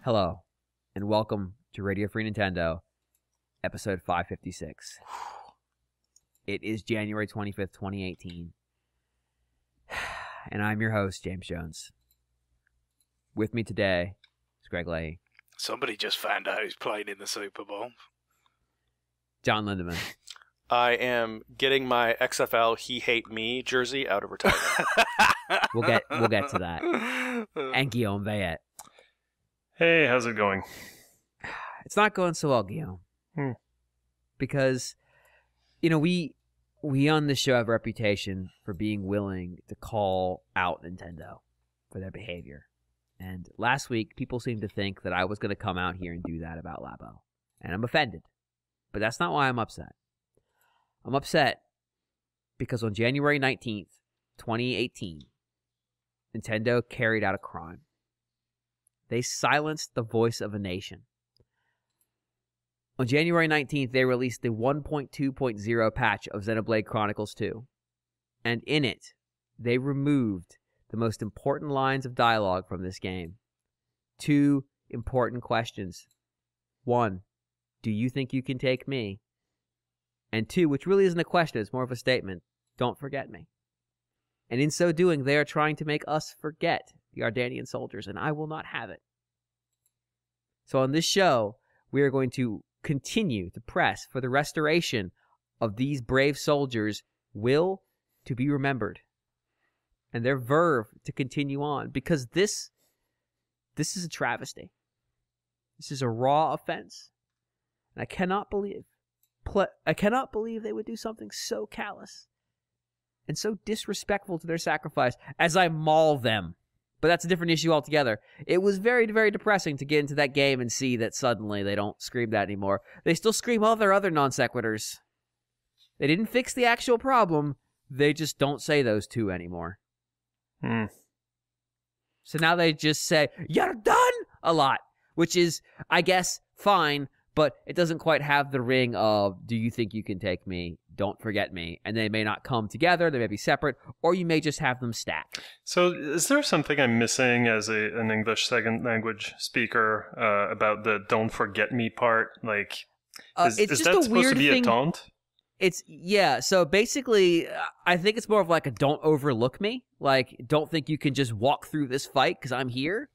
Hello, and welcome to Radio Free Nintendo, episode 556. It is January 25th, 2018, and I'm your host, James Jones. With me today is Greg Leahy. Somebody just found out who's playing in the Super Bowl. John Lindemann. I am getting my XFL He Hate Me jersey out of retirement. We'll get to that. And Guillaume Veillette. Hey, how's it going? It's not going so well, Guillaume. Because, you know, we on this show have a reputation for being willing to call out Nintendo for their behavior. And last week, people seemed to think that I was going to come out here and do that about Labo. And I'm offended. But that's not why I'm upset. I'm upset because on January 19th, 2018, Nintendo carried out a crime. They silenced the voice of a nation. On January 19th, they released the 1.2.0 patch of Xenoblade Chronicles 2. And in it, they removed the most important lines of dialogue from this game. 2 important questions. 1, do you think you can take me? And 2, which really isn't a question, it's more of a statement, don't forget me. And in so doing, they are trying to make us forget the Ardanian soldiers, and I will not have it. So on this show, we are going to continue to press for the restoration of these brave soldiers' will to be remembered and their verve to continue on, because this is a travesty. This is a raw offense. And I cannot believe they would do something so callous and so disrespectful to their sacrifice as I maul them. But that's a different issue altogether. It was very, very depressing to get into that game and see that suddenly they don't scream that anymore. They still scream all their other non-sequiturs. They didn't fix the actual problem. They just don't say those 2 anymore. So now they just say, "You're done!" a lot, which is, I guess, fine, but it doesn't quite have the ring of, do you think you can take me? Don't forget me. And they may not come together, they may be separate, or you may just have them stacked. So is there something I'm missing as an English second language speaker about the don't forget me part? Like, is that supposed to be a taunt? So basically, I think it's more of like a don't overlook me. Like, don't think you can just walk through this fight because I'm here.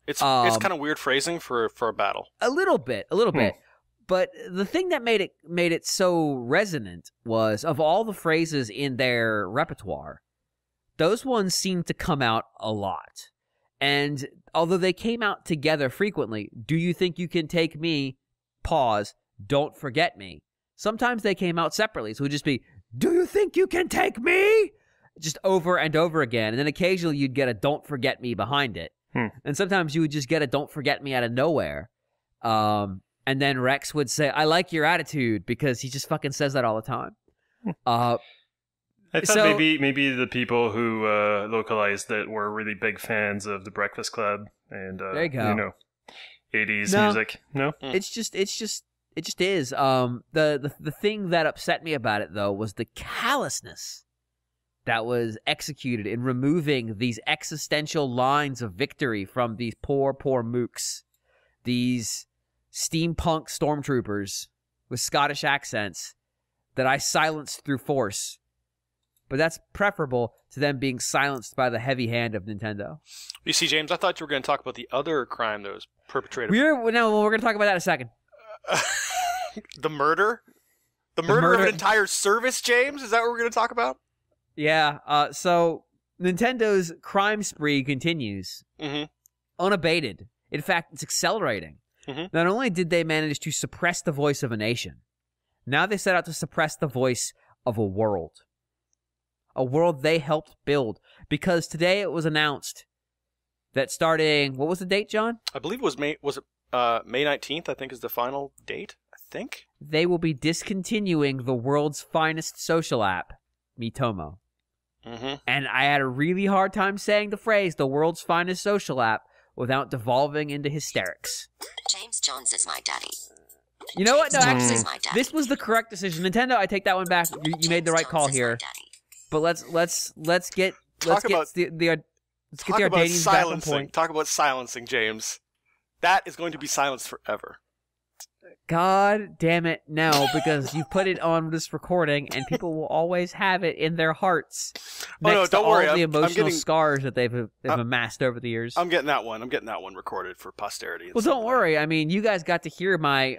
It's kind of weird phrasing for a battle. A little bit. But the thing that made it so resonant was, of all the phrases in their repertoire, those ones seemed to come out a lot. And although they came out together frequently, do you think you can take me? Pause. Don't forget me. Sometimes they came out separately, so it would just be, do you think you can take me? Just over and over again. And then occasionally you'd get a don't forget me behind it. And sometimes you would just get a don't forget me out of nowhere. And then Rex would say, I like your attitude, because he just fucking says that all the time. I thought maybe the people who localized it were really big fans of The Breakfast Club and there you go. 80s music. No? It just is. The thing that upset me about it, though, was the callousness that was executed in removing these existential lines of victory from these poor mooks. These steampunk stormtroopers with Scottish accents that I silenced through force. But that's preferable to them being silenced by the heavy hand of Nintendo. You see, James, I thought you were going to talk about the other crime that was perpetrated. We're going to talk about that in a second. The murder? The murder of an entire service, James? Is that what we're going to talk about? Yeah, so Nintendo's crime spree continues. Unabated. In fact, it's accelerating. Not only did they manage to suppress the voice of a nation, now they set out to suppress the voice of a world. A world they helped build. Because today it was announced that starting, what was the date, John? I believe it was May 19th, I think is the final date, I think. They will be discontinuing the world's finest social app, Miitomo. And I had a really hard time saying the phrase, the world's finest social app, without devolving into hysterics. James Jones is my daddy. You know what? No, actually, this was the correct decision. Nintendo, I take that one back. You made the right call here. But let's get the Ardanians back on point. Talk about silencing, James. That is going to be silenced forever. God damn it, no, because you put it on this recording and people will always have it in their hearts. Next don't to worry. all the I'm emotional getting, scars that they've amassed over the years. I'm getting that one. I'm getting that one recorded for posterity. Well, don't worry. I mean, you guys got to hear my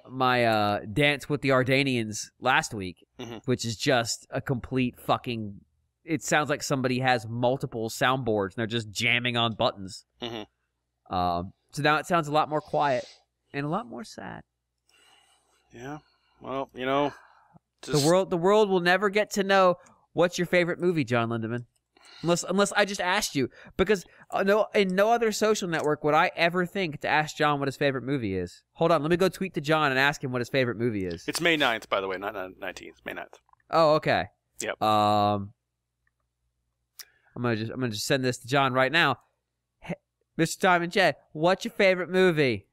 dance with the Ardanians last week, which is just a complete fucking... It sounds like somebody has multiple soundboards and they're just jamming on buttons. So now it sounds a lot more quiet and a lot more sad. Yeah. Well, you know, the world will never get to know what's your favorite movie, John Lindemann, unless I just asked you. Because in no other social network would I ever think to ask John what his favorite movie is. Hold on, let me go tweet to John and ask him what his favorite movie is. It's May 9th, by the way, not 19th. May 9th. Oh, okay. Yep. I'm gonna just send this to John right now. Hey, Mr. Tom and Jay, what's your favorite movie?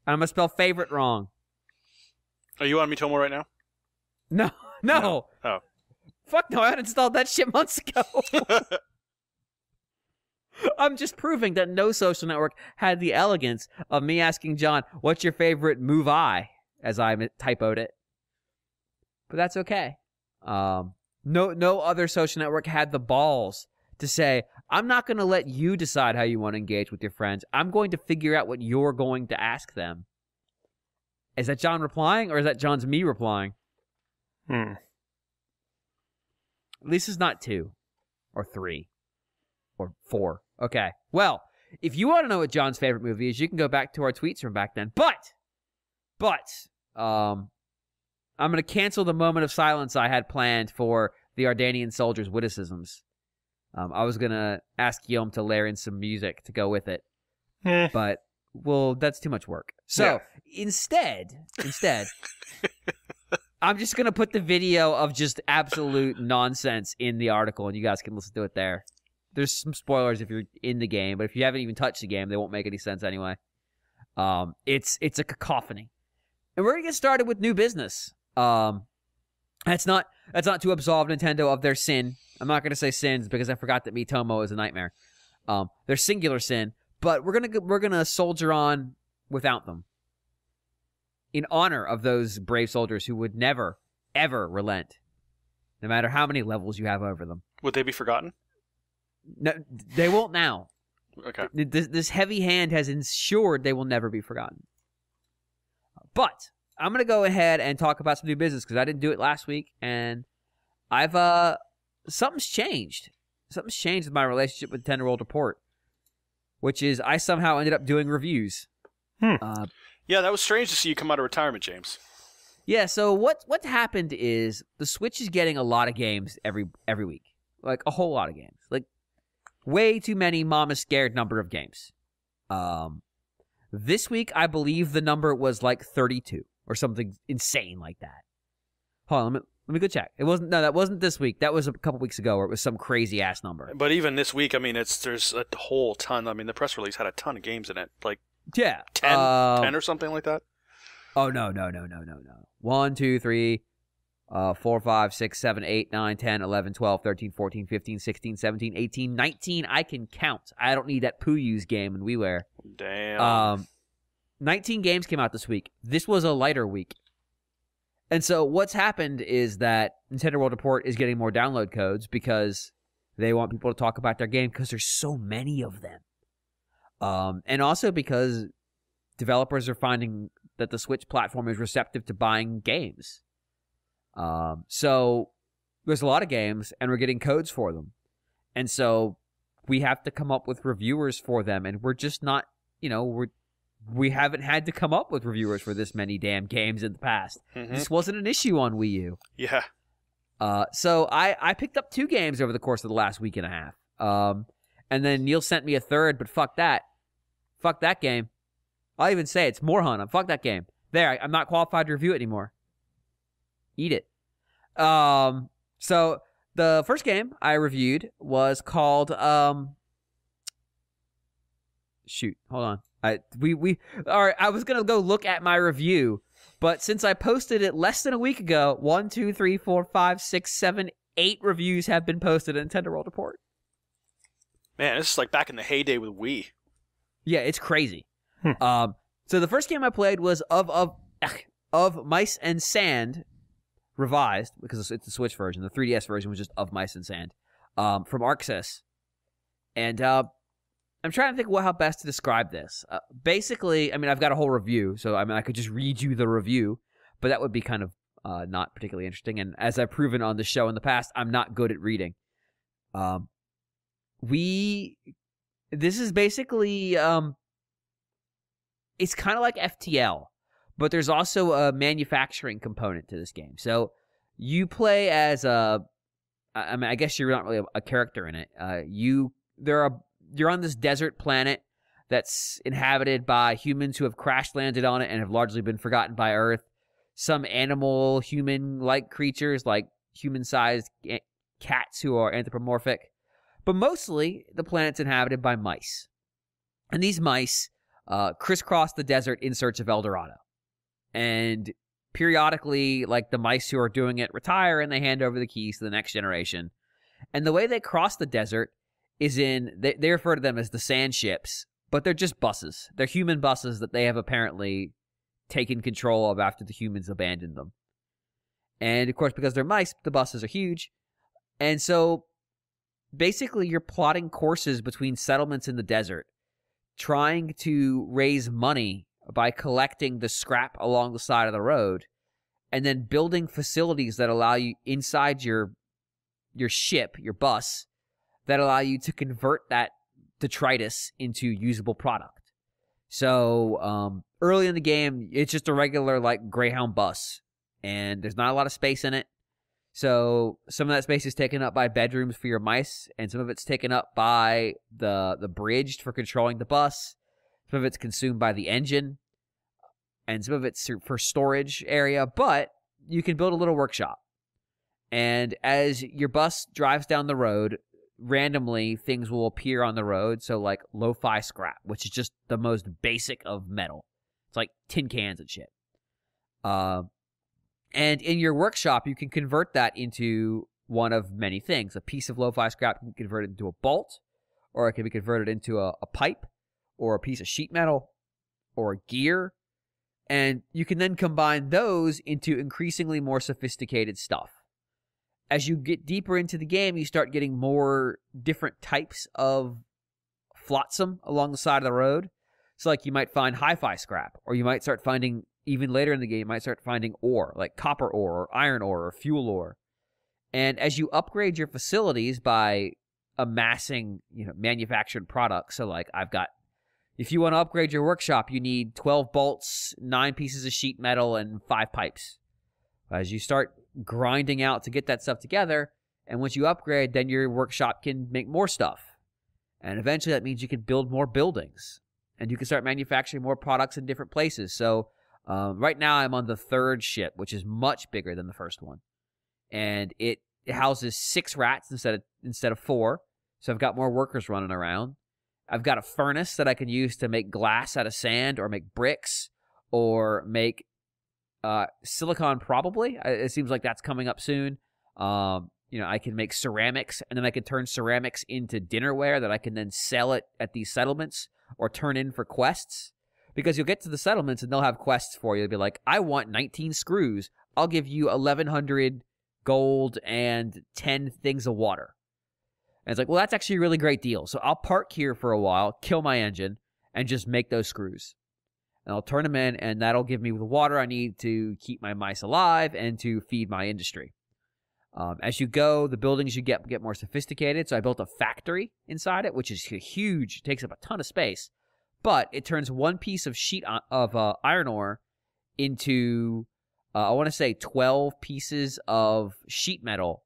I'm going to spell favorite wrong. Are you on Miitomo right now? No. Oh. Fuck no, I uninstalled that shit months ago. I'm just proving that no social network had the elegance of me asking John, what's your favorite movie, as I typoed it. But that's okay. No other social network had the balls to say, I'm not going to let you decide how you want to engage with your friends. I'm going to figure out what you're going to ask them. Is that John replying, or is that John's me replying? At least it's not 2 or 3 or 4. Okay. Well, if you want to know what John's favorite movie is, you can go back to our tweets from back then. But, I'm going to cancel the moment of silence I had planned for the Ardanian soldiers' witticisms. I was going to ask Guillaume to layer in some music to go with it. But, well, that's too much work. So, instead, I'm just going to put the video of just absolute nonsense in the article, and you guys can listen to it there. There's some spoilers if you're in the game, but if you haven't even touched the game, they won't make any sense anyway. It's a cacophony. And we're going to get started with new business. That's not to absolve Nintendo of their sin. I'm not going to say sins because I forgot that Miitomo is a nightmare. Their singular sin, but we're gonna soldier on without them, in honor of those brave soldiers who would never, ever relent, no matter how many levels you have over them. Would they be forgotten? No, they won't now. Okay. This heavy hand has ensured they will never be forgotten. But I'm going to go ahead and talk about some new business because I didn't do it last week, and something's changed. Something's changed with my relationship with Nintendo World Report, which is I somehow ended up doing reviews. Yeah, that was strange to see you come out of retirement, James. Yeah, so what happened is the Switch is getting a lot of games every week. Like, a whole lot of games. Like, way too many mama scared number of games. This week, I believe the number was like 32 or something insane like that. Hold on, let me go check. That wasn't this week. That was a couple weeks ago where it was some crazy ass number. But even this week, I mean, there's a whole ton. I mean, the press release had a ton of games in it. Like, 10 or something like that? Oh, no. 1, 2, 3, 4, 5, 6, 7, 8, 9, 10, 11, 12, 13, 14, 15, 16, 17, 18, 19. I can count. I don't need that Pooh-Use game in WiiWare. Damn. 19 games came out this week. This was a lighter week. And so what's happened is that Nintendo World Report is getting more download codes because they want people to talk about their game because there's so many of them. And also because developers are finding that the Switch platform is receptive to buying games. So there's a lot of games, and we're getting codes for them. And so we have to come up with reviewers for them, and we're just not, we haven't had to come up with reviewers for this many damn games in the past. Mm-hmm. This wasn't an issue on Wii U. Yeah. So I picked up 2 games over the course of the last week and a half. And then Neil sent me a third, but fuck that. Fuck that game. I'll even say it's more Hunt. Fuck that game. There, I'm not qualified to review it anymore. Eat it. So the first game I reviewed was called shoot, hold on. All right, I was gonna go look at my review, but since I posted it less than a week ago, 1, 2, 3, 4, 5, 6, 7, 8 reviews have been posted at Nintendo World Report. Man, this is like back in the heyday with Wii. Yeah, it's crazy. So the first game I played was of Mice and Sand revised, because it's the Switch version. The 3DS version was just of Mice and Sand from ArcSys. And I'm trying to think how best to describe this. Basically, I mean, I've got a whole review, so I mean, I could just read you the review, but that would be kind of not particularly interesting. And as I've proven on the show in the past, I'm not good at reading. This is basically, it's kind of like FTL, but there's also a manufacturing component to this game. So you play as I guess you're not really a character in it. You're on this desert planet that's inhabited by humans who have crash landed on it and have largely been forgotten by Earth. Some animal, human-like creatures, like human-sized cats who are anthropomorphic. But mostly, the planet's inhabited by mice. And these mice crisscross the desert in search of El Dorado. And periodically, like, the mice who are doing it retire and they hand over the keys to the next generation. And the way they cross the desert is they refer to them as the sand ships, but they're just buses. They're human buses that they have apparently taken control of after the humans abandoned them. And, of course, because they're mice, the buses are huge. And so basically, you're plotting courses between settlements in the desert, trying to raise money by collecting the scrap along the side of the road, and then building facilities that allow you inside your ship, your bus, that allow you to convert that detritus into usable product. So early in the game, it's just a regular like Greyhound bus, and there's not a lot of space in it. So some of that space is taken up by bedrooms for your mice, and some of it's taken up by the bridge for controlling the bus. Some of it's consumed by the engine, and some of it's for storage area, but you can build a little workshop. And as your bus drives down the road, randomly things will appear on the road. So like lo-fi scrap, which is just the most basic of metal. It's like tin cans and shit. And in your workshop, you can convert that into one of many things. A piece of lo-fi scrap can be converted into a bolt, or it can be converted into a pipe, or a piece of sheet metal, or a gear. And you can then combine those into increasingly more sophisticated stuff. As you get deeper into the game, you start getting more different types of flotsam along the side of the road. So like you might find hi-fi scrap, or you might start finding, even later in the game, you might start finding ore, like copper ore, or iron ore, or fuel ore. And as you upgrade your facilities by amassing, manufactured products, so like if you want to upgrade your workshop, you need 12 bolts, 9 pieces of sheet metal, and 5 pipes. As you start grinding out to get that stuff together, and once you upgrade, then your workshop can make more stuff. And eventually that means you can build more buildings, and you can start manufacturing more products in different places. So right now I'm on the 3rd ship, which is much bigger than the first one. And it houses 6 rats instead of 4. So I've got more workers running around. I've got a furnace that I can use to make glass out of sand, or make bricks, or make silicon, probably. It seems like that's coming up soon. I can make ceramics, and then I can turn ceramics into dinnerware that I can then sell it at these settlements or turn in for quests. Because you'll get to the settlements and they'll have quests for you. They'll be like, I want 19 screws. I'll give you 1,100 gold and 10 things of water. And it's like, well, that's actually a really great deal. So I'll park here for a while, kill my engine, and just make those screws. And I'll turn them in, and that'll give me the water I need to keep my mice alive and to feed my industry. As you go, the buildings you get more sophisticated. So I built a factory inside it, which is huge, takes up a ton of space. But it turns 1 piece of iron ore into, I want to say 12 pieces of sheet metal,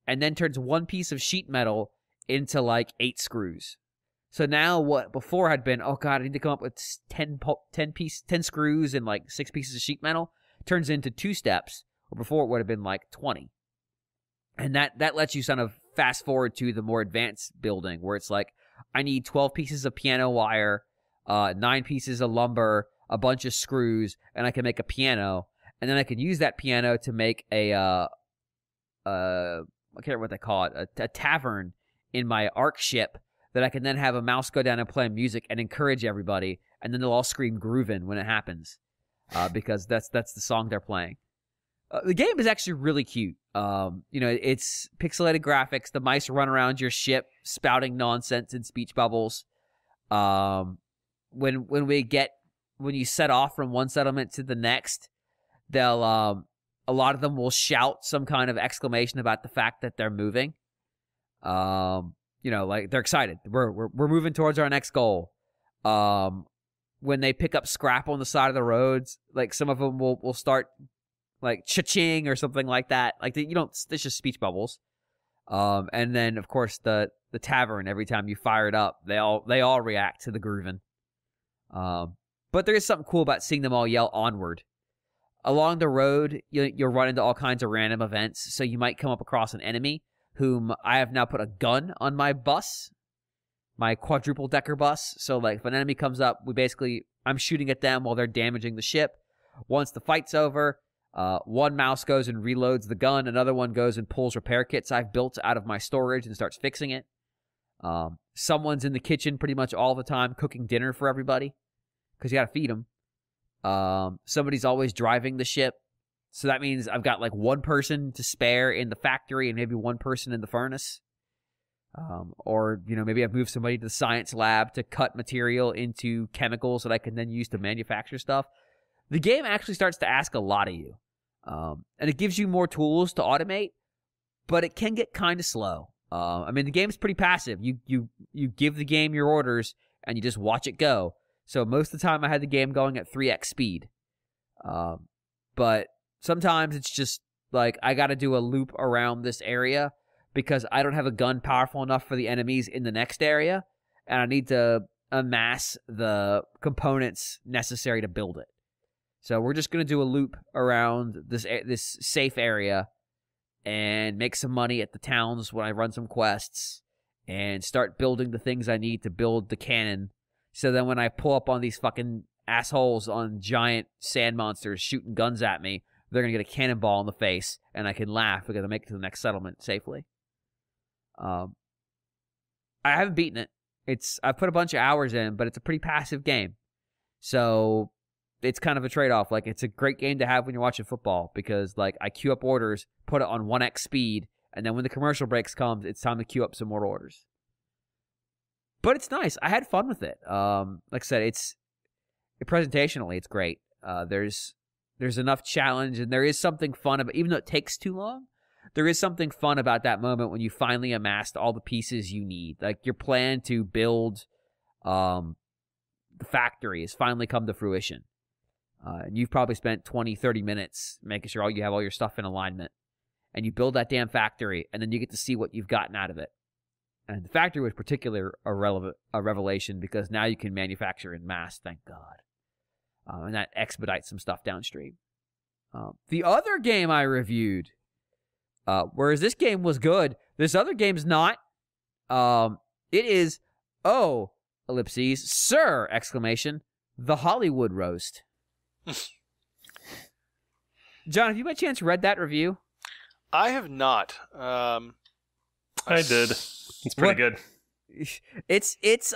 and then turns 1 piece of sheet metal into like 8 screws. So now what before had been, oh God, I need to come up with 10 screws and like 6 pieces of sheet metal, turns into 2 steps, or before it would have been like 20. And that lets you sort of fast forward to the more advanced building, where it's like, I need 12 pieces of piano wire, 9 pieces of lumber, a bunch of screws, and I can make a piano. And then I can use that piano to make I can't remember what they call it, a tavern in my arc ship that I can then have a mouse go down and play music and encourage everybody, and then they'll all scream groovin' when it happens, because that's the song they're playing. The game is actually really cute. It's pixelated graphics. The mice run around your ship spouting nonsense and speech bubbles. When you set off from one settlement to the next, they'll a lot of them will shout some kind of exclamation about the fact that they're moving. Like they're excited. We're moving towards our next goal. When they pick up scrap on the side of the roads, like some of them will start like cha-ching or something like that. Like it's just speech bubbles. And then of course the tavern, every time you fire it up, they all react to the grooving. But there is something cool about seeing them all yell onward. Along the road, you'll run into all kinds of random events. So you might come up across an enemy whom I have now put a gun on my bus, my quadruple decker bus. So like if an enemy comes up, I'm shooting at them while they're damaging the ship. Once the fight's over, one mouse goes and reloads the gun. Another one goes and pulls repair kits I've built out of my storage and starts fixing it. Someone's in the kitchen pretty much all the time cooking dinner for everybody because you got to feed them. Somebody's always driving the ship. So that means I've got like one person to spare in the factory and maybe one person in the furnace. Or maybe I've moved somebody to the science lab to cut material into chemicals that I can then use to manufacture stuff. The game actually starts to ask a lot of you. And it gives you more tools to automate, but it can get kind of slow. The game's pretty passive. You give the game your orders and you just watch it go. So most of the time I had the game going at 3x speed. But sometimes it's just like I got to do a loop around this area because I don't have a gun powerful enough for the enemies in the next area, and I need to amass the components necessary to build it. So we're just going to do a loop around this safe area and make some money at the towns when I run some quests and start building the things I need to build the cannon. So then when I pull up on these fucking assholes on giant sand monsters shooting guns at me, they're going to get a cannonball in the face, and I can laugh because I make it to the next settlement safely. I haven't beaten it. I've put a bunch of hours in, but it's a pretty passive game. So it's kind of a trade-off. Like, it's a great game to have when you're watching football because, like, I queue up orders, put it on 1x speed, and then when the commercial breaks comes, it's time to queue up some more orders. But it's nice. I had fun with it. Like I said, presentationally, it's great. There's enough challenge, and there is something fun about, even though it takes too long, there is something fun about that moment when you finally amassed all the pieces you need. Like, your plan to build the factory has finally come to fruition. And you've probably spent 20, 30 minutes making sure you have all your stuff in alignment. And you build that damn factory, and then you get to see what you've gotten out of it. And the factory was particularly a revelation because now you can manufacture in mass, thank God. And that expedites some stuff downstream. The other game I reviewed, whereas this game was good, this other game's not. It is, ellipses, sir, exclamation, the Hollywood Roast. John, have you by chance read that review? I have not. I did. It's pretty good. It's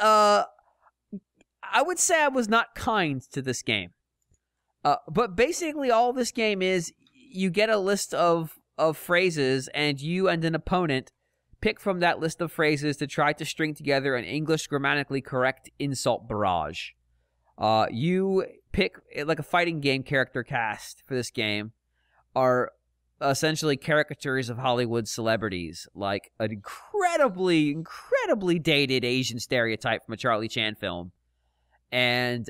I would say I was not kind to this game. But basically all this game is you get a list of phrases and you and an opponent pick from that list of phrases to try to string together an English grammatically correct insult barrage. You pick, like a fighting game character cast for this game, are essentially caricatures of Hollywood celebrities, like an incredibly dated Asian stereotype from a Charlie Chan film. And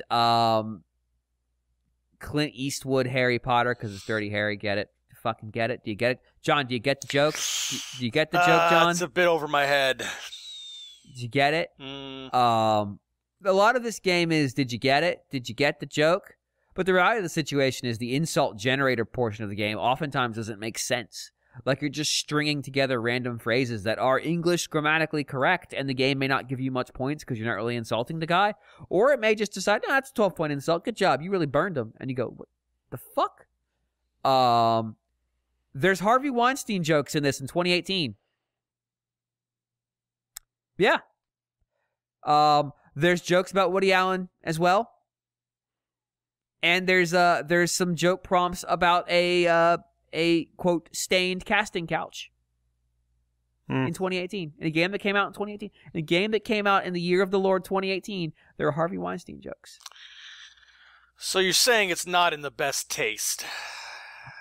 Clint Eastwood Harry Potter, because it's Dirty Harry. Get it? Fucking get it? Do you get it? John, do you get the joke? Do you get the joke, John? It's a bit over my head. Did you get it? A lot of this game is, did you get it? Did you get the joke? But the reality of the situation is the insult generator portion of the game oftentimes doesn't make sense. Like, you're just stringing together random phrases that are English grammatically correct, and the game may not give you much points because you're not really insulting the guy. Or it may just decide, no, that's a 12-point insult. Good job. You really burned him. And you go, what the fuck? There's Harvey Weinstein jokes in this in 2018. Yeah. There's jokes about Woody Allen as well. And there's some joke prompts about a quote stained casting couch in 2018. In a game that came out in 2018. In a game that came out in the year of the Lord 2018, there are Harvey Weinstein jokes. So you're saying it's not in the best taste?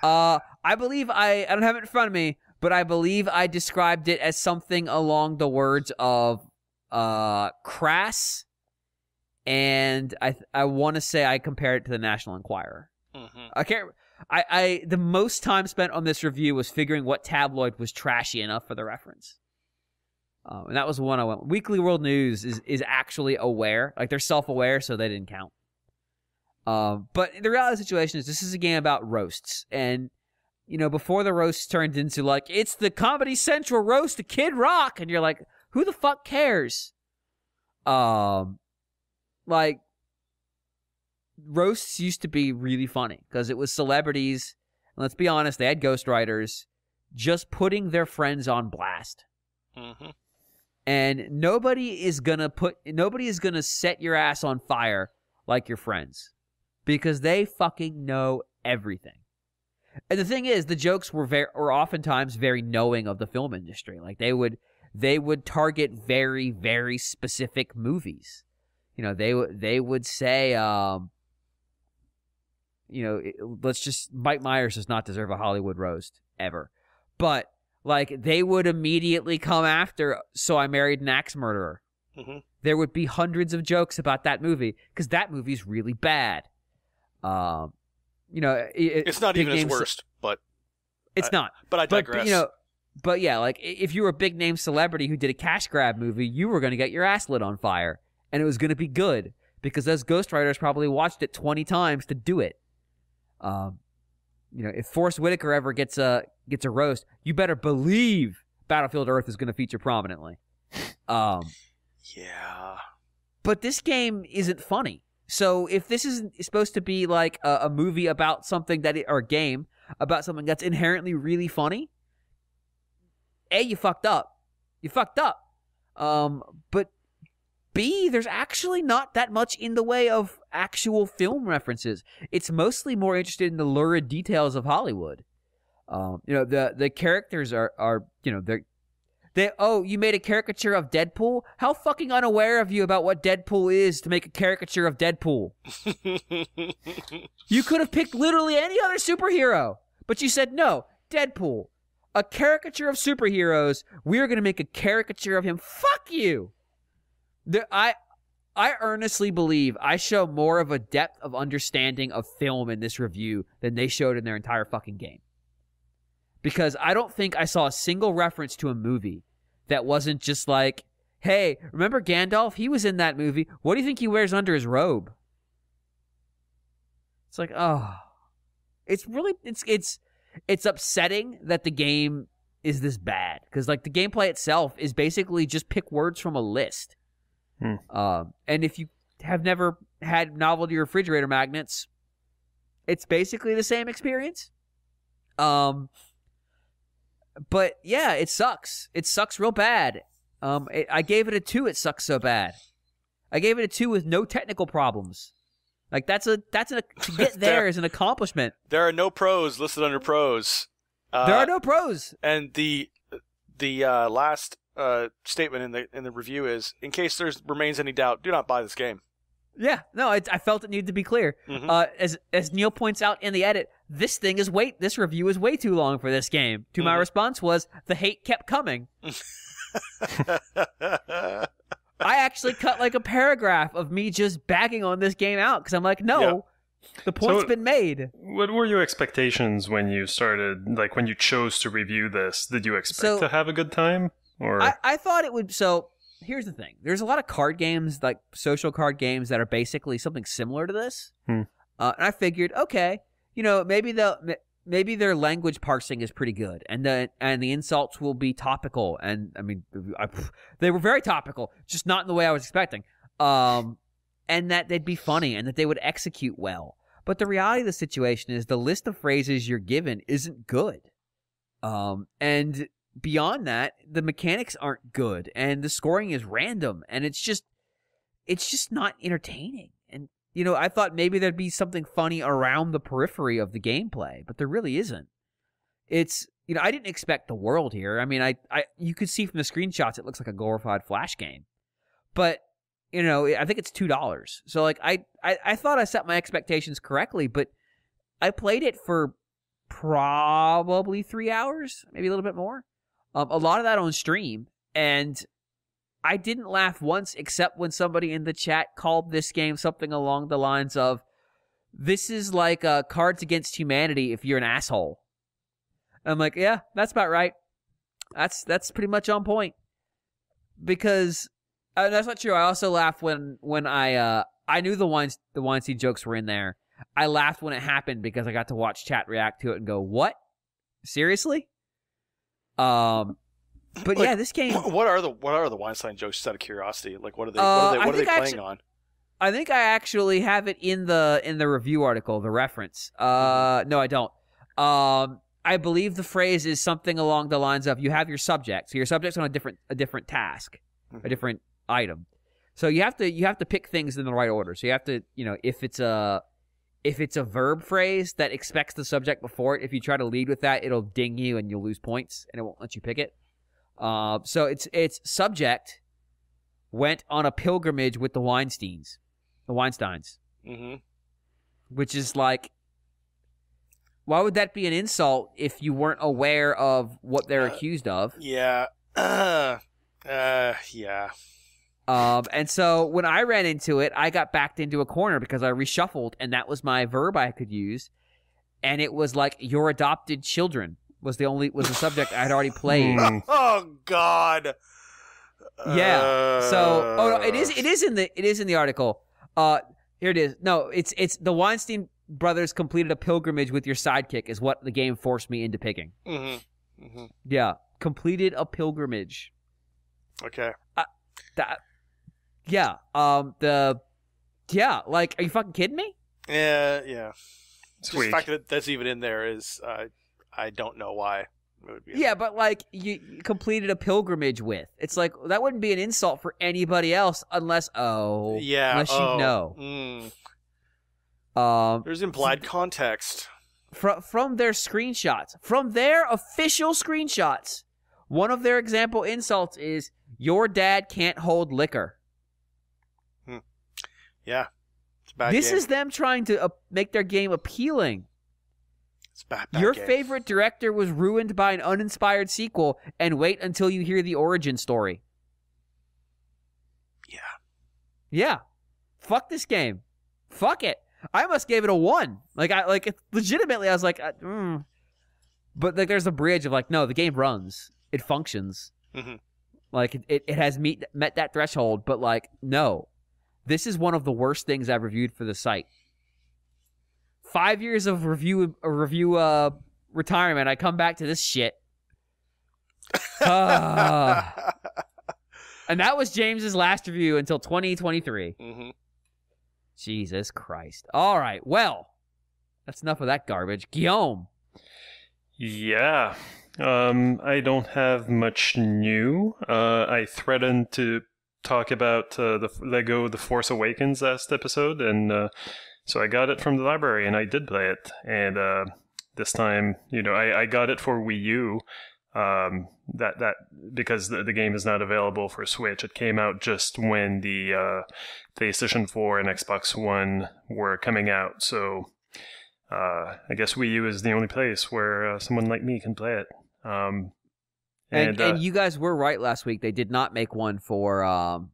I believe I don't have it in front of me, but I believe I described it as something along the words of crass, and I want to say I compared it to the National Enquirer. Mm-hmm. I can't. The most time spent on this review was figuring what tabloid was trashy enough for the reference. And that was the one I went. Weekly World News is actually aware, like they're self-aware, so they didn't count. But the reality of the situation is this is a game about roasts, and before the roast turned into like it's the Comedy Central roast of Kid Rock, and you're like, who the fuck cares? Like, roasts used to be really funny because it was celebrities, and let's be honest, they had ghostwriters just putting their friends on blast. Mm-hmm. And nobody is gonna set your ass on fire like your friends because they fucking know everything. And the thing is, the jokes were oftentimes very knowing of the film industry. Like they would target very, very specific movies. They would say, Mike Myers does not deserve a Hollywood roast ever. But like they would immediately come after So I Married an Axe Murderer. Mm-hmm. There would be hundreds of jokes about that movie because that movie's really bad. It's not even its worst, but it's not. But I digress. But yeah, like if you were a big name celebrity who did a cash grab movie, you were going to get your ass lit on fire, and it was going to be good because those ghostwriters probably watched it 20 times to do it. If Forrest Whitaker ever gets a roast, you better believe Battlefield Earth is going to feature prominently. Yeah. But this game isn't funny. So if this is supposed to be like a movie about something or a game about something that's inherently really funny, A, you fucked up. You fucked up. But B, there's actually not that much in the way of actual film references. It's mostly more interested in the lurid details of Hollywood. The characters are you made a caricature of Deadpool? How fucking unaware of you about what Deadpool is to make a caricature of Deadpool? You could have picked literally any other superhero, but you said no, Deadpool. A caricature of superheroes. We're going to make a caricature of him. Fuck you. I earnestly believe I show more of a depth of understanding of film in this review than they showed in their entire fucking game. Because I don't think I saw a single reference to a movie that wasn't just like, hey, remember Gandalf? He was in that movie. What do you think he wears under his robe? It's like, oh. It's really, it's upsetting that the game is this bad. Because like the gameplay itself is basically just pick words from a list. And if you have never had novelty refrigerator magnets, it's basically the same experience. But yeah, it sucks. It sucks real bad. I gave it a 2. It sucks so bad. I gave it a 2 with no technical problems. Like to get there is an accomplishment. There are no pros listed under pros. There are no pros. And the last statement in the review is, in case there remains any doubt, do not buy this game. Yeah, no, I felt it needed to be clear. Mm-hmm. As Neil points out in the edit, this review is way too long for this game. To my response was, the hate kept coming. I actually cut like a paragraph of me just bagging on this game out because I'm like, no, the point's been made. What were your expectations when you started, like when you chose to review this? Did you expect to have a good time? Or I thought it would. So here's the thing. There's a lot of card games, like social card games, that are basically something similar to this. And I figured, okay, maybe their language parsing is pretty good, and the insults will be topical. And I mean, they were very topical, just not in the way I was expecting. And that they'd be funny, and that they would execute well. But the reality of the situation is the list of phrases you're given isn't good. beyond that, the mechanics aren't good, and the scoring is random, and it's just, it's just not entertaining. And, I thought maybe there'd be something funny around the periphery of the gameplay, but there really isn't. It's, I didn't expect the world here. I mean, you could see from the screenshots it looks like a glorified Flash game. But, I think it's $2. So, like, I thought I set my expectations correctly, but I played it for probably 3 hours, maybe a little bit more. A lot of that on stream, and I didn't laugh once except when somebody in the chat called this game something along the lines of, this is like Cards Against Humanity if you're an asshole. And I'm like, yeah, that's about right. That's pretty much on point. Because that's not true. I also laughed when I knew the Weinstein jokes were in there. I laughed when it happened because I got to watch chat react to it and go, what? Seriously? But yeah, this game. What are the Weinstein jokes? Just out of curiosity, like what are they playing on? I think I actually have it in the review article, the reference. No, I don't. I believe the phrase is something along the lines of, you have your subject, so your subject's on a different task, a different item. So you have to pick things in the right order. So you have to, if it's a verb phrase that expects the subject before it, if you try to lead with that, it'll ding you and you'll lose points and it won't let you pick it. So it's subject went on a pilgrimage with the Weinsteins, which is like, why would that be an insult if you weren't aware of what they're accused of? Yeah. Yeah. And so when I ran into it, I got backed into a corner because I reshuffled, and that was my verb I could use, and it was like, your adopted children was the subject I had already played. Oh God. Yeah. So no, it is in the article. Here it is. No, it's the Weinstein brothers completed a pilgrimage with your sidekick is what the game forced me into picking. Yeah, completed a pilgrimage. Okay. Yeah. Like, are you fucking kidding me? Yeah. Sweet. The fact that that's even in there is, I don't know why it would be. Yeah, but like, you completed a pilgrimage with. It's like, that wouldn't be an insult for anybody else unless you know. There's implied context. From their screenshots, from their official screenshots, one of their example insults is, your dad can't hold liquor. Yeah. It's a bad This game. is them trying to make their game appealing. It's a bad Your game. favorite director was ruined by an uninspired sequel, and wait until you hear the origin story. Yeah. Yeah. Fuck this game. Fuck it. I almost gave it a 1. Legitimately, I was like, But like, there's a bridge of like, no, the game runs. It functions. Like, it has met that threshold, but like, no. This is one of the worst things I've reviewed for the site. 5 years of review retirement, I come back to this shit. And that was James's last review until 2023. Jesus Christ. All right, well, that's enough of that garbage. Guillaume. Yeah. I don't have much new. I threatened to talk about the Lego The Force Awakens last episode, and so I got it from the library, and I did play it. And this time, I got it for Wii U. That because the game is not available for Switch. It came out just when the PlayStation 4 and Xbox One were coming out. So I guess Wii U is the only place where someone like me can play it. And you guys were right last week. They did not make one for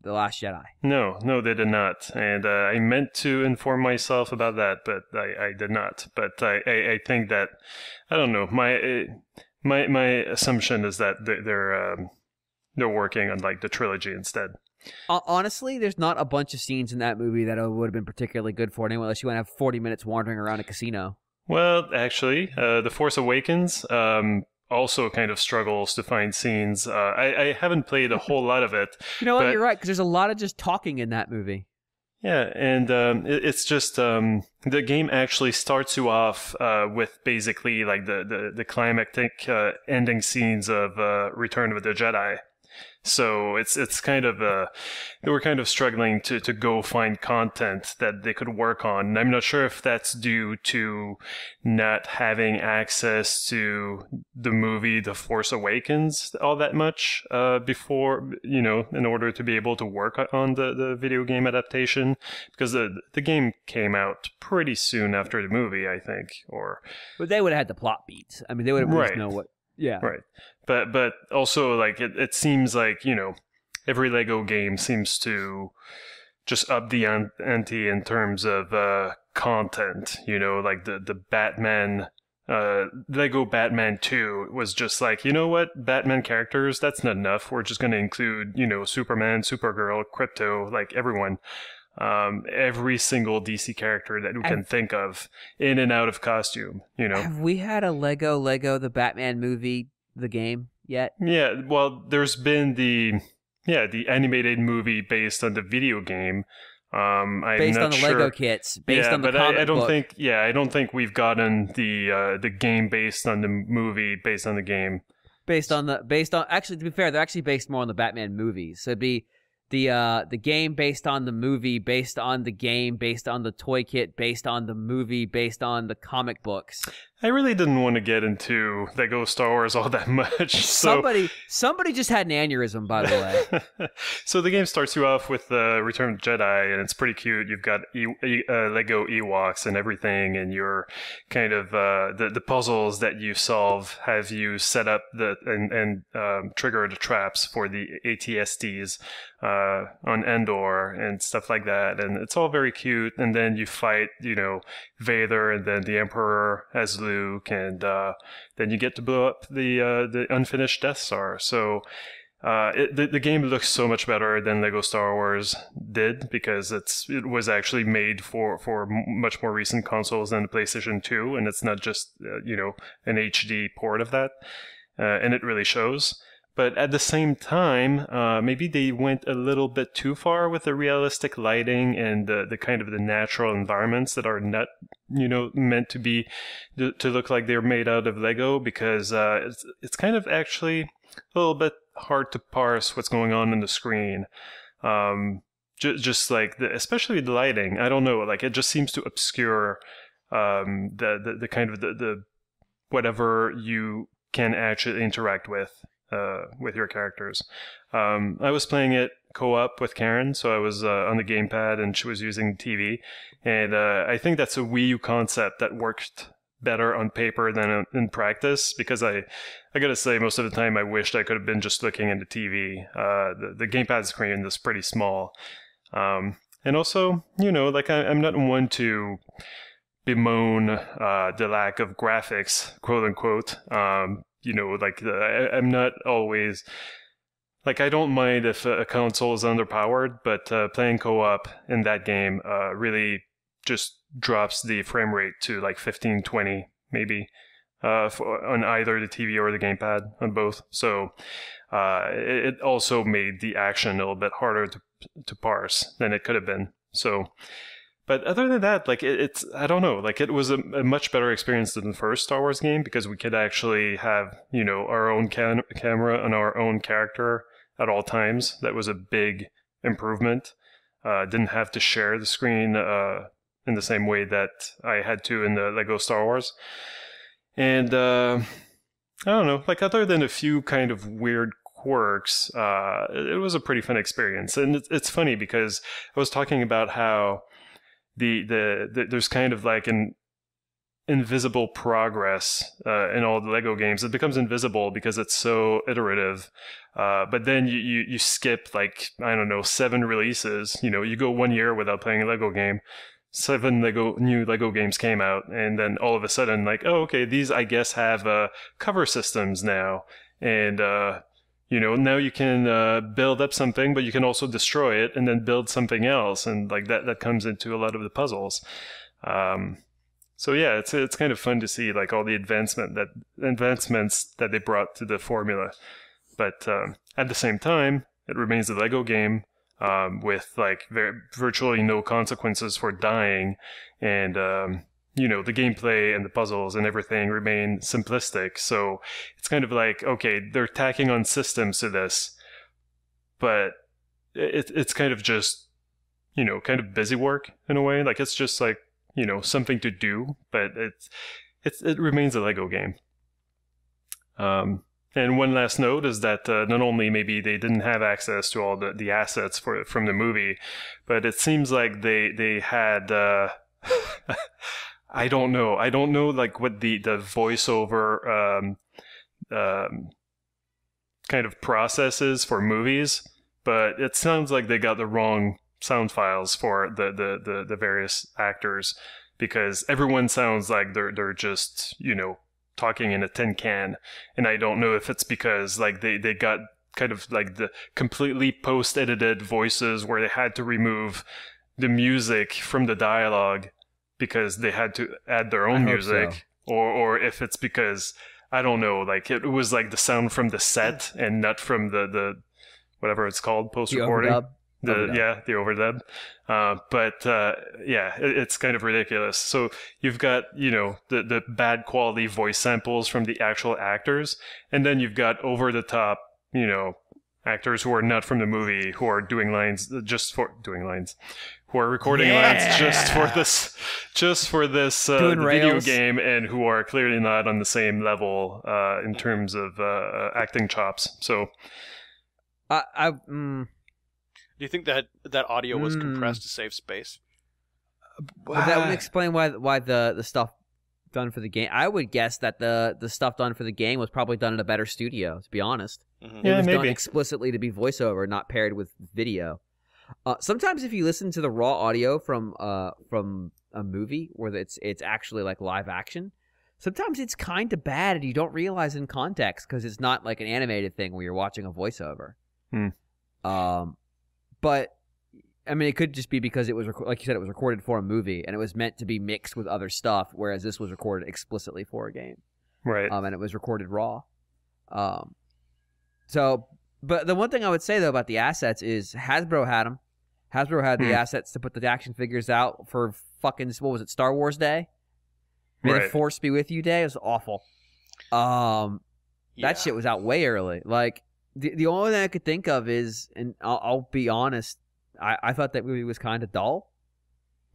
The Last Jedi. No, they did not. And I meant to inform myself about that, but I did not. But I think that, I don't know, my assumption is that they're working on like the trilogy instead. Honestly, there's not a bunch of scenes in that movie that would have been particularly good for it anyway, unless you want to have 40 minutes wandering around a casino. Well, actually, The Force Awakens also kind of struggles to find scenes. I haven't played a whole lot of it. You know what? You're right, because there's a lot of just talking in that movie. Yeah, and it's just the game actually starts you off with basically like the climactic ending scenes of Return of the Jedi. So it's kind of they were kind of struggling to go find content that they could work on. And I'm not sure if that's due to not having access to the movie The Force Awakens all that much before, in order to be able to work on the video game adaptation, because the game came out pretty soon after the movie, I think. But they would have had the plot beats. I mean, they would have at least know what. Yeah. Right. But also, like, it seems like, every Lego game seems to just up the ante in terms of content. Like the Batman, Lego Batman 2 was just like, you know what, Batman characters, that's not enough. We're just going to include, Superman, Supergirl, Crypto, like everyone. Every single DC character that we can think of in and out of costume, Have we had a Lego the Batman movie, the game yet? Yeah, well, there's been the animated movie based on the video game. Based on the Lego kits, based on the comic I don't book. I don't think we've gotten the game based on the movie based on the game. Actually, to be fair, they're actually based more on the Batman movies. So it'd be the game based on the movie, based on the game, based on the toy kit, based on the movie, based on the comic books. I really didn't want to get into Lego Star Wars all that much. Somebody just had an aneurysm, by the way. So the game starts you off with Return of the Jedi, and it's pretty cute. You've got Lego Ewoks and everything, and you're kind of the puzzles that you solve have you set up and trigger the traps for the ATSTs on Endor and stuff like that, and it's all very cute. And then you fight, Vader, and then the Emperor as Luke, and then you get to blow up the unfinished Death Star. So the game looks so much better than Lego Star Wars did, because it was actually made for much more recent consoles than the PlayStation 2, and it's not just an HD port of that, and it really shows. But at the same time, maybe they went a little bit too far with the realistic lighting and the kind of the natural environments that are not, meant to be to look like they're made out of Lego, because it's kind of actually a little bit hard to parse what's going on the screen. Just like especially the lighting, I don't know, like it just seems to obscure the kind of the whatever you can actually interact with your characters. I was playing it co-op with Karen, so I was on the gamepad and she was using the TV, and I think that's a Wii U concept that worked better on paper than in practice, because I gotta say, most of the time I wished I could have been just looking at the TV. The gamepad screen is pretty small, and also, like I'm not one to bemoan the lack of graphics, quote unquote. I'm not always, like, I don't mind if a console is underpowered, but playing co-op in that game really just drops the frame rate to like 15-20 maybe on either the TV or the gamepad, on both. So it also made the action a little bit harder to parse than it could have been. So, but other than that, like it's I don't know, like it was a much better experience than the first Star Wars game, because we could actually have, our own camera and our own character at all times. That was a big improvement. Didn't have to share the screen in the same way that I had to in the Lego Star Wars. And I don't know, like other than a few kind of weird quirks, it was a pretty fun experience. And it's funny because I was talking about how there's kind of like an invisible progress in all the Lego games. It becomes invisible because it's so iterative. But then you skip like, I don't know, 7 releases. You go 1 year without playing a Lego game. 7 new Lego games came out, and then all of a sudden, like, oh, okay, these I guess have cover systems now, and now you can build up something, but you can also destroy it and then build something else, and like that comes into a lot of the puzzles. So yeah, it's kind of fun to see like all the advancements that they brought to the formula, but at the same time, it remains a Lego game. With like virtually no consequences for dying, and the gameplay and the puzzles and everything remain simplistic. So it's kind of like, okay, they're tacking on systems to this, but it's kind of just, kind of busy work in a way. Like it's just like, something to do, but it remains a Lego game. And one last note is that not only maybe they didn't have access to all the assets from the movie, but it seems like they had I don't know like what the voiceover kind of process is for movies, but it sounds like they got the wrong sound files for the various actors, because everyone sounds like they're just talking in a tin can, and I don't know if it's because like they got kind of like the completely post-edited voices where they had to remove the music from the dialogue because they had to add their own music, or if it's because I don't know, like it was like the sound from the set and not from the whatever it's called, post-recording. The overdub. It's kind of ridiculous. So you've got, the bad quality voice samples from the actual actors, and then you've got over the top, actors who are not from the movie, who are doing lines just for doing lines, who are recording lines just for this video game, and who are clearly not on the same level in terms of acting chops. So do you think that audio was compressed to save space? But that would explain why the stuff done for the game. I would guess that the stuff done for the game was probably done in a better studio, to be honest. Mm-hmm. It was done explicitly to be voiceover, not paired with video. Sometimes if you listen to the raw audio from a movie where it's actually like live action, sometimes it's kind of bad and you don't realize in context because it's not like an animated thing where you're watching a voiceover. But I mean, it could just be because it was like you said, it was recorded for a movie and it was meant to be mixed with other stuff, whereas this was recorded explicitly for a game, right? And it was recorded raw. But the one thing I would say though about the assets is Hasbro had them. Hasbro had the assets to put the action figures out for fucking, what was it, Star Wars Day? May the Force be with you Day. It was awful. That shit was out way early. Like the only thing I could think of is, and I'll be honest, I thought that movie was kind of dull.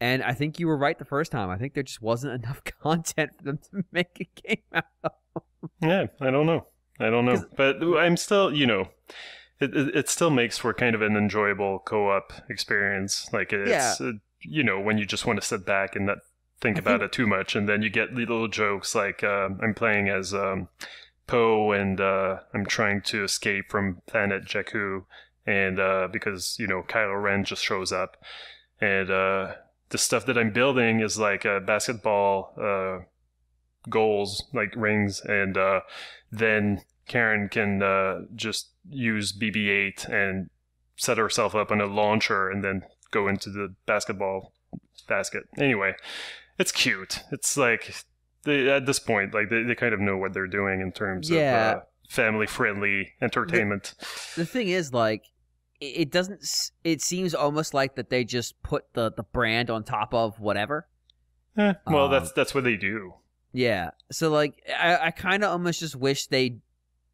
And I think you were right the first time. I think there just wasn't enough content for them to make a game out of. Yeah, I don't know. But I'm still, it still makes for kind of an enjoyable co-op experience. Like it's, when you just want to sit back and not think about it too much. And then you get little jokes like I'm playing as Poe and I'm trying to escape from planet Jakku. And because, Kylo Ren just shows up. And the stuff that I'm building is like basketball goals, like rings. And then Karen can just use BB-8 and set herself up on a launcher and then go into the basketball basket. Anyway, it's cute. It's like, at this point, like they kind of know what they're doing in terms of family-friendly entertainment. The thing is, like, it doesn't. It seems almost like that they just put the brand on top of whatever. Well, that's what they do. Yeah. So like, I kind of almost just wish they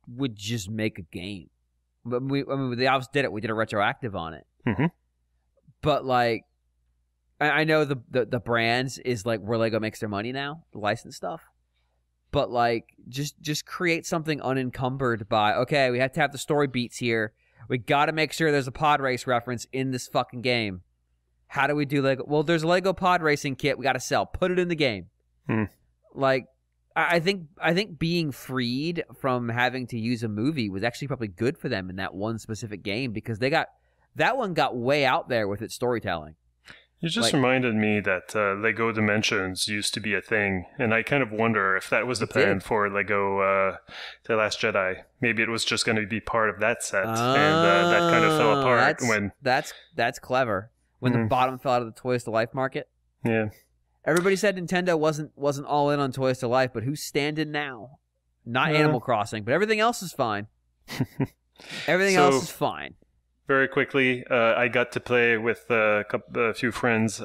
would just make a game. But they obviously did it. We did a retroactive on it. Mm-hmm. But like, I know the brands is like where Lego makes their money now, the licensed stuff. But like, just create something unencumbered by, okay, we have to have the story beats here. We got to make sure there's a pod race reference in this fucking game. How do we do Lego? Well, there's a Lego pod racing kit we got to sell. Put it in the game. Like, I think being freed from having to use a movie was actually probably good for them in that one specific game, because that one got way out there with its storytelling. You just reminded me that Lego Dimensions used to be a thing, and I kind of wonder if that was the plan for Lego The Last Jedi. Maybe it was just going to be part of that set, and that kind of fell apart when... That's clever. When the bottom fell out of the Toys to Life market. Yeah. Everybody said Nintendo wasn't all in on Toys to Life, but who's standing now? Not Animal Crossing, but everything else is fine. Everything else is fine. Very quickly, I got to play with a few friends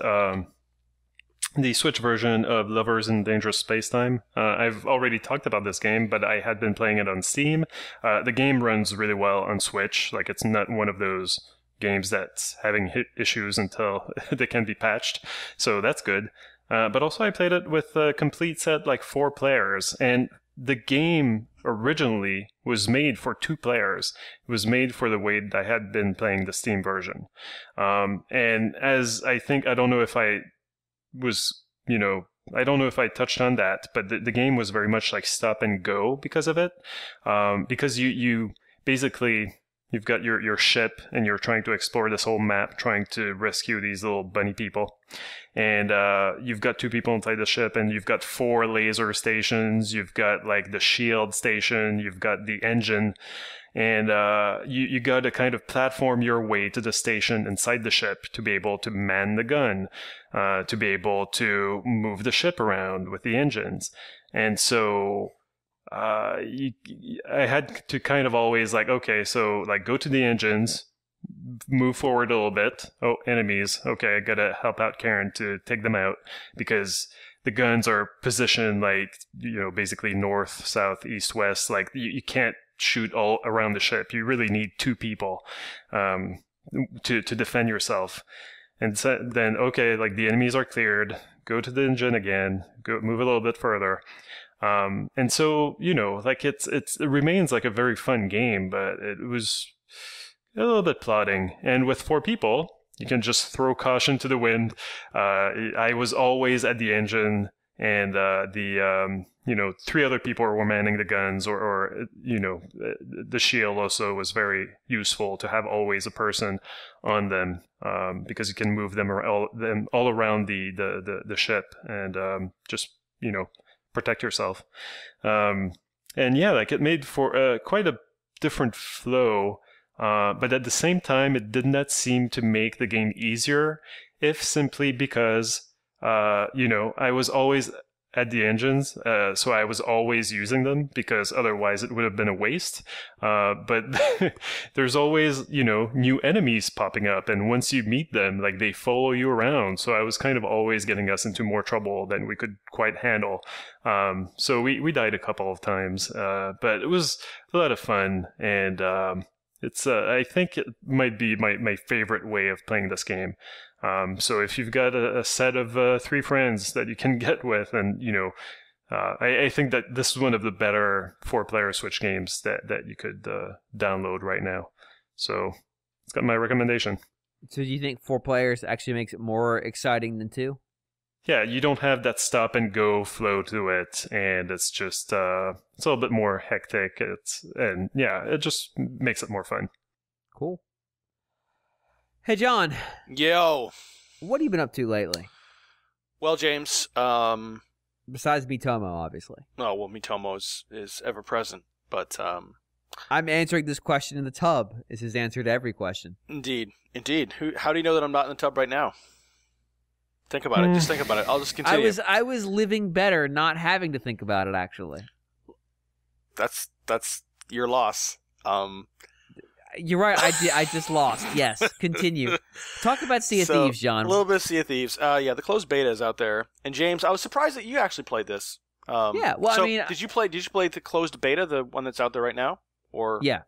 the Switch version of Lovers in Dangerous Spacetime. I've already talked about this game, but I had been playing it on Steam. The game runs really well on Switch. Like, it's not one of those games that's having issues until they can be patched. So that's good. But also I played it with a complete set, like 4 players. And the game originally was made for 2 players. It was made for the way that I had been playing the Steam version. And as I don't know if I was, I don't know if I touched on that, but the game was very much like stop and go because of it. Because you basically, you've got your ship and you're trying to explore this whole map, trying to rescue these little bunny people. And you've got 2 people inside the ship, and you've got 4 laser stations. You've got like the shield station. You've got the engine. And you got to kind of platform your way to the station inside the ship to be able to man the gun, to be able to move the ship around with the engines. And so I had to kind of always like, okay, so like go to the engines, move forward a little bit. Oh, enemies. Okay, I gotta help out Karen to take them out because the guns are positioned like, basically north, south, east, west. Like you can't shoot all around the ship. You really need 2 people to defend yourself. And so then, okay, like the enemies are cleared. Go to the engine again. Go move a little bit further. And so, like it remains like a very fun game, but it was a little bit plodding. And with 4 people, you can just throw caution to the wind. I was always at the engine, and 3 other people were manning the guns, or the shield also was very useful to have always a person on them, because you can move them all around the ship and just protect yourself. And yeah, like it made for quite a different flow, but at the same time, it did not seem to make the game easier, if simply because I was always at the engines, so I was always using them because otherwise it would have been a waste. But there's always, new enemies popping up, and once you meet them, like they follow you around. So I was kind of always getting us into more trouble than we could quite handle. So we died a couple of times, but it was a lot of fun, and it's I think it might be my favorite way of playing this game. So if you've got a set of 3 friends that you can get with, and I think that this is one of the better 4-player Switch games that you could download right now. So it's got my recommendation. So do you think 4 players actually makes it more exciting than 2? Yeah, you don't have that stop and go flow to it, and it's just it's a little bit more hectic. It just makes it more fun. Cool. Hey, John. Yo. What have you been up to lately? Well, James. Besides Miitomo, obviously. Oh, well, Miitomo is ever present, but I'm answering this question in the tub. Is his answer to every question. Indeed. How do you know that I'm not in the tub right now? Think about it. Just think about it. I'll just continue. I was living better, not having to think about it. Actually, that's your loss. You're right. I just lost. Yes. Continue. Talk about Sea of Thieves, John. A little bit of Sea of Thieves. Yeah, the closed beta is out there. And James, I was surprised that you actually played this. Yeah. Well, so I mean, did you play the closed beta, the one that's out there right now, or? Yeah.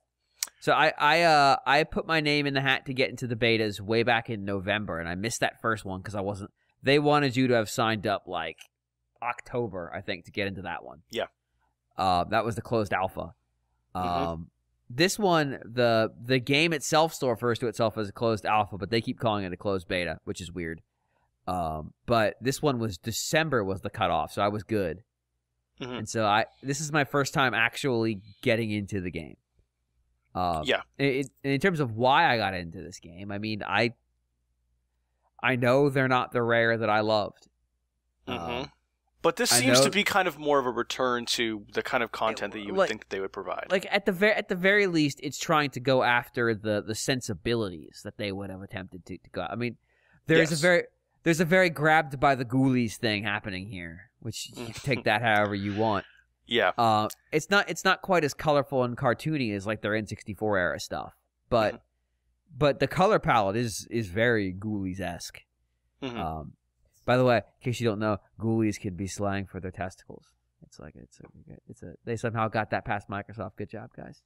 So I put my name in the hat to get into the betas way back in November, and I missed that first one because I wasn't. They wanted you to have signed up like October, I think, to get into that one. Yeah. That was the closed alpha. This one, the game itself still refers to itself as a closed alpha, but they keep calling it a closed beta, which is weird. But this one was December was the cutoff, so I was good. Mm-hmm. And so this is my first time actually getting into the game. Yeah. In terms of why I got into this game, I mean, I know they're not the Rare that I loved. Mm-hmm. But this seems to be kind of more of a return to the kind of content that you would think that they would provide. Like at the very least, it's trying to go after the sensibilities that they would have attempted to go. I mean, there's a very grabbed by the ghoulies thing happening here, which you can take that however you want. Yeah. It's not quite as colorful and cartoony as like their N64 era stuff, but the color palette is very ghoulies-esque. By the way, in case you don't know, ghoulies can be slang for their testicles. They somehow got that past Microsoft. Good job, guys.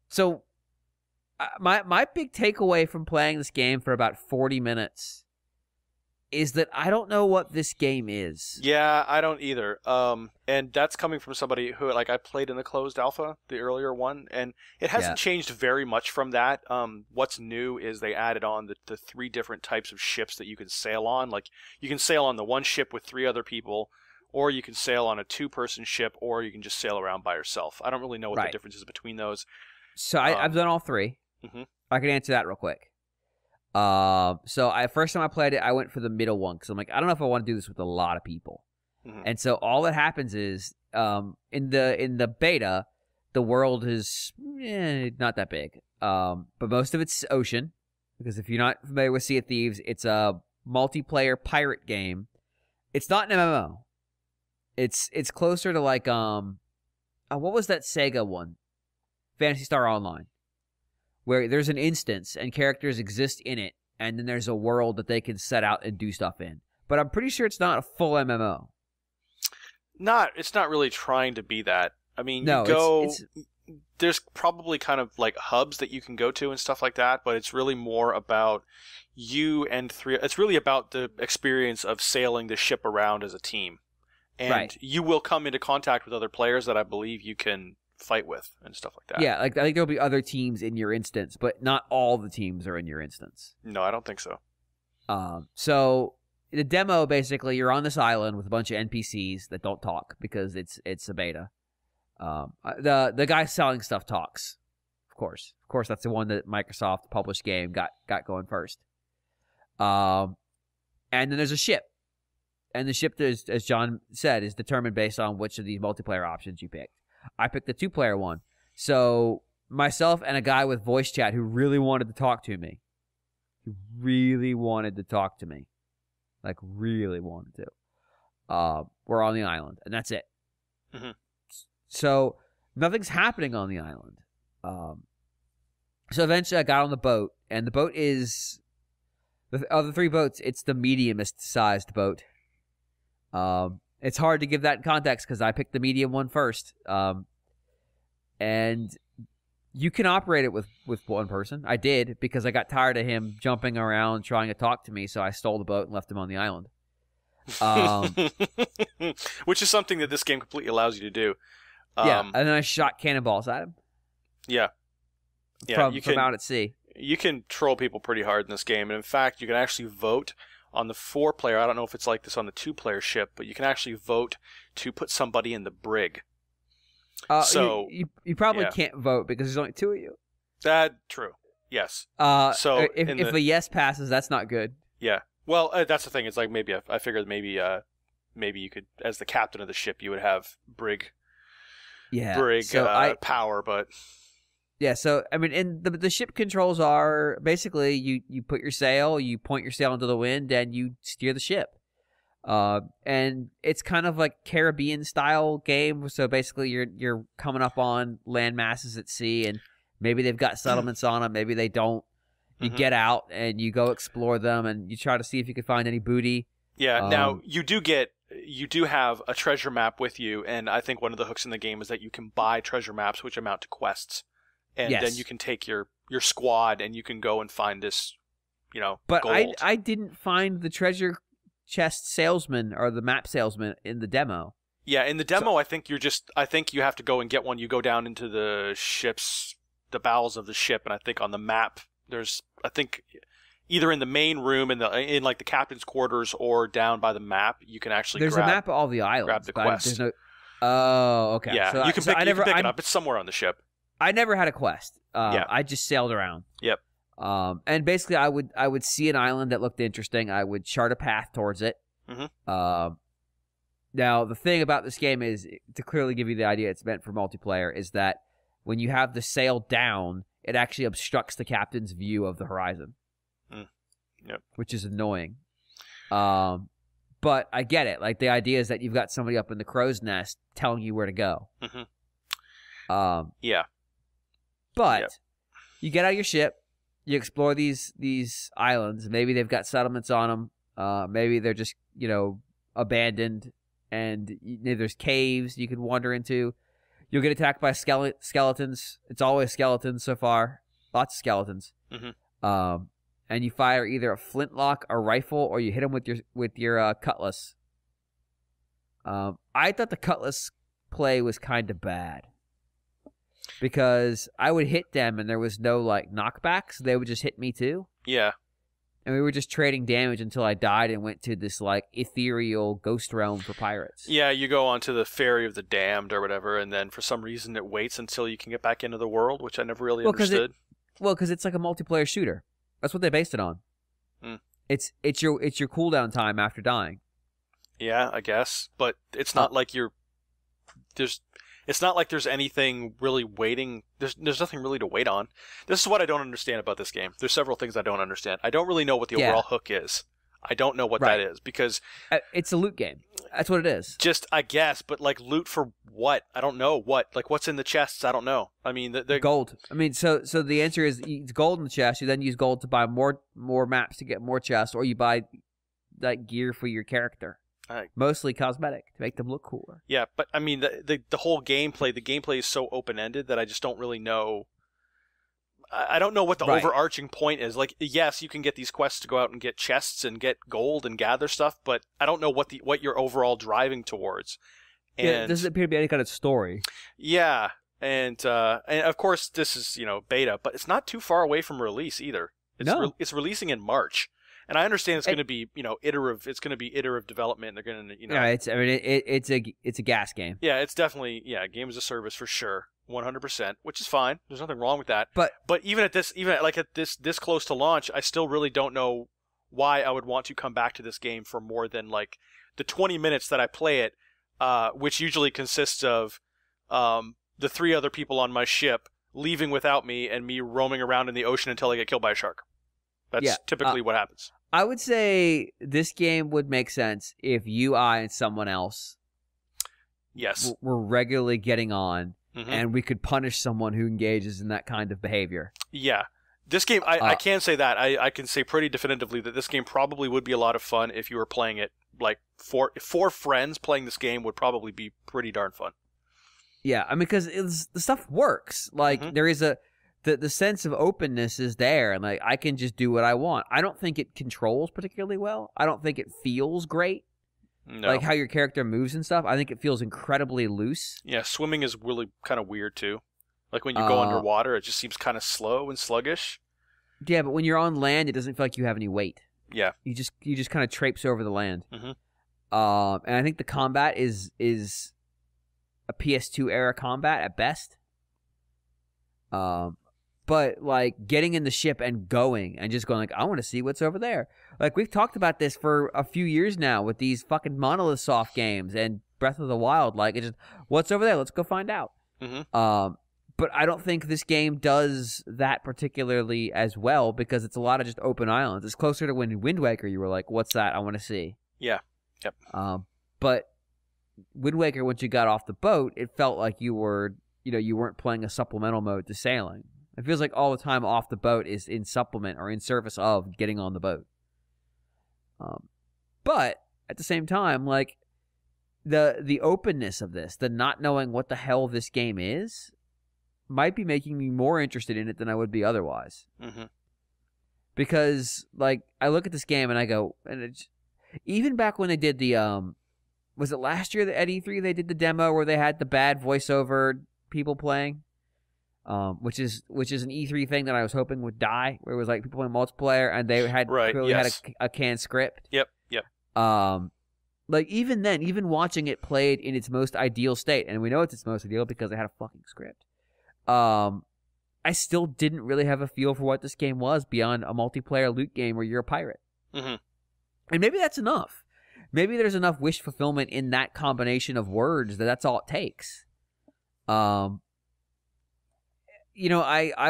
So my big takeaway from playing this game for about 40 minutes is that I don't know what this game is. Yeah, I don't either. And that's coming from somebody who, like, I played in the closed alpha, the earlier one, and it hasn't changed very much from that. What's new is they added on the 3 different types of ships that you can sail on. Like, you can sail on the one ship with 3 other people, or you can sail on a 2-person ship, or you can just sail around by yourself. I don't really know what the difference is between those. So I've done all 3. Mm-hmm. I can answer that real quick. So first time I played it, I went for the middle one because I'm like, I don't know if I want to do this with a lot of people. Mm-hmm. And so all that happens is, in the beta, the world is not that big. But most of it's ocean, because if you're not familiar with Sea of Thieves, it's a multiplayer pirate game. It's not an MMO. It's closer to like what was that Sega one? Phantasy Star Online, where there's an instance and characters exist in it, and then there's a world that they can set out and do stuff in. But I'm pretty sure it's not a full MMO. It's not really trying to be that. I mean, there's probably kind of like hubs that you can go to and stuff like that, but it's really more about you and 3. It's really about the experience of sailing the ship around as a team. And you will come into contact with other players that I believe you can fight with and stuff like that. Yeah, like I think there'll be other teams in your instance, but not all the teams are in your instance. No, I don't think so. So the demo, basically, you're on this island with a bunch of NPCs that don't talk because it's a beta. The guy selling stuff talks, of course. Of course, that's the one that Microsoft published game got going first. And then there's a ship. And the ship, as John said, is determined based on which of these multiplayer options you picked. I picked the 2-player one. So myself and a guy with voice chat who really wanted to talk to me. Like, really wanted to. We're on the island, and that's it. Mm-hmm. So nothing's happening on the island. So eventually I got on the boat, and the boat is... Of the 3 boats, it's the mediumest-sized boat. It's hard to give that in context because I picked the medium one first. And you can operate it with one person. I did because I got tired of him jumping around trying to talk to me, so I stole the boat and left him on the island. Which is something that this game completely allows you to do. And then I shot cannonballs at him. Yeah. From out at sea. You can troll people pretty hard in this game, and in fact, you can actually vote on the 4-player. I don't know if it's like this on the 2-player ship, but you can actually vote to put somebody in the brig. So you probably can't vote because there's only 2 of you. True. Yes. So if a yes passes, that's not good. Yeah. Well, that's the thing. It's like maybe I figured maybe you could, as the captain of the ship, you would have brig power, but. Yeah, so, I mean, and the ship controls are, basically, you put your sail, you point your sail into the wind, and you steer the ship. And it's kind of like Caribbean-style game, so basically you're coming up on land masses at sea, and maybe they've got settlements on them, maybe they don't. You get out, and you go explore them, and you try to see if you can find any booty. Yeah, now, you do have a treasure map with you, and I think one of the hooks in the game is that you can buy treasure maps, which amount to quests. And then you can take your squad and you can go and find this, But gold. I didn't find the treasure chest salesman or the map salesman in the demo. Yeah, in the demo, I think you have to go and get one. You go down into the bowels of the ship, and I think on the map there's, either in the main room in like the captain's quarters or down by the map, you can actually there's a map of all the islands. Grab the quest. Oh, okay. Yeah, so you can pick it up. It's somewhere on the ship. I never had a quest. I just sailed around. Yep. And basically, I would see an island that looked interesting. I would chart a path towards it. Mm-hmm. Now, the thing about this game is, to clearly give you the idea it's meant for multiplayer, is that when you have the sail down, it actually obstructs the captain's view of the horizon. Yep. Which is annoying. But I get it. Like, the idea is that you've got somebody up in the crow's nest telling you where to go. Mm-hmm. Yeah. But you get out of your ship, you explore these islands. Maybe they've got settlements on them. Maybe they're just, abandoned, and there's caves you can wander into. You'll get attacked by skeletons. It's always skeletons so far. Lots of skeletons. Mm-hmm. And you fire either a flintlock, a rifle, or you hit them with your cutlass. I thought the cutlass play was kind of bad because I would hit them and there was no knockbacks. They would just hit me too. Yeah. And we were just trading damage until I died and went to this ethereal ghost realm for pirates. Yeah, you go onto the Ferry of the Damned or whatever, and then for some reason it waits until you can get back into the world, which I never really understood. Because it's like a multiplayer shooter. That's what they based it on. Mm. It's your cooldown time after dying. Yeah, I guess, but it's not like it's not like there's anything really waiting. There's nothing really to wait on. This is what I don't understand about this game. There's several things I don't understand. I don't really know what the overall hook is. I don't know what that is because it's a loot game. That's what it is. Just I guess, but loot for what? I don't know what. What's in the chests? I don't know. I mean, the gold. I mean, so the answer is it's gold in the chest. You then use gold to buy more maps to get more chests, or you buy gear for your character. Mostly cosmetic to make them look cooler. Yeah, but I mean the whole gameplay. The gameplay is so open ended that I just don't really know. I don't know what the overarching point is. Yes, you can get these quests to go out and get chests and get gold and gather stuff, but I don't know what you're overall driving towards. And yeah, doesn't appear to be any kind of story. Yeah, and of course this is beta, but it's not too far away from release either. It's releasing in March. And I understand it's going to be, iterative. It's going to be iterative development. They're going to, Yeah, it's a gas game. Yeah, it's definitely game as a service for sure, 100%, which is fine. There's nothing wrong with that. But even at this close to launch, I still really don't know why I would want to come back to this game for more than the 20 minutes that I play it, which usually consists of the 3 other people on my ship leaving without me and me roaming around in the ocean until I get killed by a shark. That's typically what happens. I would say this game would make sense if you, I, and someone else were regularly getting on, and we could punish someone who engages in that kind of behavior. Yeah. This game, I can say that. I can say pretty definitively that this game probably would be a lot of fun if you were playing it. Four friends playing this game would probably be pretty darn fun. Yeah, I mean, because the stuff works. There is the sense of openness is there, and I can just do what I want. I don't think it controls particularly well. I don't think it feels great. No. How your character moves and stuff. I think it feels incredibly loose. Yeah, swimming is really kind of weird too. When you go underwater, it just seems kind of slow and sluggish. Yeah, but when you're on land, it doesn't feel like you have any weight. Yeah, you just kind of traipse over the land. Mm-hmm. And I think the combat is a PS2 era combat at best. But getting in the ship and going and just going I want to see what's over there. We've talked about this for a few years now with these fucking Monolith Soft games and Breath of the Wild. It's just what's over there? Let's go find out. Mm-hmm. But I don't think this game does that particularly as well because it's a lot of just open islands. It's closer to when Wind Waker you were like, what's that? I want to see. Yeah. Yep. But Wind Waker, once you got off the boat, it felt like you were, you weren't playing a supplemental mode to sailing. It feels like all the time off the boat is in supplement or in service of getting on the boat. But at the same time, the openness of this, the not knowing what the hell this game is, might be making me more interested in it than I would be otherwise. Mm-hmm. Because I look at this game and I go, and even back when they did the was it last year at E3 they did the demo where they had the bad voiceover people playing? Which is an E3 thing that I was hoping would die, where it was people playing multiplayer and they had had a canned script. Yep. Even then, even watching it played in its most ideal state, and we know it's its most ideal because it had a fucking script. I still didn't really have a feel for what this game was beyond a multiplayer loot game where you're a pirate. Mm-hmm. And maybe that's enough. Maybe there's enough wish fulfillment in that combination of words that's all it takes. I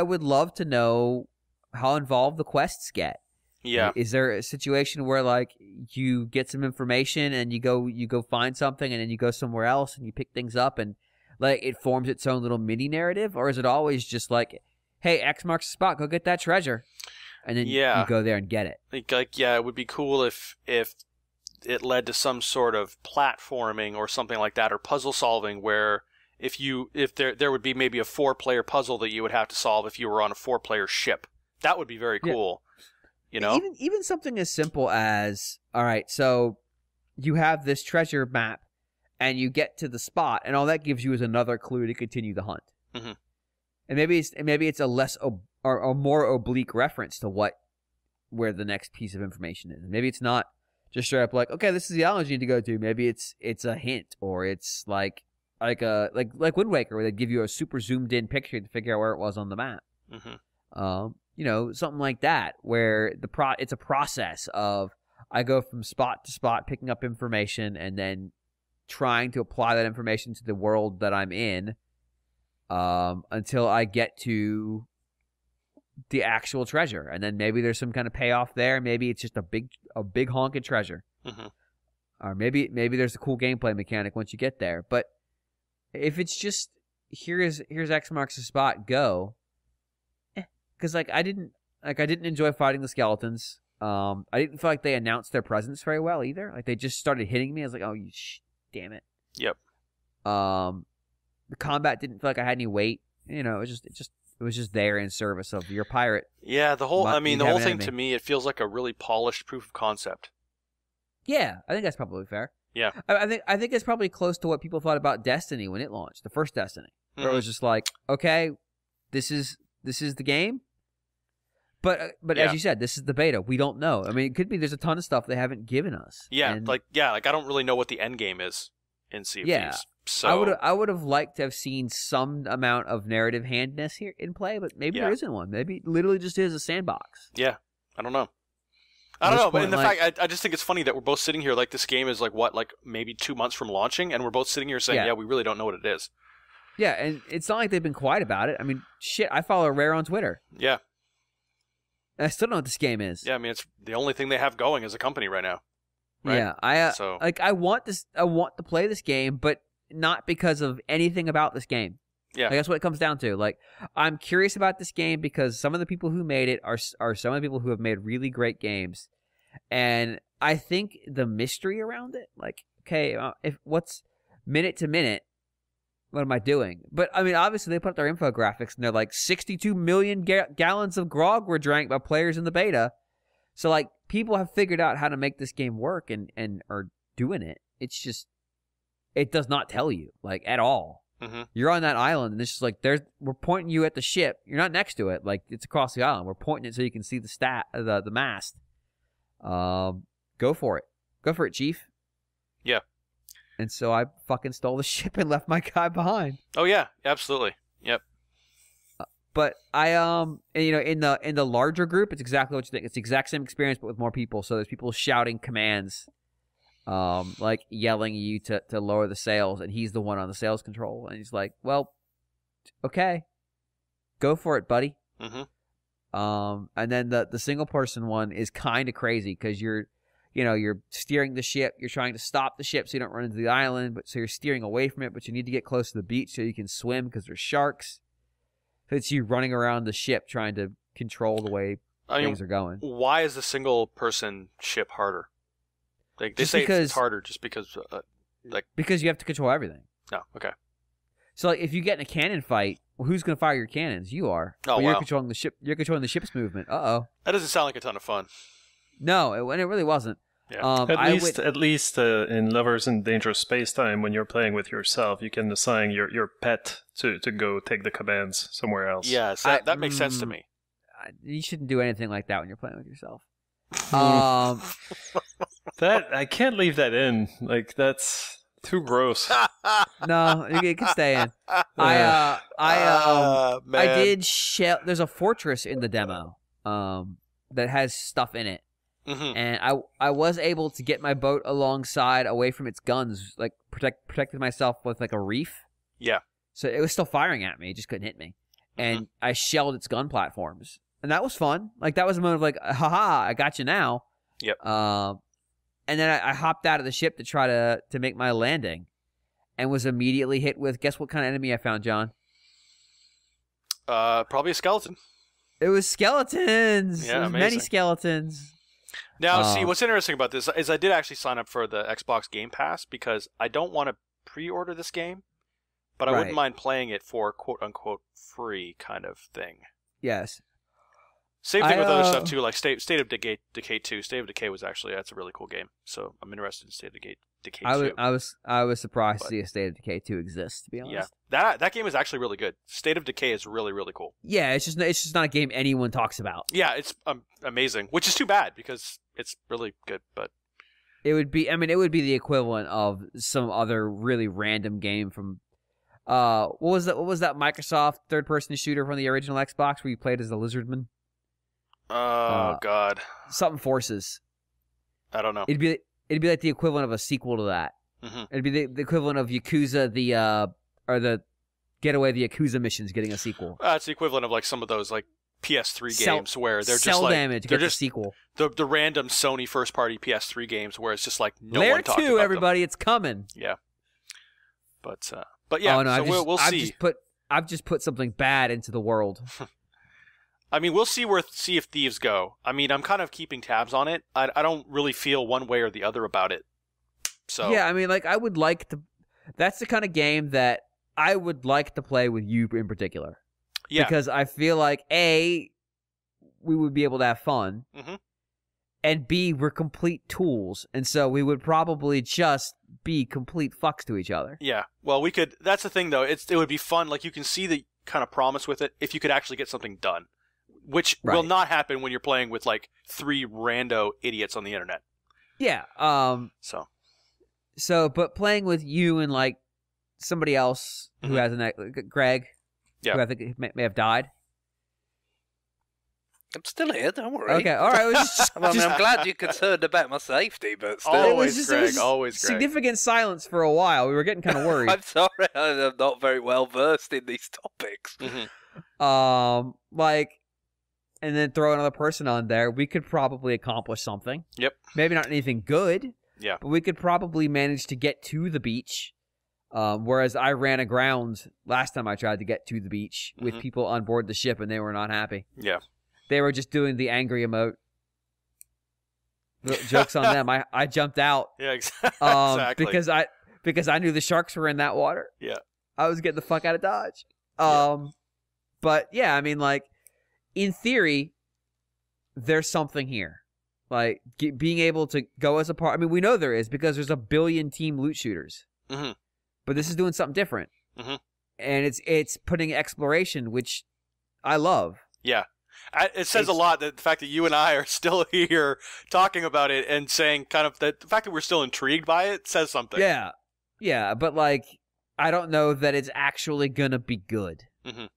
would love to know how involved the quests get. Yeah. Is there a situation where you get some information and you go find something and then you go somewhere else and you pick things up and it forms its own little mini narrative, or is it always just hey, X marks the spot, go get that treasure? and then you go there and get it. It would be cool if it led to some sort of platforming or something like that, or puzzle solving, where if there would be maybe a 4-player puzzle that you would have to solve if you were on a 4-player ship. That would be very cool. You know, even something as simple as, all right, so you have this treasure map, and you get to the spot, and all that gives you is another clue to continue the hunt. Mm-hmm. And maybe it's a less or a more oblique reference to where the next piece of information is. Maybe it's not just straight up like, okay, this is the island you need to go to. Maybe it's a hint, or it's like Wind Waker, where they give you a super zoomed in picture to figure out where it was on the map. Mm-hmm. Something like that, where it's a process of I go from spot to spot picking up information and then trying to apply that information to the world that I'm in, until I get to the actual treasure, and then maybe there's some kind of payoff there. Maybe it's just a big honking treasure, or maybe there's a cool gameplay mechanic once you get there. But if it's just here's X marks the spot, go, because I didn't enjoy fighting the skeletons. I didn't feel like they announced their presence very well either. Like they just started hitting me. I was like, oh, damn it. Yep. The combat didn't feel like I had any weight. It was just there in service of your pirate. Yeah, the whole thing to me, it feels like a really polished proof of concept. Yeah, I think that's probably fair. Yeah. I think it's probably close to what people thought about Destiny when it launched, the first Destiny. Where it was just like, okay, this is the game. But as you said, this is the beta. We don't know. I mean, it could be there's a ton of stuff they haven't given us. Yeah, I don't really know what the end game is in Sea of Thieves. So I would have liked to have seen some amount of narrative handness here in play, but maybe there isn't one. Maybe it literally just is a sandbox. Yeah, I don't know. But in the fact, I just think it's funny that we're both sitting here like this game is like maybe 2 months from launching, and we're both sitting here saying, we really don't know what it is. Yeah, and it's not like they've been quiet about it. I mean, shit, I follow Rare on Twitter. Yeah. And I still don't know what this game is. Yeah, I mean, it's the only thing they have going as a company right now. Right? Yeah, I want to play this game, but not because of anything about this game. Yeah, that's what it comes down to. Like, I'm curious about this game because some of the people who made it are some of the people who have made really great games, and I think the mystery around it, like, okay, if what's minute to minute, what am I doing? But I mean, obviously they put up their infographics and they're like 62 million gallons of grog were drank by players in the beta. So like people have figured out how to make this game work and are doing it. It's just, it does not tell you like at all. Mm-hmm. You're on that island and it's just like we're pointing you at the ship. You're not next to it. Like it's across the island. We're pointing it so you can see the mast. Go for it. Go for it, Chief. Yeah. And so I fucking stole the ship and left my guy behind. Oh yeah, absolutely. Yep. But I in the larger group, it's exactly what you think. It's the exact same experience, but with more people. So there's people shouting commands, like yelling at you to lower the sails, and he's the one on the sails control, and he's like, "Well, okay, go for it, buddy." Mm-hmm. And then the single person one is kind of crazy because you're steering the ship. You're trying to stop the ship so you don't run into the island, so you're steering away from it, but you need to get close to the beach so you can swim because there's sharks. So it's you running around the ship trying to control the way things are going. Why is the single person ship harder? Like they say it's harder just because because you have to control everything. No, okay. So like, if you get in a cannon fight, well, who's going to fire your cannons? You are. Oh, wow. You're controlling the ship. You're controlling the ship's movement. Uh-oh. That doesn't sound like a ton of fun. No, it really wasn't. Yeah. At least in Lovers in Dangerous Spacetime, when you're playing with yourself, you can assign your pet to go take the commands somewhere else. Yes, that makes sense to me. You shouldn't do anything like that when you're playing with yourself. That I can't leave that in. Like that's too gross. No, it can stay in. Man. I did shell. There's a fortress in the demo that has stuff in it. Mm-hmm. And I was able to get my boat alongside away from its guns, like protected myself with like a reef. Yeah. So it was still firing at me, it just couldn't hit me. And I shelled its gun platforms. And that was fun. Like that was a moment of like, haha, I got you now. Yep. And then I hopped out of the ship to try to make my landing and was immediately hit with, guess what kind of enemy I found, John? Probably a skeleton. It was skeletons. Yeah, it was amazing. many skeletons. Now, see, what's interesting about this is I did actually sign up for the Xbox Game Pass because I don't want to pre-order this game, but I wouldn't mind playing it for quote-unquote free kind of thing. Yes. Same thing with other stuff, too, like State of Decay 2. State of Decay was actually, that's a really cool game, so I'm interested in State of Decay 2. I was surprised to see a State of Decay 2 exist, to be honest. Yeah, that game is actually really good. State of Decay is really, really cool. Yeah, it's just not a game anyone talks about. Yeah, it's amazing, which is too bad because it's really good, but it would be the equivalent of some other really random game from what was that Microsoft third-person shooter from the original Xbox where you played as a lizardman? Oh god. Something Forces. I don't know. It'd be like the equivalent of a sequel to that. Mm-hmm. It'd be the equivalent of Yakuza the Getaway the Yakuza missions getting a sequel. It's the equivalent of like some of those like PS3 games where they're just like damage they're just a sequel. The random Sony first party PS3 games where it's just like no Lair one talking 2, about everybody, them. it's coming. Yeah. But yeah, oh, no, so we'll see. I've just put something bad into the world. I mean, we'll see if Thieves go. I mean, I'm kind of keeping tabs on it. I don't really feel one way or the other about it. So yeah, I mean, like I would like to. That's the kind of game that I would like to play with you in particular. Yeah, because I feel like A, we would be able to have fun, and B, we're complete tools, and so we would probably just be complete fucks to each other. Yeah, well, we could. That's the thing, though. It would be fun. Like you can see the kind of promise with it if you could actually get something done. Which will not happen when you're playing with like 3 rando idiots on the internet. Yeah. So, but playing with you and like somebody else who has Greg, who I think may have died. I'm still here. Don't worry. Okay. All right. I'm glad you're concerned about my safety, but still. Always Greg. Significant silence for a while. We were getting kind of worried. I'm sorry. I'm not very well versed in these topics. And then throw another person on there, we could probably accomplish something. Yep. Maybe not anything good. Yeah. But we could probably manage to get to the beach. Whereas I ran aground last time I tried to get to the beach with people on board the ship, and they were not happy. Yeah. They were just doing the angry emote. Joke's on them. I jumped out. Yeah, exactly. Because I knew the sharks were in that water. Yeah. I was getting the fuck out of Dodge. But yeah, I mean, like, in theory, there's something here. Like, being able to go as a part. I mean, we know there is because there's a billion team loot shooters. But this is doing something different. And it's putting exploration, which I love. Yeah. It says a lot that the fact that you and I are still here talking about it and saying kind of that the fact that we're still intrigued by it says something. Yeah. Yeah, but like, I don't know that it's actually going to be good. Yeah,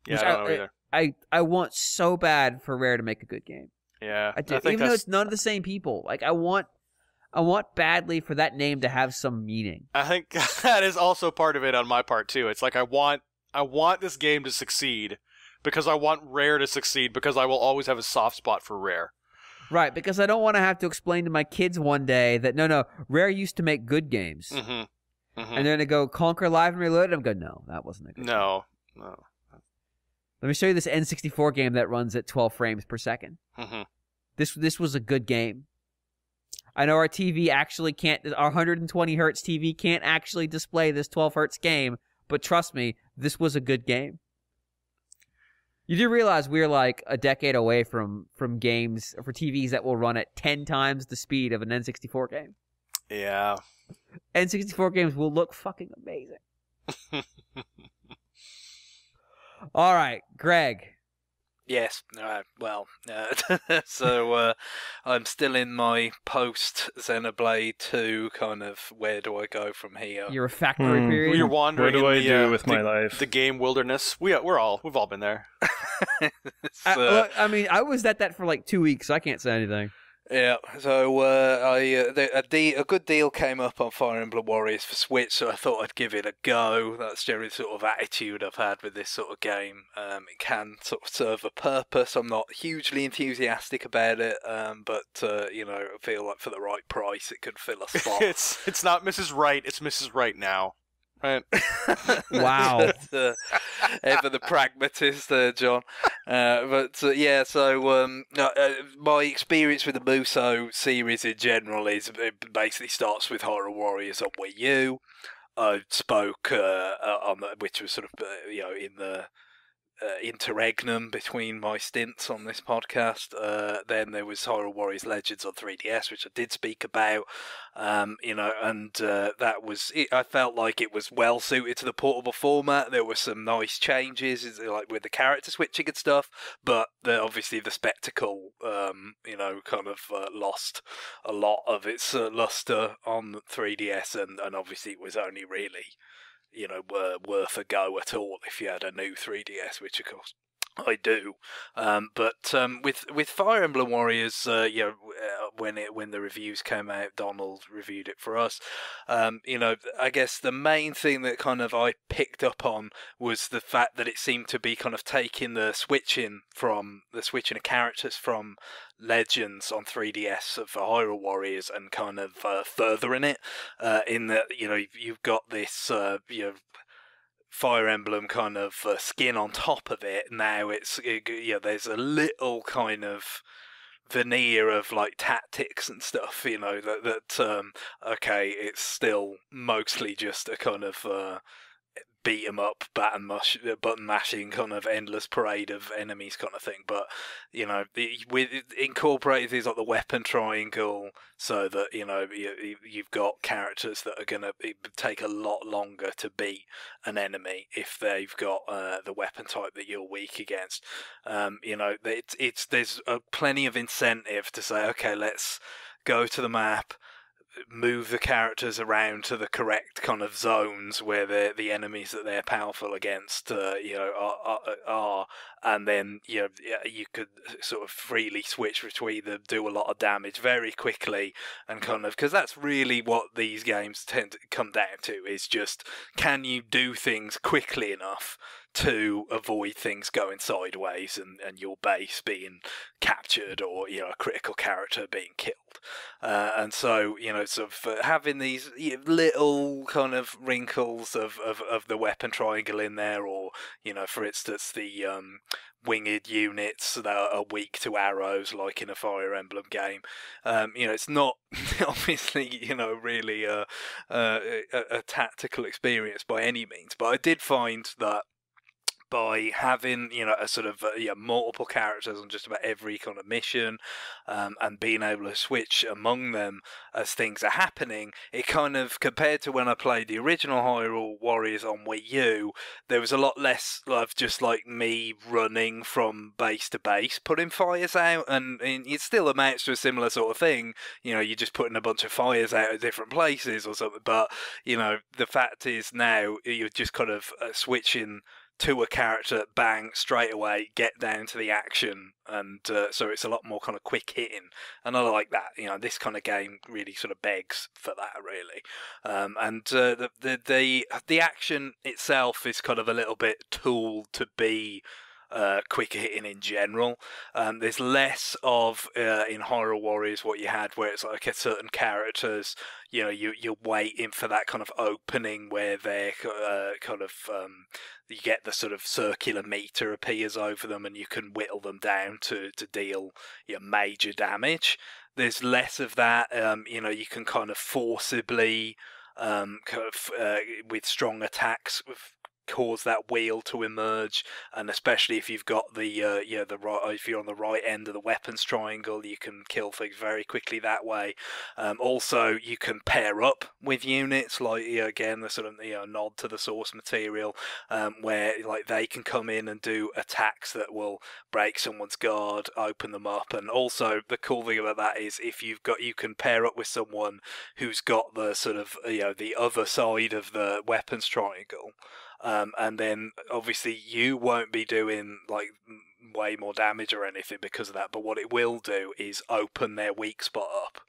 I don't know either. I want so bad for Rare to make a good game. Yeah, I do. Even though it's none of the same people. Like I want badly for that name to have some meaning. I think that is also part of it on my part too. It's like I want this game to succeed because I want Rare to succeed because I will always have a soft spot for Rare. Right, because I don't want to have to explain to my kids one day that no, Rare used to make good games. And they're going to go Conquer Live and Reloaded. I'm going, no, that wasn't a good game. No. Let me show you this N64 game that runs at 12 frames per second. This was a good game. I know our TV actually can't, our 120 hertz TV can't actually display this 12 hertz game, but trust me, this was a good game. You do realize we're like a decade away from games for TVs that will run at 10 times the speed of an N64 game. Yeah. N64 games will look fucking amazing. All right, Greg. Yes. So I'm still in my post Xenoblade 2 kind of. Where do I go from here? You're a factory period. You're wandering. What do I do with my life? The game wilderness. We've all been there. I mean, I was at that for like 2 weeks, so I can't say anything. Yeah, so a good deal came up on Fire Emblem Warriors for Switch, so I thought I'd give it a go. That's generally the sort of attitude I've had with this sort of game. It can sort of serve a purpose. I'm not hugely enthusiastic about it, but I feel like for the right price, it could fill a spot. It's not Mrs. Right. It's Mrs. Right now. Right. Wow. Ever the pragmatist there, John. Yeah, so my experience with the Musou series in general is it basically starts with Hyrule Warriors on Wii U. I spoke on which was sort of in the interregnum between my stints on this podcast. Then there was Hyrule Warriors Legends on 3DS, which I did speak about. And that was it. I felt like it was well suited to the portable format. There were some nice changes, like with the character switching and stuff, but obviously the spectacle, kind of lost a lot of its luster on 3DS, and obviously it was only really worth a go at all if you had a new 3DS, which of course I do. But with Fire Emblem Warriors, when the reviews came out, Donald reviewed it for us. I guess the main thing that kind of I picked up on was the fact that it seemed to be kind of taking the switching of characters from Legends on 3DS of Hyrule Warriors and kind of furthering it in that you've got this Fire Emblem kind of skin on top of it. Now there's a little kind of veneer of like tactics and stuff, it's still mostly just a kind of beat 'em up, button mashing kind of endless parade of enemies kind of thing. But with incorporated things like the weapon triangle, so that you've got characters that are going to take a lot longer to beat an enemy if they've got the weapon type that you're weak against. There's plenty of incentive to say, okay, let's go to the map, move the characters around to the correct kind of zones where the enemies that they're powerful against are, and then you could sort of freely switch between them, do a lot of damage very quickly, and kind of, because that's really what these games tend to come down to, is just, can you do things quickly enough to avoid things going sideways and your base being captured, or a critical character being killed, and so sort of having these little kind of wrinkles of the weapon triangle in there, or for instance the winged units that are weak to arrows, like in a Fire Emblem game. It's not obviously really a tactical experience by any means, but I did find that by having a sort of multiple characters on just about every kind of mission, and being able to switch among them as things are happening, it kind of, compared to when I played the original Hyrule Warriors on Wii U, there was a lot less of just like me running from base to base putting fires out, and it still amounts to a similar sort of thing. You're just putting a bunch of fires out at different places or something, but the fact is now you're just kind of switching to a character, bang, straight away, get down to the action, and so it's a lot more kind of quick hitting, and I like that. This kind of game really sort of begs for that, really, and the action itself is kind of a little bit tooled to be quicker hitting in general. There's less of in Hyrule Warriors what you had, where it's like a certain characters, you're waiting for that kind of opening where they're kind of you get the sort of circular meter appears over them, and you can whittle them down to deal major damage. There's less of that. You can kind of forcibly with strong attacks cause that wheel to emerge, and especially if you've got if you're on the right end of the weapons triangle, you can kill things very quickly that way. Also, you can pair up with units, like again the sort of nod to the source material, where like they can come in and do attacks that will break someone's guard, open them up. And also the cool thing about that is if you can pair up with someone who's got the sort of the other side of the weapons triangle. And then obviously you won't be doing like way more damage or anything because of that, but what it will do is open their weak spot up,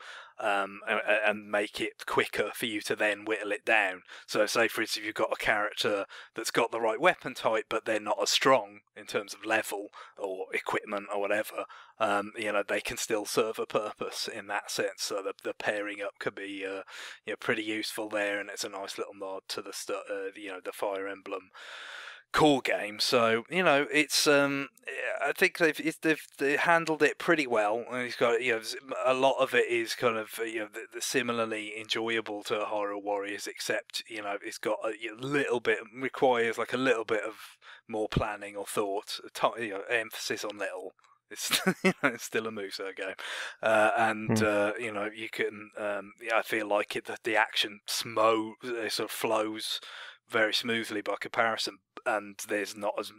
and make it quicker for you to then whittle it down. So say, for instance, if you've got a character that's got the right weapon type, but they're not as strong in terms of level or equipment or whatever, they can still serve a purpose in that sense. So the pairing up could be pretty useful there, and it's a nice little nod to the Fire Emblem core game. So it's I think they've handled it pretty well, and it's got a lot of it is kind of the similarly enjoyable to Hyrule Warriors, except it's got a little bit, requires like a little bit of more planning or thought, emphasis on little. It's it's still a Musou game, you can I feel like the action sort of flows very smoothly by comparison, and there's not as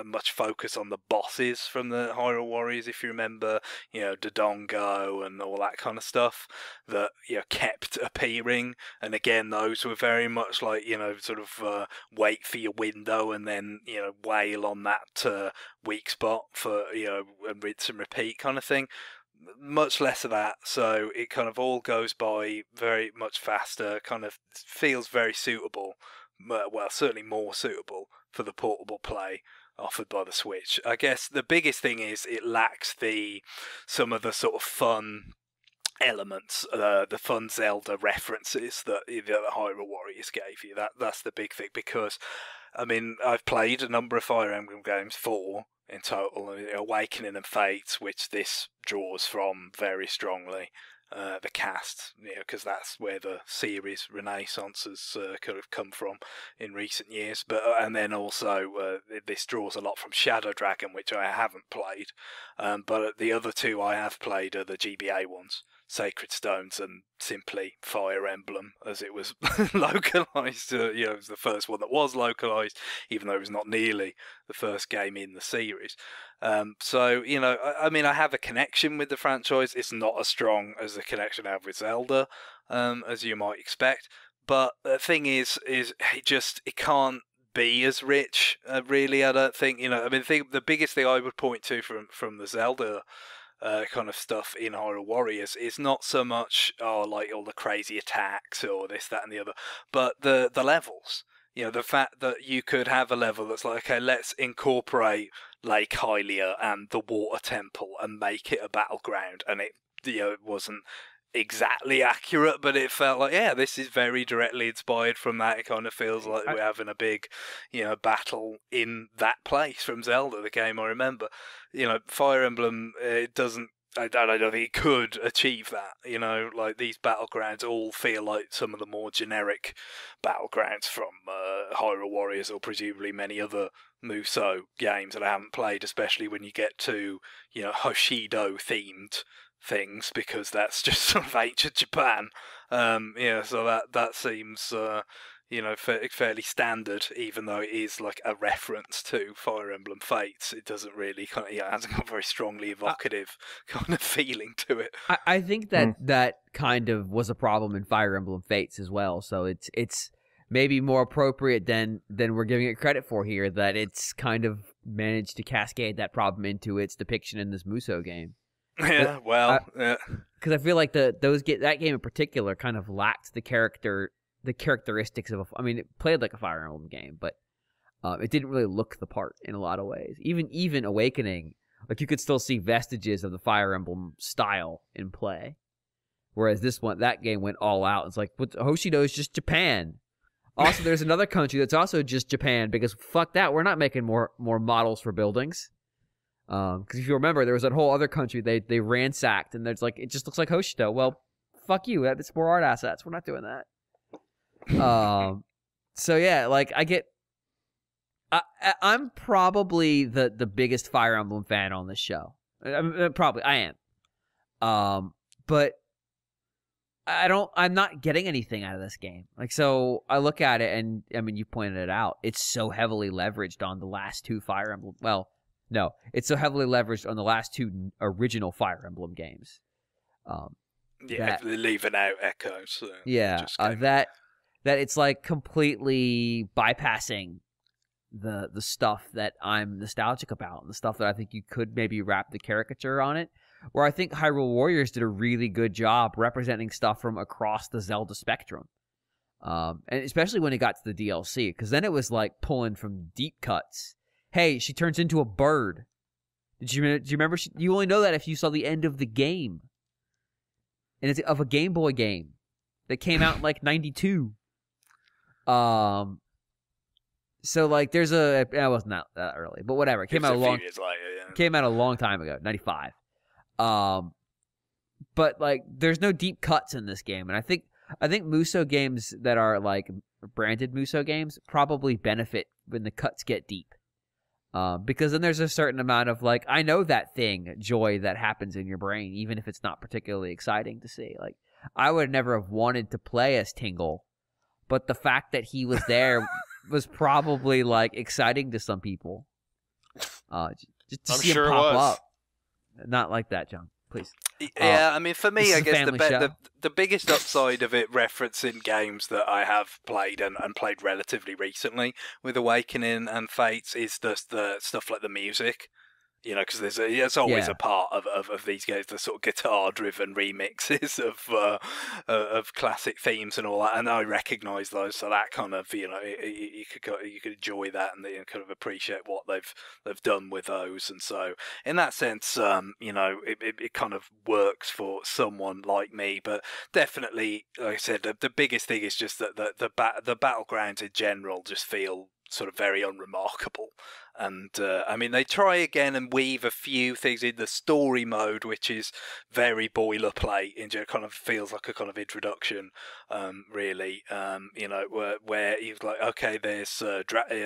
much focus on the bosses from the Hyrule Warriors. If you remember, Dodongo and all that kind of stuff that kept appearing, and again those were very much like sort of wait for your window and then wail on that weak spot for and rinse and repeat kind of thing. Much less of that, so it kind of all goes by very much faster, kind of feels very suitable. Well, certainly more suitable for the portable play offered by the Switch. I guess the biggest thing is it lacks some of the sort of fun elements, the fun Zelda references that the Hyrule Warriors gave you. That's the big thing, because I mean, I've played a number of Fire Emblem games, 4 in total, Awakening and Fates, which this draws from very strongly. The cast, because that's where the series renaissance has kind of come from in recent years. But and then also this draws a lot from Shadow Dragon, which I haven't played. But the other two I have played are the GBA ones, Sacred Stones and simply Fire Emblem, as it was localized. It was the first one that was localized, even though it was not nearly the first game in the series. So I mean, I have a connection with the franchise. It's not as strong as the connection I have with Zelda, as you might expect. But the thing is it can't be as rich, really. I don't think. I mean, the biggest thing I would point to from the Zelda kind of stuff in Hyrule Warriors is not so much like all the crazy attacks or this, that, and the other, but the levels. The fact that you could have a level that's like, okay, let's incorporate Lake Hylia and the Water Temple and make it a battleground, and it wasn't exactly accurate, but it felt like, yeah, this is very directly inspired from that. It kind of feels like we're having a big, battle in that place from Zelda, the game I remember. Fire Emblem, it doesn't. I don't think it could achieve that. Like these battlegrounds all feel like some of the more generic battlegrounds from Hyrule Warriors, or presumably many other Musou games that I haven't played, especially when you get to Hoshido themed things, because that's just sort of ancient Japan. So that seems fairly standard, even though it is like a reference to Fire Emblem Fates. It doesn't really it hasn't got a very strongly evocative kind of feeling to it. I think that kind of was a problem in Fire Emblem Fates as well. So it's maybe more appropriate than we're giving it credit for here, that it's kind of managed to cascade that problem into its depiction in this Musou game. Yeah, because I feel like that game in particular kind of lacked the characteristics of I mean, it played like a Fire Emblem game, but it didn't really look the part in a lot of ways. Even Awakening, like you could still see vestiges of the Fire Emblem style in play, whereas that game went all out. It's like, but Hoshido is just Japan. Also, there's another country that's also just Japan, because fuck that, we're not making more models for buildings. Because if you remember, there was that whole other country they ransacked, and there's like, it just looks like Hoshido. Well, fuck you, it's more art assets. We're not doing that. So yeah, like I'm probably the biggest Fire Emblem fan on this show. I am. But I'm not getting anything out of this game. Like, so I look at it, and I mean, you pointed it out. It's so heavily leveraged on the last two Fire Emblem. Well, no, it's so heavily leveraged on the last two original Fire Emblem games. Leaving out Echo. So that it's like completely bypassing the stuff that I'm nostalgic about, and the stuff that I think you could maybe wrap the caricature on it. Where I think Hyrule Warriors did a really good job representing stuff from across the Zelda spectrum. And especially when it got to the DLC, because then it was like pulling from deep cuts. Hey, she turns into a bird. Do you remember? You only know that if you saw the end of the game. And it's of a Game Boy game that came out in like 92. So like there's it wasn't that early, but whatever. It came out a long years later, yeah. Came out a long time ago, 95. But like there's no deep cuts in this game, and I think Musou games that are like branded Musou games probably benefit when the cuts get deep. Because then there's a certain amount of like, I know that thing, joy that happens in your brain, even if it's not particularly exciting to see. Like, I would never have wanted to play as Tingle, but the fact that he was there was probably like exciting to some people. Just to see him pop up. Not like that, John. Please. Yeah, I mean, for me, I guess the biggest upside of it referencing games that I have played and played relatively recently with Awakening and Fates is just the stuff like the music. You know, because there's always a part of these games, the sort of guitar-driven remixes of classic themes and all that, and I recognise those, so that kind of, you know, you could enjoy that and kind of appreciate what they've done with those, and so in that sense, you know, it kind of works for someone like me, but definitely, like I said, the biggest thing is just that the battlegrounds in general just feel sort of very unremarkable. And I mean, they try again and weave a few things in the story mode, which is very boilerplate. It kind of feels like a kind of introduction, really. You know, where you've like, okay, there's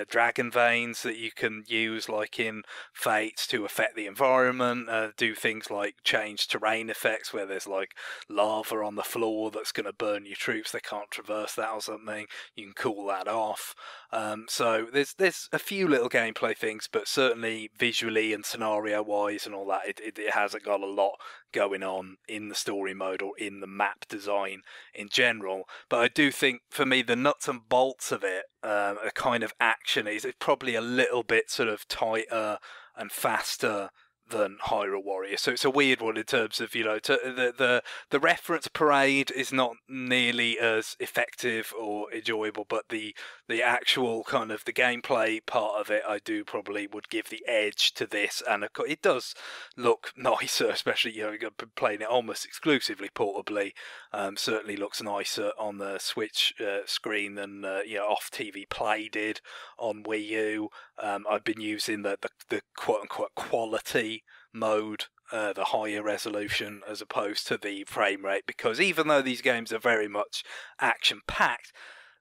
dragon veins that you can use, like in Fates, to affect the environment. Do things like change terrain effects, where there's like lava on the floor that's going to burn your troops. They can't traverse that or something. You can cool that off. So there's a few little gameplay things, but certainly visually and scenario wise and all that, it hasn't got a lot going on in the story mode or in the map design in general. But I do think for me the nuts and bolts of it, a kind of action is probably a little bit sort of tighter and faster than Hyrule Warriors. So it's a weird one in terms of, you know, the reference parade is not nearly as effective or enjoyable, but the actual kind of the gameplay part of it, I do probably would give the edge to this, and it does look nicer, especially, you know, you've been playing it almost exclusively portably. Certainly looks nicer on the Switch screen than you know, off TV Play did on Wii U. I've been using the quote unquote quality mode, the higher resolution as opposed to the frame rate, because even though these games are very much action packed,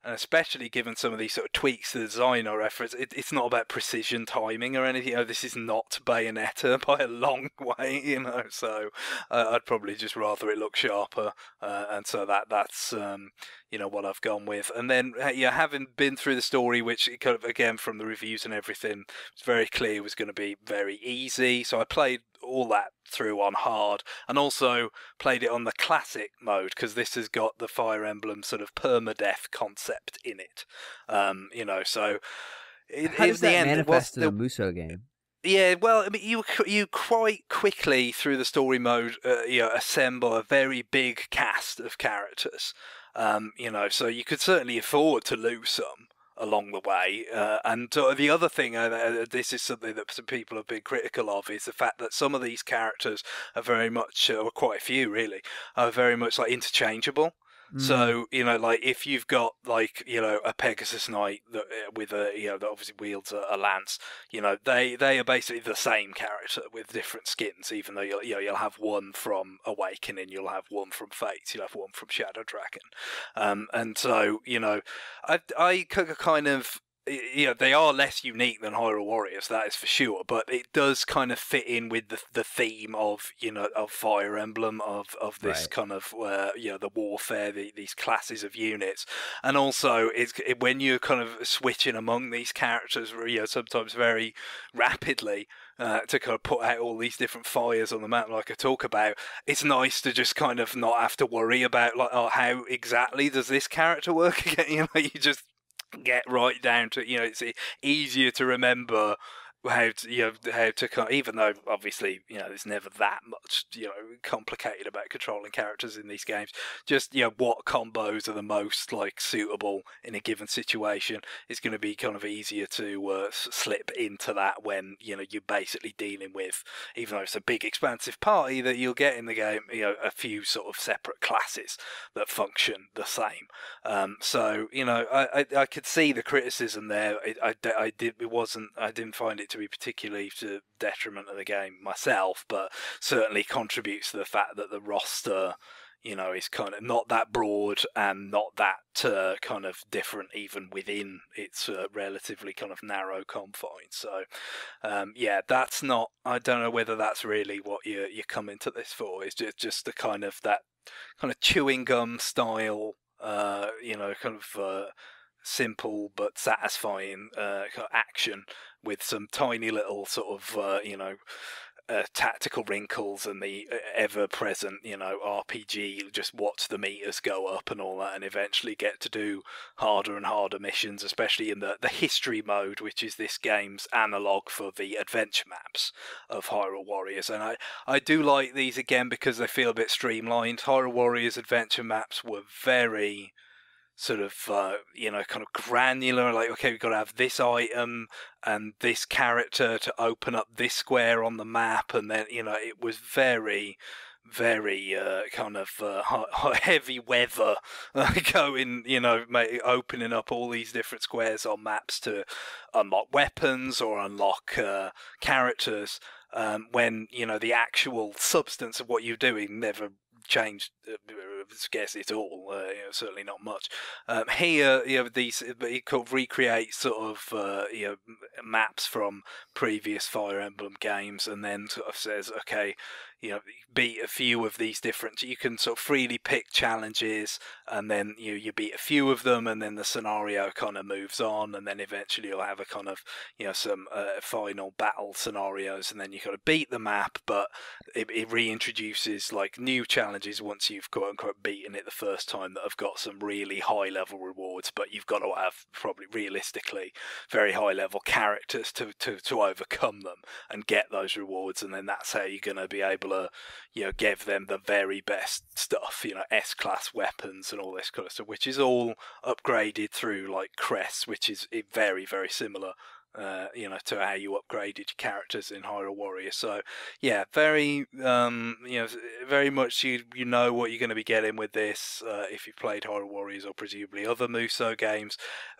and especially given some of these sort of tweaks to the design or reference, it's not about precision timing or anything. You know, this is not Bayonetta by a long way, you know, so I'd probably just rather it look sharper, and so that's you know, what I've gone with. And then, yeah, having been through the story, which kind of, again, from the reviews and everything, it's very clear it was going to be very easy, so I played all that through on hard, and also played it on the classic mode, because this has got the Fire Emblem sort of permadeath concept in it. You know, so how does that manifest in a Musou game? Yeah, well, I mean, you quite quickly through the story mode, you know, assemble a very big cast of characters. You know, so you could certainly afford to lose some along the way. And the other thing, this is something that some people have been critical of, is the fact that some of these characters are very much, or quite a few really, are very much like interchangeable. So, you know, like if you've got like, you know, a Pegasus Knight that, with a, you know, that obviously wields a lance, you know, they are basically the same character with different skins, even though you'll have one from Awakening, you'll have one from Fates, you'll have one from Shadow Dragon. And so, you know, I kind of, you know, they are less unique than Hyrule Warriors, that is for sure, but it does kind of fit in with the theme of, you know, of Fire Emblem, of this kind of, you know, the warfare, these classes of units, and also when you're kind of switching among these characters, you know, sometimes very rapidly, to kind of put out all these different fires on the map like I talk about, it's nice to just kind of not have to worry about like, oh, how exactly does this character work again, you know, you just get right down to, it's easier to remember how to kind of, even though obviously there's never that much complicated about controlling characters in these games, just what combos are the most like suitable in a given situation is going to be kind of easier to slip into that when you're basically dealing with, even though it's a big expansive party, that you'll get in the game a few sort of separate classes that function the same. So I could see the criticism there. I didn't find it to be particularly to detriment of the game myself, but certainly contributes to the fact that the roster is kind of not that broad and not that kind of different even within its relatively kind of narrow confines. So that's not, I don't know whether that's really what you come into this for. It's just the kind of that kind of chewing gum style kind of simple but satisfying kind of action with some tiny little sort of tactical wrinkles and the ever-present RPG, just watch the meters go up and all that, and eventually get to do harder and harder missions, especially in the history mode, which is this game's analogue for the adventure maps of Hyrule Warriors. And I do like these again because they feel a bit streamlined. Hyrule Warriors adventure maps were very sort of kind of granular, like, okay, we've got to have this item and this character to open up this square on the map, and then it was very kind of heavy weather going, opening up all these different squares on maps to unlock weapons or unlock characters, when the actual substance of what you're doing never changed scarcely at all, certainly not much. Here, these he could recreate sort of maps from previous Fire Emblem games, and then sort of says, okay, beat a few of these different. You can sort of freely pick challenges, and then you beat a few of them, and then the scenario kind of moves on, and then eventually you'll have a kind of some final battle scenarios, and then you kind of beat the map, but it reintroduces like new challenges once you've quote unquote beaten it the first time, that have got some really high level rewards, but you've got to have probably realistically very high level characters to overcome them and get those rewards, and then that's how you're going to be able to give them the very best stuff, S-class weapons and all this kind of stuff, which is all upgraded through like crests, which is very, very similar to how you upgraded your characters in Hyrule Warriors. So yeah, very very much you know what you're going to be getting with this if you've played Hyrule Warriors or presumably other Musou games,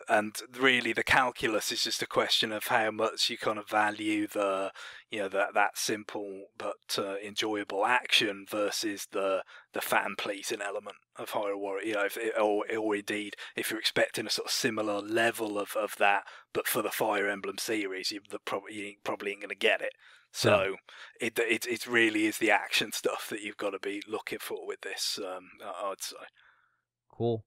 and really the calculus is just a question of how much you kind of value the that simple but enjoyable action versus the fan pleasing element of Hyrule Warriors. Or indeed, if you're expecting a sort of similar level of that, but for the Fire Emblem series, you probably ain't going to get it. So it really is the action stuff that you've got to be looking for with this, I'd say. Cool.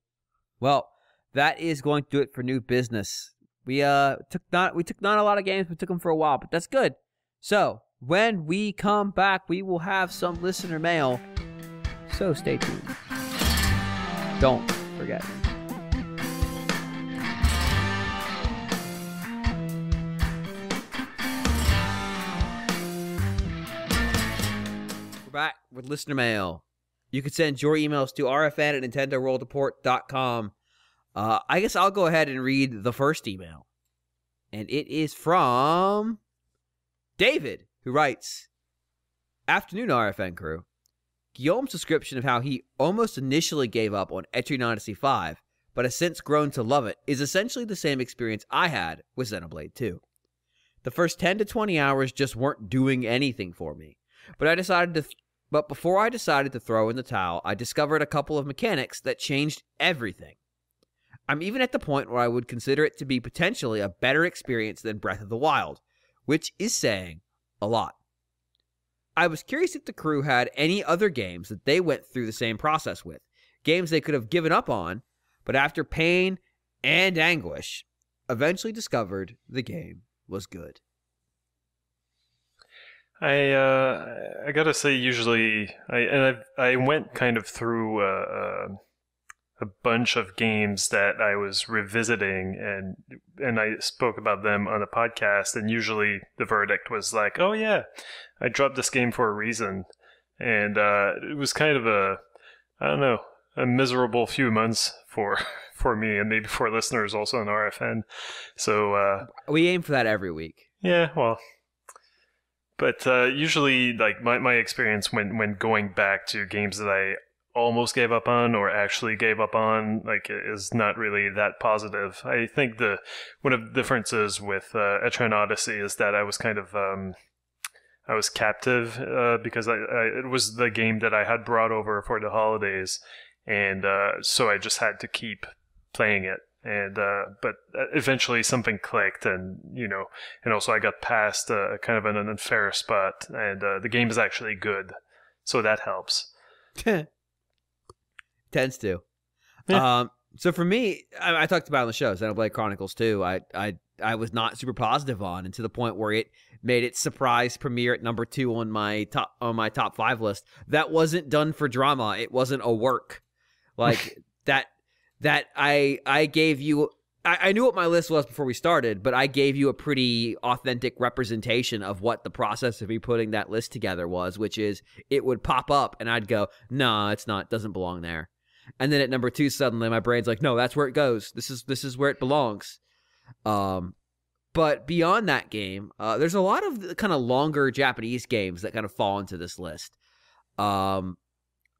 Well, that is going to do it for new business. We took not a lot of games, we took them for a while, but that's good. So when we come back, we will have some listener mail. So stay tuned. Don't forget. We're back with listener mail. You can send your emails to rfn@nintendoworldreport.com. I guess I'll go ahead and read the first email. And it is from David, who writes, "Afternoon, RFN crew. Guillaume's description of how he almost initially gave up on Etrian Odyssey 5, but has since grown to love it, is essentially the same experience I had with Xenoblade 2. The first 10 to 20 hours just weren't doing anything for me, but before I decided to throw in the towel, I discovered a couple of mechanics that changed everything. I'm even at the point where I would consider it to be potentially a better experience than Breath of the Wild, which is saying a lot. I was curious if the crew had any other games that they went through the same process with, games they could have given up on, but after pain and anguish, eventually discovered the game was good." I gotta say, usually I went kind of through a bunch of games that I was revisiting, and I spoke about them on a podcast, and usually the verdict was like, oh yeah, I dropped this game for a reason. And it was kind of a miserable few months for me, and maybe for listeners also in RFN. So we aim for that every week. Yeah, well, but usually, like my experience when going back to games that I almost gave up on or actually gave up on, like, is not really that positive. I think one of the differences with Etrian Odyssey is that I was kind of I was captive because it was the game that I had brought over for the holidays, and so I just had to keep playing it. And but eventually something clicked, and and also I got past kind of an unfair spot, and the game is actually good, so that helps. Tends to. Yeah. So for me, I talked about on the show, Xenoblade Chronicles 2, I was not super positive on, and to the point where it made its surprise premiere at number 2 on my top 5 list. That wasn't done for drama. It wasn't a work. Like that I gave you. I knew what my list was before we started, but I gave you a pretty authentic representation of what the process of me putting that list together was, which is it would pop up and I'd go, no, it's not, it doesn't belong there. And then at number 2, suddenly my brain's like, no, that's where it goes. This is where it belongs. But beyond that game, there's a lot of kind of longer Japanese games that kind of fall into this list. I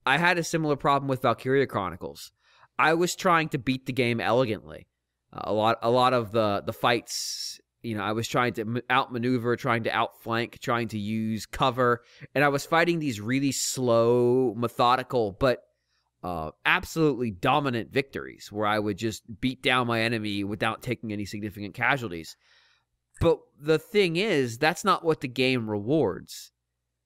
had a similar problem with Valkyria Chronicles. I was trying to beat the game elegantly. A lot of the fights, I was trying to outmaneuver, trying to outflank, trying to use cover, and I was fighting these really slow, methodical, but absolutely dominant victories where I would just beat down my enemy without taking any significant casualties. But the thing is, that's not what the game rewards.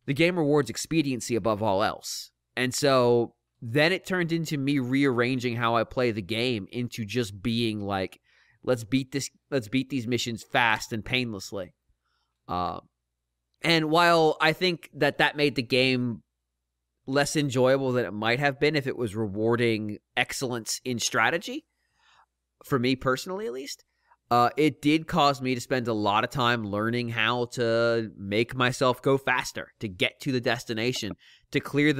The game rewards expediency above all else. And so then it turned into me rearranging how I play the game into just being like, let's beat these missions fast and painlessly. And while I think that made the game less enjoyable than it might have been if it was rewarding excellence in strategy, for me personally at least, it did cause me to spend a lot of time learning how to make myself go faster, to get to the destination, to clear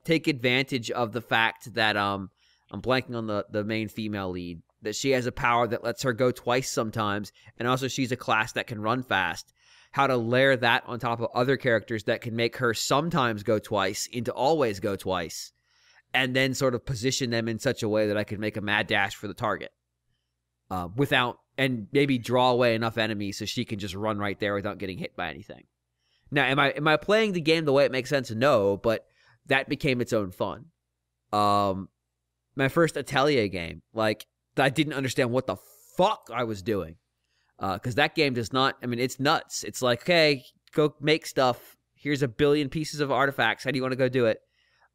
take advantage of the fact that I'm blanking on the main female lead, that she has a power that lets her go twice sometimes, and also she's a class that can run fast. How to layer that on top of other characters that can make her sometimes go twice into always go twice, and then sort of position them in such a way that I could make a mad dash for the target. And maybe draw away enough enemies so she can just run right there without getting hit by anything. Now, am I playing the game the way it makes sense? No, but that became its own fun. My first Atelier game, like, I didn't understand what the fuck I was doing. Because that game does not, it's nuts. It's like, okay, go make stuff. Here's a billion pieces of artifacts. How do you want to go do it?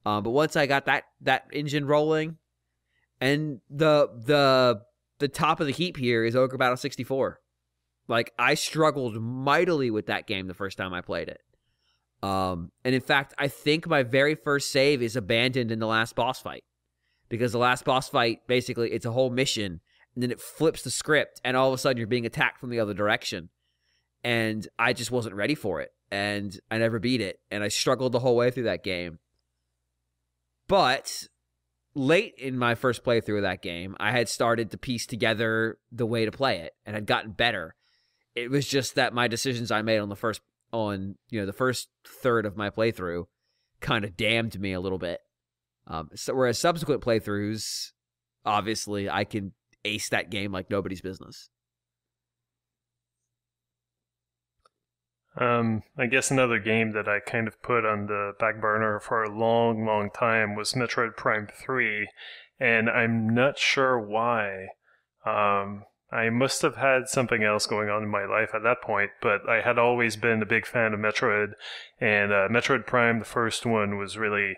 But once I got that engine rolling, and the top of the heap here is Ogre Battle 64. Like, I struggled mightily with that game the first time I played it. And in fact, I think my very first save is abandoned in the last boss fight. Because the last boss fight, basically, it's a whole mission, and then it flips the script, and all of a sudden you're being attacked from the other direction. And I just wasn't ready for it, and I never beat it, and I struggled the whole way through that game. But late in my first playthrough of that game, I had started to piece together the way to play it, and had gotten better. It was just that my decisions I made on the first third of my playthrough kind of damned me a little bit. Whereas subsequent playthroughs, obviously, I can ace that game like nobody's business. I guess another game that I kind of put on the back burner for a long, long time was Metroid Prime 3, and I'm not sure why. I must have had something else going on in my life at that point, but I had always been a big fan of Metroid, and Metroid Prime, the first one, was really,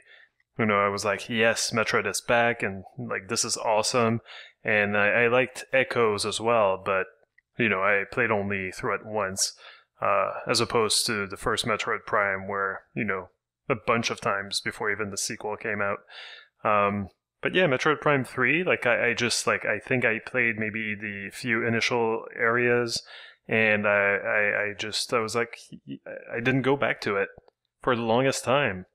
I was like, yes, Metroid is back, and like, this is awesome. And I liked Echoes as well, but, I played only through it once, as opposed to the first Metroid Prime where, a bunch of times before even the sequel came out. But yeah, Metroid Prime 3, like I think I played maybe the few initial areas, and I was like, I didn't go back to it for the longest time.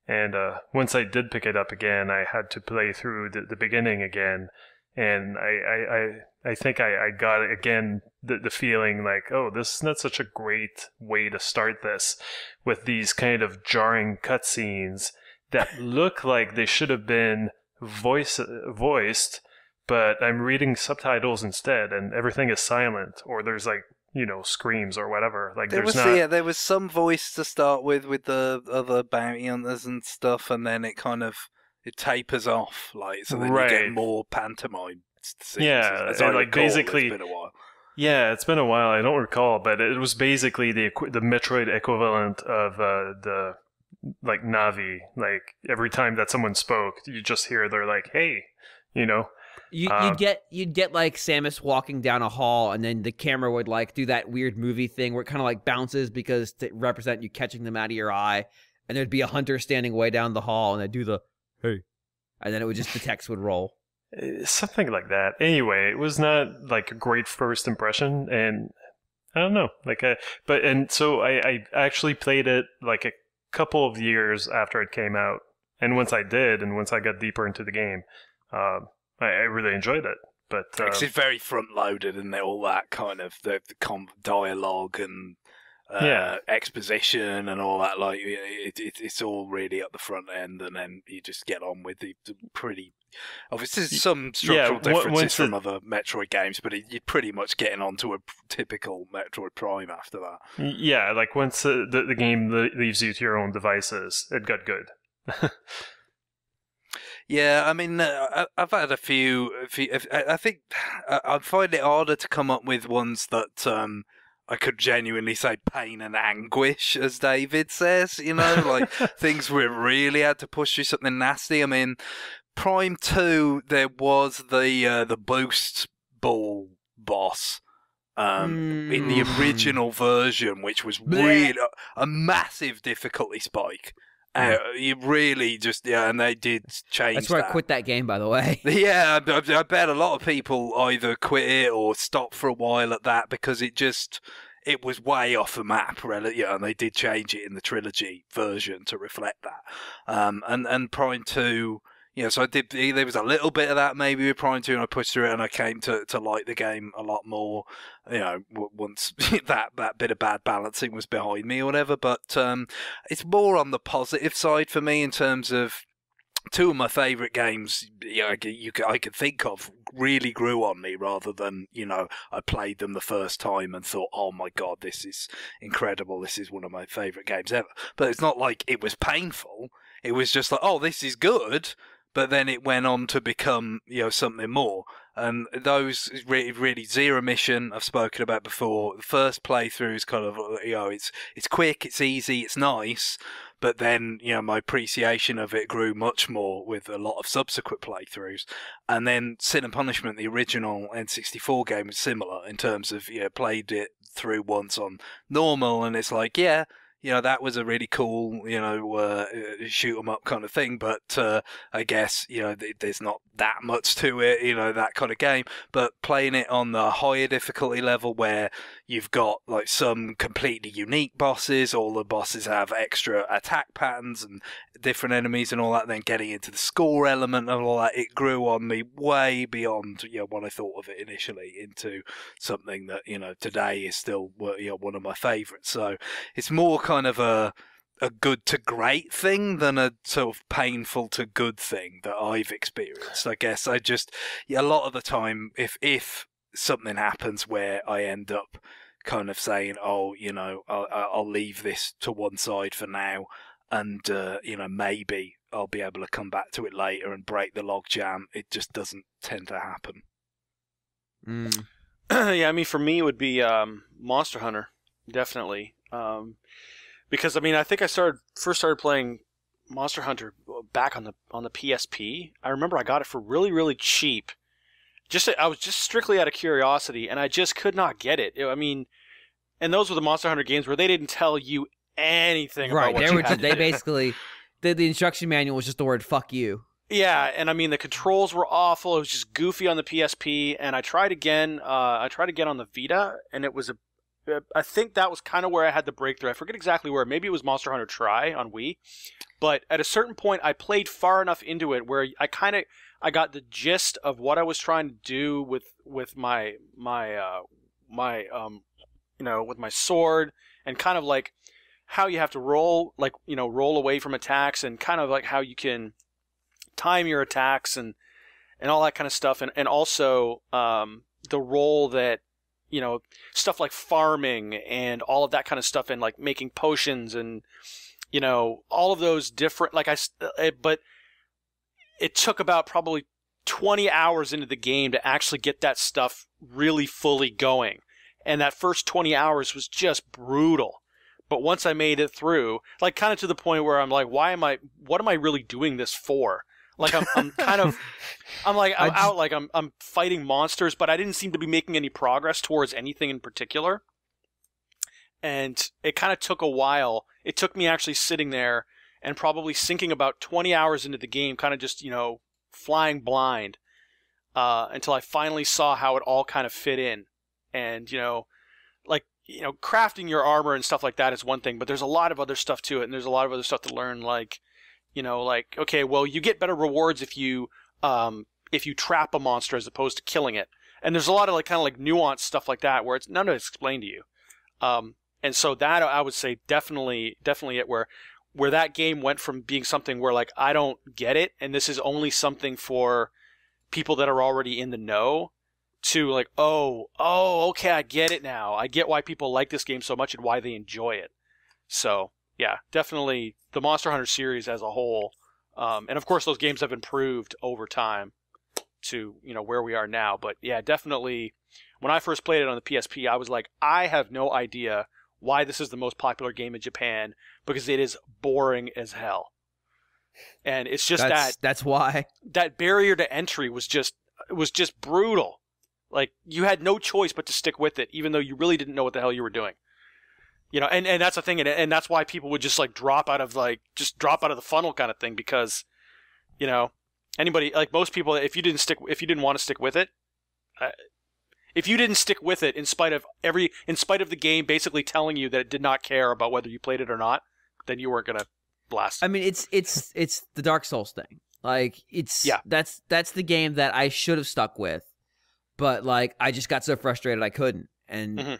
And once I did pick it up again, I had to play through the beginning again. And I think I got again the feeling like, oh, this is not such a great way to start this, with these kind of jarring cutscenes that look like they should have been voiced, but I'm reading subtitles instead, and everything is silent, or there's like, screams or whatever. Like there was some voice to start with the other bounty hunters and stuff, and then it tapers off, like, so then you get more pantomime scenes. Yeah, as I like recall, basically, it's been a while. Yeah, it's been a while. I don't recall, but it was basically the Metroid equivalent of the like Navi. Like every time that someone spoke, you just hear they're like, "Hey," You'd get like Samus walking down a hall, and then the camera would like do that weird movie thing where it kind of like bounces because to represent you catching them out of your eye, and there'd be a hunter standing way down the hall, and they'd do the "Hey," and then the text would roll. Something like that. Anyway, it was not like a great first impression, and I don't know, so I actually played it like a couple of years after it came out, and once I got deeper into the game, I really enjoyed it. But it's very front loaded, and all that kind of the dialogue and exposition and all that. Like it's all really at the front end, and then you just get on with the pretty. Obviously, there's some structural differences from other Metroid games, but you're pretty much getting onto a typical Metroid Prime after that. Yeah, like once the game leaves you to your own devices, it got good. Yeah, I mean, I've had a few. I think I find it harder to come up with ones that I could genuinely say pain and anguish, as David says. Like things where it really had to push through something nasty. I mean, Prime 2, there was the boost ball boss. In the original version, which was really a massive difficulty spike. You really just and they did change. That's where I quit that game, by the way. Yeah, I bet a lot of people either quit it or stopped for a while at that because it was way off the map, really. And they did change it in the trilogy version to reflect that. And Prime 2. So I did. There was a little bit of that maybe with Prime 2, and I pushed through it, and I came to like the game a lot more. Once that bit of bad balancing was behind me or whatever. But it's more on the positive side for me in terms of two of my favourite games. I could think of really grew on me rather than I played them the first time and thought, oh my god, this is incredible. This is one of my favourite games ever. But it's not like it was painful. It was just like, oh, this is good. But then it went on to become, something more. And those really Zero Mission I've spoken about before. The first playthrough is kind of, it's quick, it's easy, it's nice. But then, my appreciation of it grew much more with a lot of subsequent playthroughs. And then Sin and Punishment, the original N64 game, was similar in terms of, played it through once on normal, and it's like, that was a really cool, shoot 'em up kind of thing. But I guess, there's not that much to it, that kind of game. But playing it on the higher difficulty level where you've got like some completely unique bosses, all the bosses have extra attack patterns and different enemies and all that, then getting into the score element and all that, it grew on me way beyond, what I thought of it initially into something that, today is still, one of my favourites. So it's more kind of a good to great thing than a sort of painful to good thing that I've experienced. I guess I just, a lot of the time, if something happens where I end up kind of saying, oh, I'll leave this to one side for now, and, maybe I'll be able to come back to it later and break the logjam, it just doesn't tend to happen. Yeah, I mean, for me, it would be Monster Hunter, definitely. Because, I mean, I think I first started playing Monster Hunter back on the PSP. I remember I got it for really, really cheap. I was just strictly out of curiosity, and I just could not get it. I mean, and those were the Monster Hunter games where they didn't tell you anything about what you had to do. Basically, the instruction manual was just the word "fuck you." Yeah, and I mean the controls were awful. It was just goofy on the PSP, and I tried again. I tried again on the Vita, and it was I think that was kind of where I had the breakthrough. I forget exactly where. Maybe it was Monster Hunter Tri on Wii, but at a certain point, I played far enough into it where I got the gist of what I was trying to do with my with my sword, and kind of like how you have to roll away from attacks, and kind of like how you can time your attacks and all that kind of stuff, and also the role that stuff like farming and all of that kind of stuff, and like making potions and all of those different but it took about probably 20 hours into the game to actually get that stuff really fully going, and that first 20 hours was just brutal. But once I made it through, like kind of to the point where I'm like, what am I really doing this for? Like I'm fighting monsters, but I didn't seem to be making any progress towards anything in particular. And it kind of took a while. It took me actually sitting there and probably sinking about 20 hours into the game, kind of just, flying blind, until I finally saw how it all kind of fit in. And, crafting your armor and stuff like that is one thing, but there's a lot of other stuff to it, and there's a lot of other stuff to learn, like, okay, well, you get better rewards if you trap a monster as opposed to killing it. And there's a lot of nuanced stuff like that where none of it's explained to you. And so that, I would say, definitely it where that game went from being something where like I don't get it, and this is only something for people that are already in the know, to like, oh, okay, I get it now. I get why people like this game so much and why they enjoy it. So yeah, definitely the Monster Hunter series as a whole, and of course those games have improved over time to where we are now. But yeah, definitely when I first played it on the PSP, I was like, I have no idea why this is the most popular game in Japan, because it is boring as hell. And it's just that's why that barrier to entry was just brutal. Like, you had no choice but to stick with it, even though you really didn't know what the hell you were doing. And that's the thing, and that's why people would just like drop out of the funnel kind of thing, because anybody, like most people, if you didn't want to stick with it, if you didn't stick with it in spite of the game basically telling you that it did not care about whether you played it or not, then you weren't gonna blast. I mean, it's the Dark Souls thing. Like, that's the game that I should have stuck with, but like I just got so frustrated I couldn't. And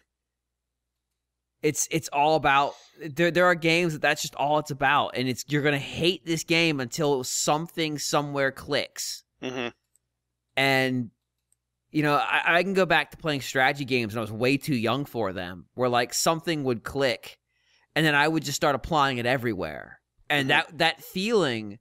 it's all about there are games that's just all it's about, and you're gonna hate this game until something somewhere clicks. And I can go back to playing strategy games, and I was way too young for them, where like something would click, and then I would just start applying it everywhere. And that feeling,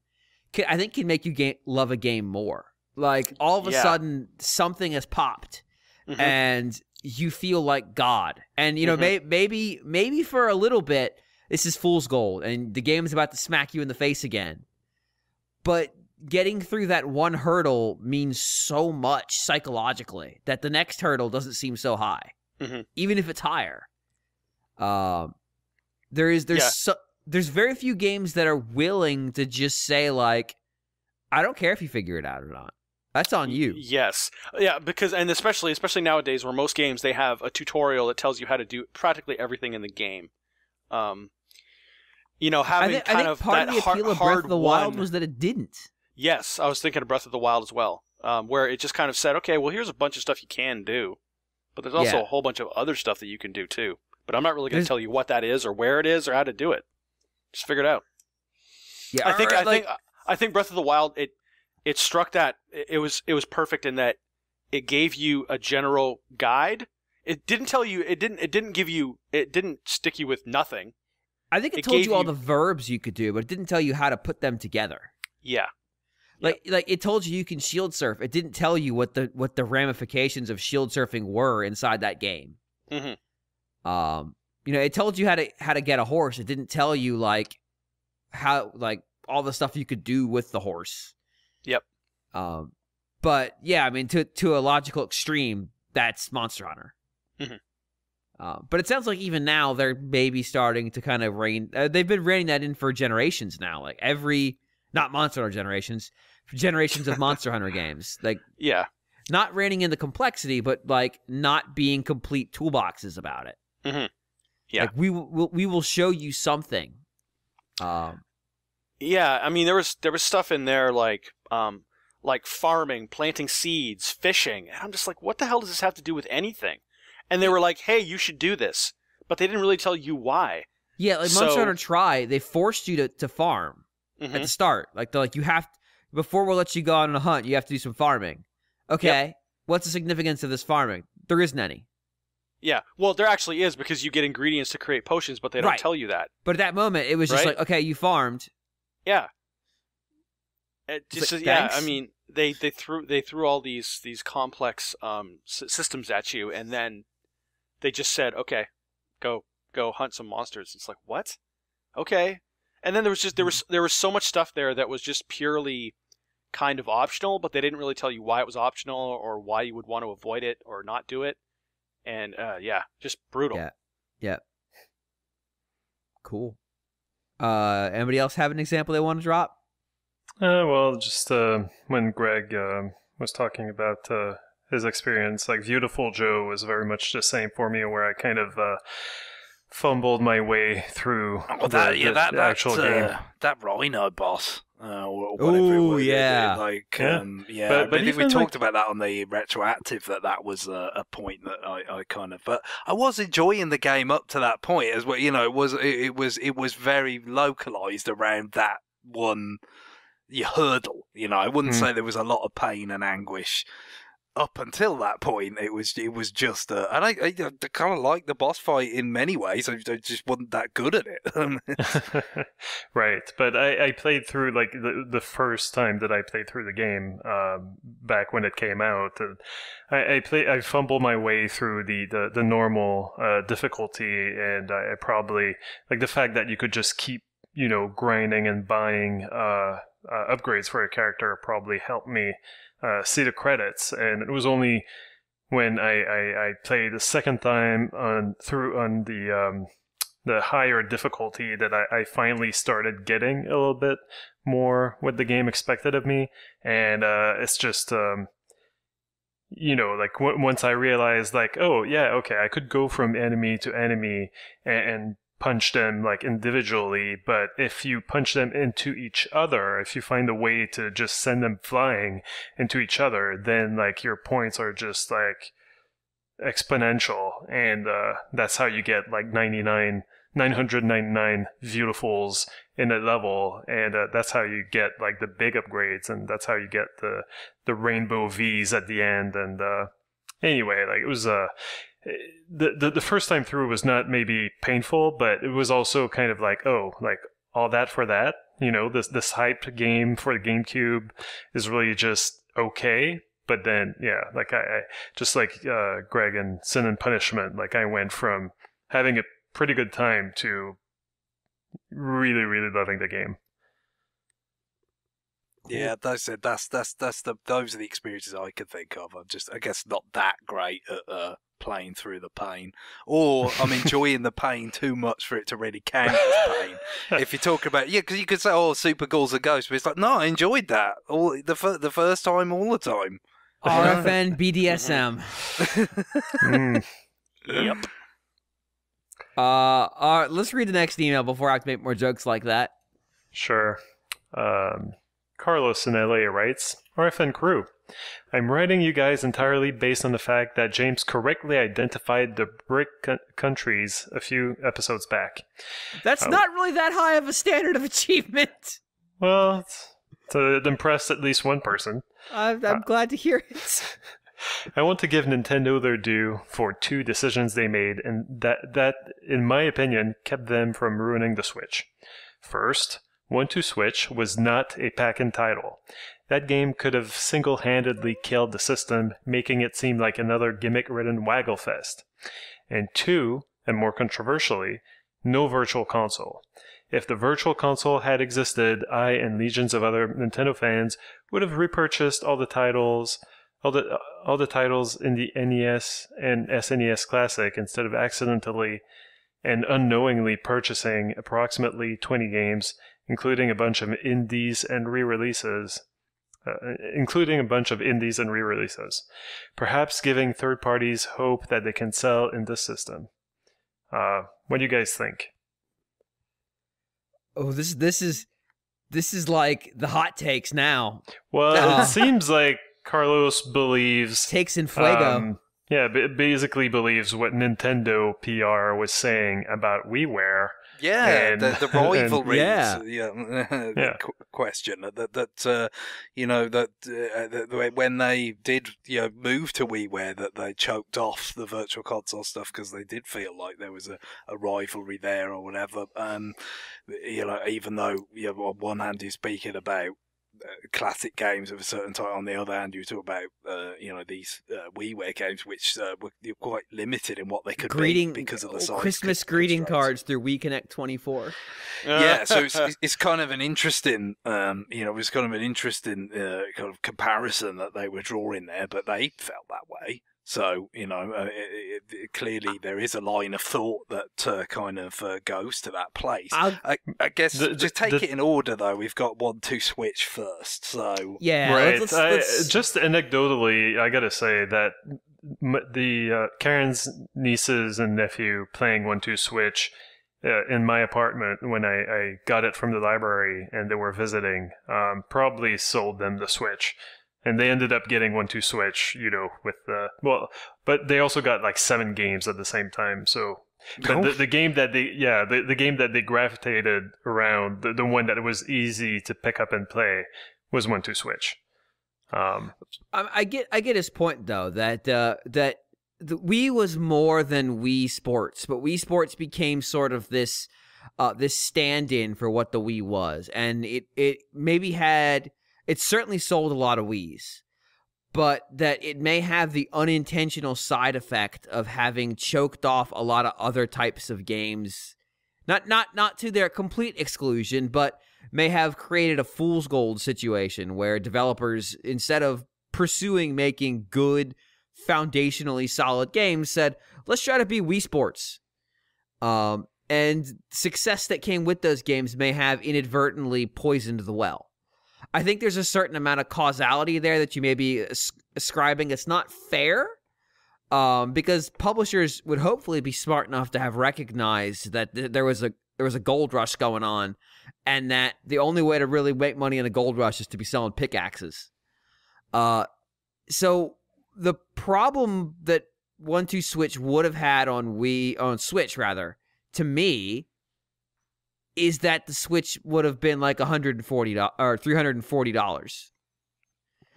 I think, can make you love a game more. Like, all of a sudden, something has popped, and you feel like God. And, maybe for a little bit, this is fool's gold, and the game is about to smack you in the face again. But getting through that one hurdle means so much psychologically that the next hurdle doesn't seem so high, even if it's higher. There's very few games that are willing to just say, like, I don't care if you figure it out or not. That's on you. Yes. Yeah, because, and especially nowadays, where most games, they have a tutorial that tells you how to do practically everything in the game. Having I think part of the appeal of Breath of the Wild was that it didn't. Yes, I was thinking of Breath of the Wild as well, where it just kind of said, okay, well, here's a bunch of stuff you can do, but there's also a whole bunch of other stuff that you can do too. But I'm not really going to tell you what that is or where it is or how to do it. Just figure it out. Yeah, I think Breath of the Wild, it struck that it was perfect in that it gave you a general guide. It didn't tell you, it didn't stick you with nothing. I think it told you all the verbs you could do, but it didn't tell you how to put them together. Yeah. Like it told you can shield surf. It didn't tell you what the ramifications of shield surfing were inside that game. It told you how to get a horse. It didn't tell you like how, like, all the stuff you could do with the horse. Yep. But yeah, I mean, to a logical extreme, that's Monster Hunter. But it sounds like even now they're maybe starting to kind of rein. They've been reining that in for generations now. Like every not Monster Hunter generations of Monster Hunter games. Like, yeah, not reining in the complexity, but like not being complete toolboxes about it. Mm-hmm. Yeah, like we will show you something. Yeah, I mean there was stuff in there like farming, planting seeds, fishing, and I'm just like, what the hell does this have to do with anything? And they were like, hey, you should do this, but they didn't really tell you why. Yeah, like Monster Hunter Tri, they forced you to farm at the start. Like they're like, you have before we'll let you go on a hunt, you have to do some farming. Okay, what's the significance of this farming? There isn't any. Yeah, well, there actually is because you get ingredients to create potions, but they don't tell you that. But at that moment, it was just like, okay, you farmed. Yeah. It just like, I mean, they threw all these complex systems at you, and then they just said, okay, go hunt some monsters. It's like, what? Okay. And then there was so much stuff there that was just purely kind of optional, but they didn't really tell you why it was optional or why you would want to avoid it or not do it. And just brutal. Yeah. Cool. Anybody else have an example they want to drop? Well, just when Greg was talking about his experience, like Beautiful Joe was very much the same for me, where I kind of fumbled my way through the actual game. That Rhino boss. Or whatever it was. But I think we talked about that on the retroactive. That was a point that I kind of. But I was enjoying the game up to that point as well. You know, it was very localized around that one hurdle. You know, I wouldn't say there was a lot of pain and anguish up until that point. It was just and I kind of like the boss fight in many ways. I just wasn't that good at it. Right, but I played through like the first time that I played through the game back when it came out, and I fumbled my way through the normal difficulty, and I probably like the fact that you could just keep grinding and buying upgrades for a character probably helped me see the credits. And it was only when I played the second time on the higher difficulty that I finally started getting a little bit more what the game expected of me. And it's just like once I realized like, oh yeah, okay, I could go from enemy to enemy and punch them like individually, but if you punch them into each other, if you find a way to just send them flying into each other, then like your points are just like exponential, and that's how you get like 999 beautifuls in a level, and that's how you get like the big upgrades, and that's how you get the rainbow V's at the end. And anyway, like it was the first time through was not maybe painful, but it was also kind of like, oh, like all that for that, this hyped game for the GameCube is really just okay. But then, yeah, like I just like Greg and Sin and Punishment, like I went from having a pretty good time to really, really loving the game. Yeah, those are the experiences I could think of. I'm just, I guess, not that great at playing through the pain, or I'm enjoying the pain too much for it to really count as pain. If you talk about because you could say, oh, Super Ghouls are ghosts, but it's like, no, I enjoyed that all the first time, all the time. RFN BDSM. Yep. Let's read the next email before I have to make more jokes like that. Sure. Carlos in LA writes, RFN crew, I'm writing you guys entirely based on the fact that James correctly identified the BRIC countries a few episodes back. That's not really that high of a standard of achievement. Well, it impressed at least one person. I'm glad to hear it. I want to give Nintendo their due for two decisions they made, and that, in my opinion, kept them from ruining the Switch. First, 1-2 Switch was not a pack-in title. That game could have single-handedly killed the system, making it seem like another gimmick-ridden waggle-fest. And two, and more controversially, no Virtual Console. If the Virtual Console had existed, I and legions of other Nintendo fans would have repurchased all the titles in the NES and SNES Classic instead of accidentally and unknowingly purchasing approximately 20 games including a bunch of indies and re-releases. Perhaps giving third parties hope that they can sell in this system. What do you guys think? Oh, this is like the hot takes now. Well, it seems like Carlos believes takes in fuego. It basically believes what Nintendo PR was saying about WiiWare. Yeah, the rivalries. Question that when they did move to WiiWare, that they choked off the Virtual Console stuff because they did feel like there was a rivalry there or whatever. Even though on one hand you're speaking about classic games of a certain type, on the other hand you talk about these WiiWare games which were quite limited in what they could be because of the size. Christmas greeting cards through WiiConnect 24. So it's kind of an interesting kind of comparison that they were drawing there, but they felt that way. So, clearly there is a line of thought that kind of goes to that place. I guess just take it in order, though. We've got 1-2 Switch first, so... Yeah, right. Let's... Just anecdotally, I gotta say that the Karen's nieces and nephew playing 1-2 Switch in my apartment when I got it from the library and they were visiting probably sold them the Switch. And they ended up getting 1-2 Switch, with but they also got like 7 games at the same time. So, but the game that the game that they gravitated around, the one that was easy to pick up and play, was 1-2 Switch. I get his point though that the Wii was more than Wii Sports, but Wii Sports became sort of this stand-in for what the Wii was, and it maybe had. It certainly sold a lot of Wiis, but that it may have the unintentional side effect of having choked off a lot of other types of games, not to their complete exclusion, but may have created a fool's gold situation where developers, instead of pursuing making good, foundationally solid games, said, let's try to be Wii Sports. And success that came with those games may have inadvertently poisoned the well. I think there's a certain amount of causality there that you may be ascribing. It's not fair, because publishers would hopefully be smart enough to have recognized that there was a gold rush going on, and that the only way to really make money in a gold rush is to be selling pickaxes. So the problem that 1-2 Switch would have had on Switch, to me, is that the Switch would have been like $140 or $340.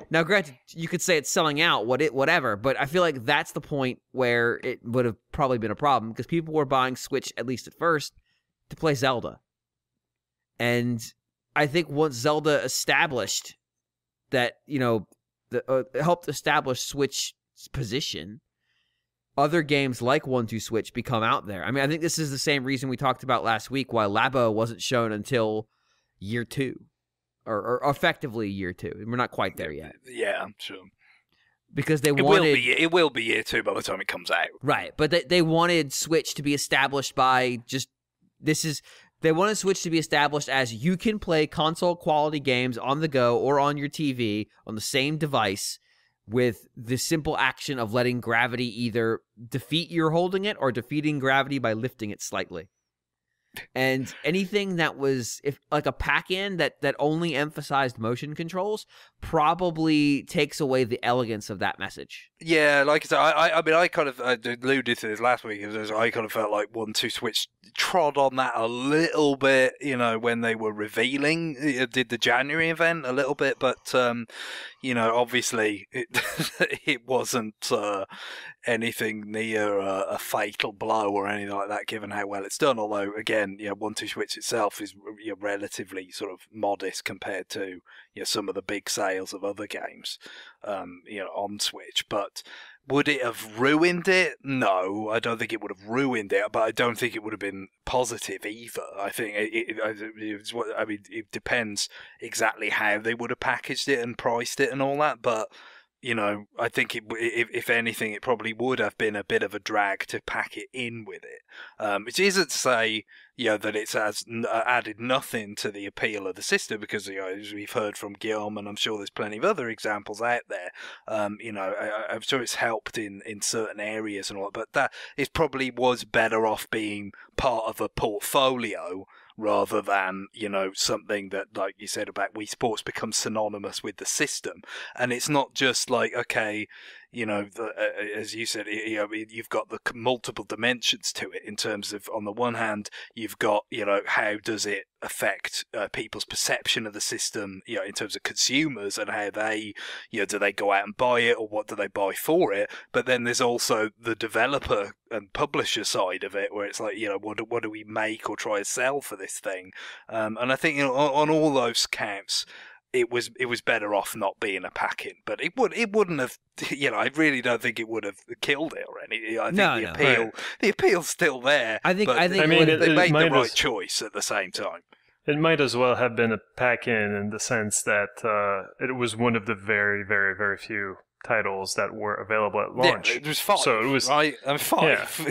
Now, granted, you could say it's selling out, whatever, but I feel like that's the point where it would have probably been a problem, because people were buying Switch, at least at first, to play Zelda. And I think once Zelda established that, helped establish Switch's position, other games like 1-2 Switch become out there. I mean, I think this is the same reason we talked about last week why Labo wasn't shown until year 2, or effectively year 2. We're not quite there yet. Yeah, I'm sure. Because it will be year 2 by the time it comes out. Right, but they wanted Switch to be established by they wanted Switch to be established as you can play console quality games on the go or on your TV on the same device, with the simple action of letting gravity either defeat your holding it or defeating gravity by lifting it slightly. And anything that was like a pack-in that only emphasized motion controls probably takes away the elegance of that message. Yeah, like I said, I kind of alluded to this last week. I kind of felt like 1-2 Switch trod on that a little bit, when they were revealing, did the January event a little bit, but obviously it wasn't anything near a fatal blow or anything like that, given how well it's done. Although, again, 1-2 Switch itself is relatively sort of modest compared to some of the big sales of other games, on Switch. But would it have ruined it? No, I don't think it would have ruined it, but I don't think it would have been positive either. I think it depends exactly how they would have packaged it and priced it and all that, but I think if anything, it probably would have been a bit of a drag to pack it in with it. Which isn't to say, that it's added nothing to the appeal of the system, because, as we've heard from Guillaume, and I'm sure there's plenty of other examples out there, I'm sure it's helped in certain areas and all, but that it probably was better off being part of a portfolio rather than, something that, like you said about Wii Sports, becomes synonymous with the system. And it's not just like, okay, as you said, you've got the multiple dimensions to it in terms of, on the one hand, you've got, how does it affect people's perception of the system, in terms of consumers, and how they, do they go out and buy it, or what do they buy for it? But then there's also the developer and publisher side of it, where it's like, what do we make or try to sell for this thing? And I think, on all those counts, it was better off not being a pack-in, but it wouldn't have, I really don't think it would have killed it or anything. I think the appeal's still there. I think they made the right choice at the same time. It might as well have been a pack-in in the sense that it was one of the very, very, very few titles that were available at launch. Yeah, it was 5, so it was, right? And 5,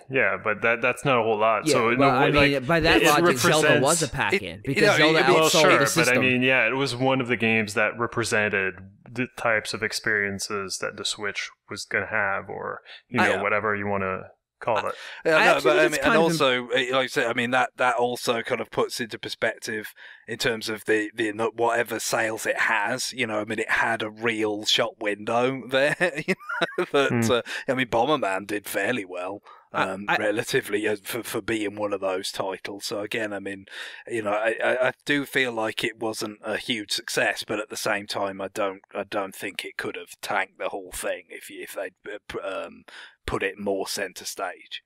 yeah. But that's not a whole lot. Yeah, so by that logic, Zelda was a pack-in because Zelda outsold the system. But it was one of the games that represented the types of experiences that the Switch was going to have, or whatever you want to call it. And also, like I said, that also kind of puts into perspective in terms of the whatever sales it has. It had a real shop window there. Bomberman did fairly well. Relatively for being one of those titles. So again, I do feel like it wasn't a huge success, but at the same time, I don't think it could have tanked the whole thing if they'd put it more center stage.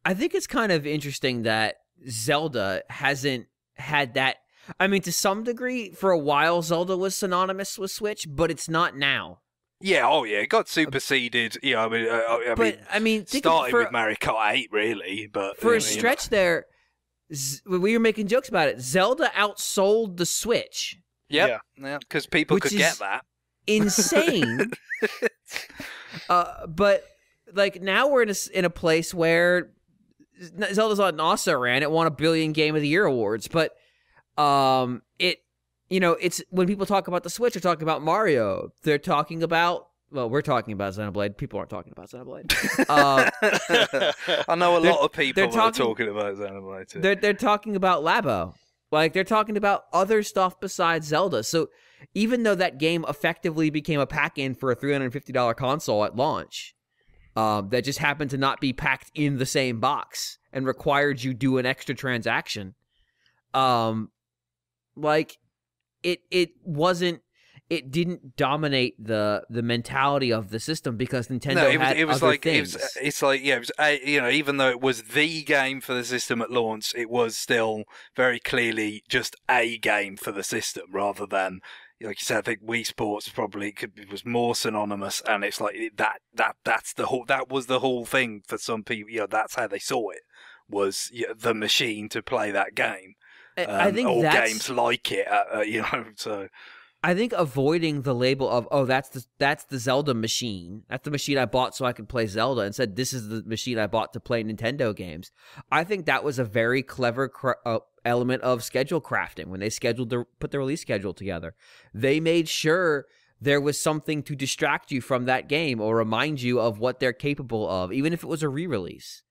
I think it's kind of interesting that Zelda hasn't had that. To some degree, for a while, Zelda was synonymous with Switch, but it's not now. Yeah, it got superseded. Starting with Mario Kart 8, really, but for a stretch there, we were making jokes about it. Zelda outsold the Switch. Yep. Yeah, because people could get that. Insane. But like now we're in a place where Zelda's on NASA ran. It won a billion Game of the Year awards, but it's when people talk about the Switch, they're talking about Mario. They're talking about, we're talking about Xenoblade. People aren't talking about Xenoblade. I know a lot of people are talking about Xenoblade too. They're talking about Labo. Like, they're talking about other stuff besides Zelda. So even though that game effectively became a pack-in for a $350 console at launch, that just happened to not be packed in the same box and required you do an extra transaction, it didn't dominate the mentality of the system because Nintendo had other things. Even though it was the game for the system at launch, it was still very clearly just a game for the system rather than, like you said, I think Wii Sports probably was more synonymous, and it's like that was the whole thing for some people. That's how they saw it, was the machine to play that game. I think games like it, so. I think avoiding the label of that's the Zelda machine. That's the machine I bought so I could play Zelda, and said this is the machine I bought to play Nintendo games. I think that was a very clever element of schedule crafting when they put the release schedule together. They made sure there was something to distract you from that game or remind you of what they're capable of, even if it was a re-release.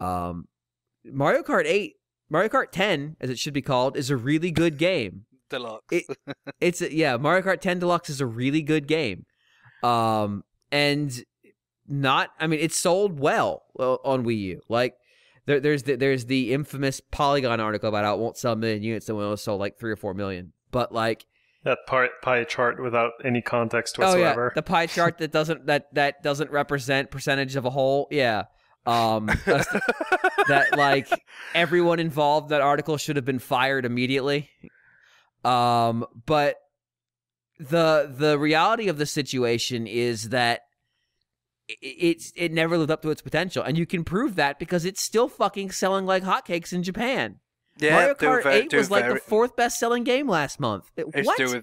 Mario Kart 10, as it should be called, is a really good game. Deluxe. Mario Kart 10 Deluxe is a really good game. It sold well on Wii U. Like, there's the infamous Polygon article about how it won't sell a million units, and it only sold like 3 or 4 million. But like that pie chart without any context whatsoever. Oh yeah, the pie chart that doesn't represent percentage of a whole. Yeah. That like everyone involved, that article should have been fired immediately. But the reality of the situation is that it never lived up to its potential, and you can prove that because it's still fucking selling like hotcakes in Japan. Mario Kart 8 was like the fourth best-selling game last month. It's doing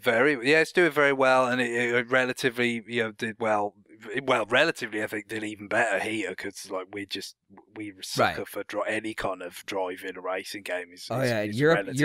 very well, and it relatively did well. Well, relatively, I think did even better here because like we sucker for any kind of driving a racing game. Europe and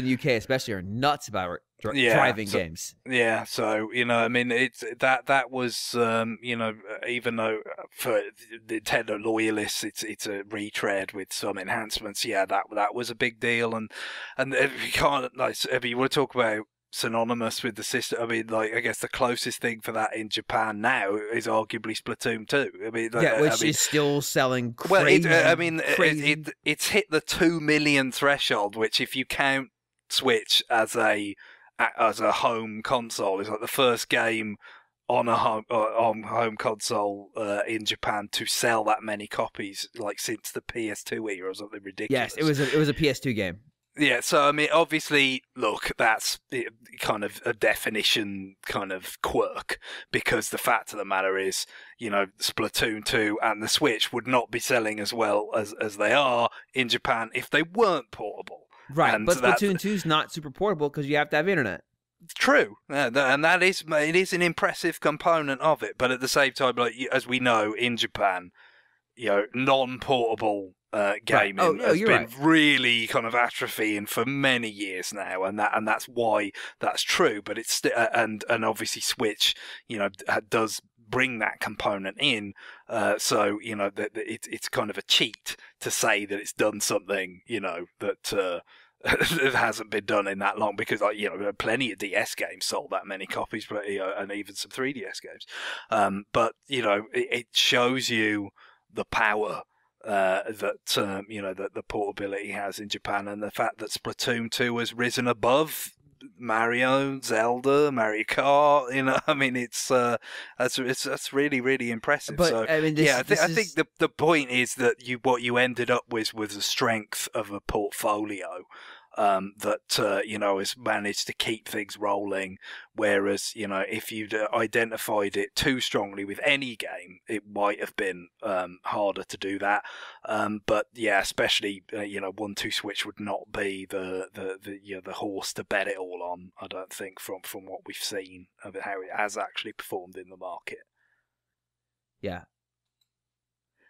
the UK especially are nuts about driving games. Yeah, so I mean, it's that was even though for Nintendo loyalists, it's a retread with some enhancements. Yeah, that was a big deal, and if you can't if you want to talk about synonymous with the system, I mean, like I guess the closest thing for that in Japan now is arguably Splatoon 2. I mean, which is still selling crazy. Well, it's hit the 2 million threshold, which if you count Switch as a home console, is like the first game on a home console in Japan to sell that many copies, like since the PS2 era or something ridiculous. Yes, it was a PS2 game. Yeah, so I mean, obviously, look, that's kind of a definition kind of quirk, because the fact of the matter is, Splatoon 2 and the Switch would not be selling as well as they are in Japan if they weren't portable. Right, but Splatoon 2 is not super portable because you have to have internet. True, and it is an impressive component of it, but at the same time, like as we know, in Japan, non-portable gaming has been really kind of atrophying for many years now, and that's why that's true. But it's and obviously Switch, does bring that component in. So it's kind of a cheat to say that it's done something that it hasn't been done in that long, because plenty of DS games sold that many copies, but and even some 3DS games. But it shows you the power that the portability has in Japan, and the fact that Splatoon 2 has risen above Mario, Zelda, Mario Kart. I mean, that's really, really impressive. But, so I mean, I think the point is that what you ended up with was the strength of a portfolio that has managed to keep things rolling. Whereas if you'd identified it too strongly with any game, it might have been harder to do that. But yeah, especially 1-2 Switch would not be the horse to bet it all on. I don't think from what we've seen of how it has actually performed in the market. Yeah.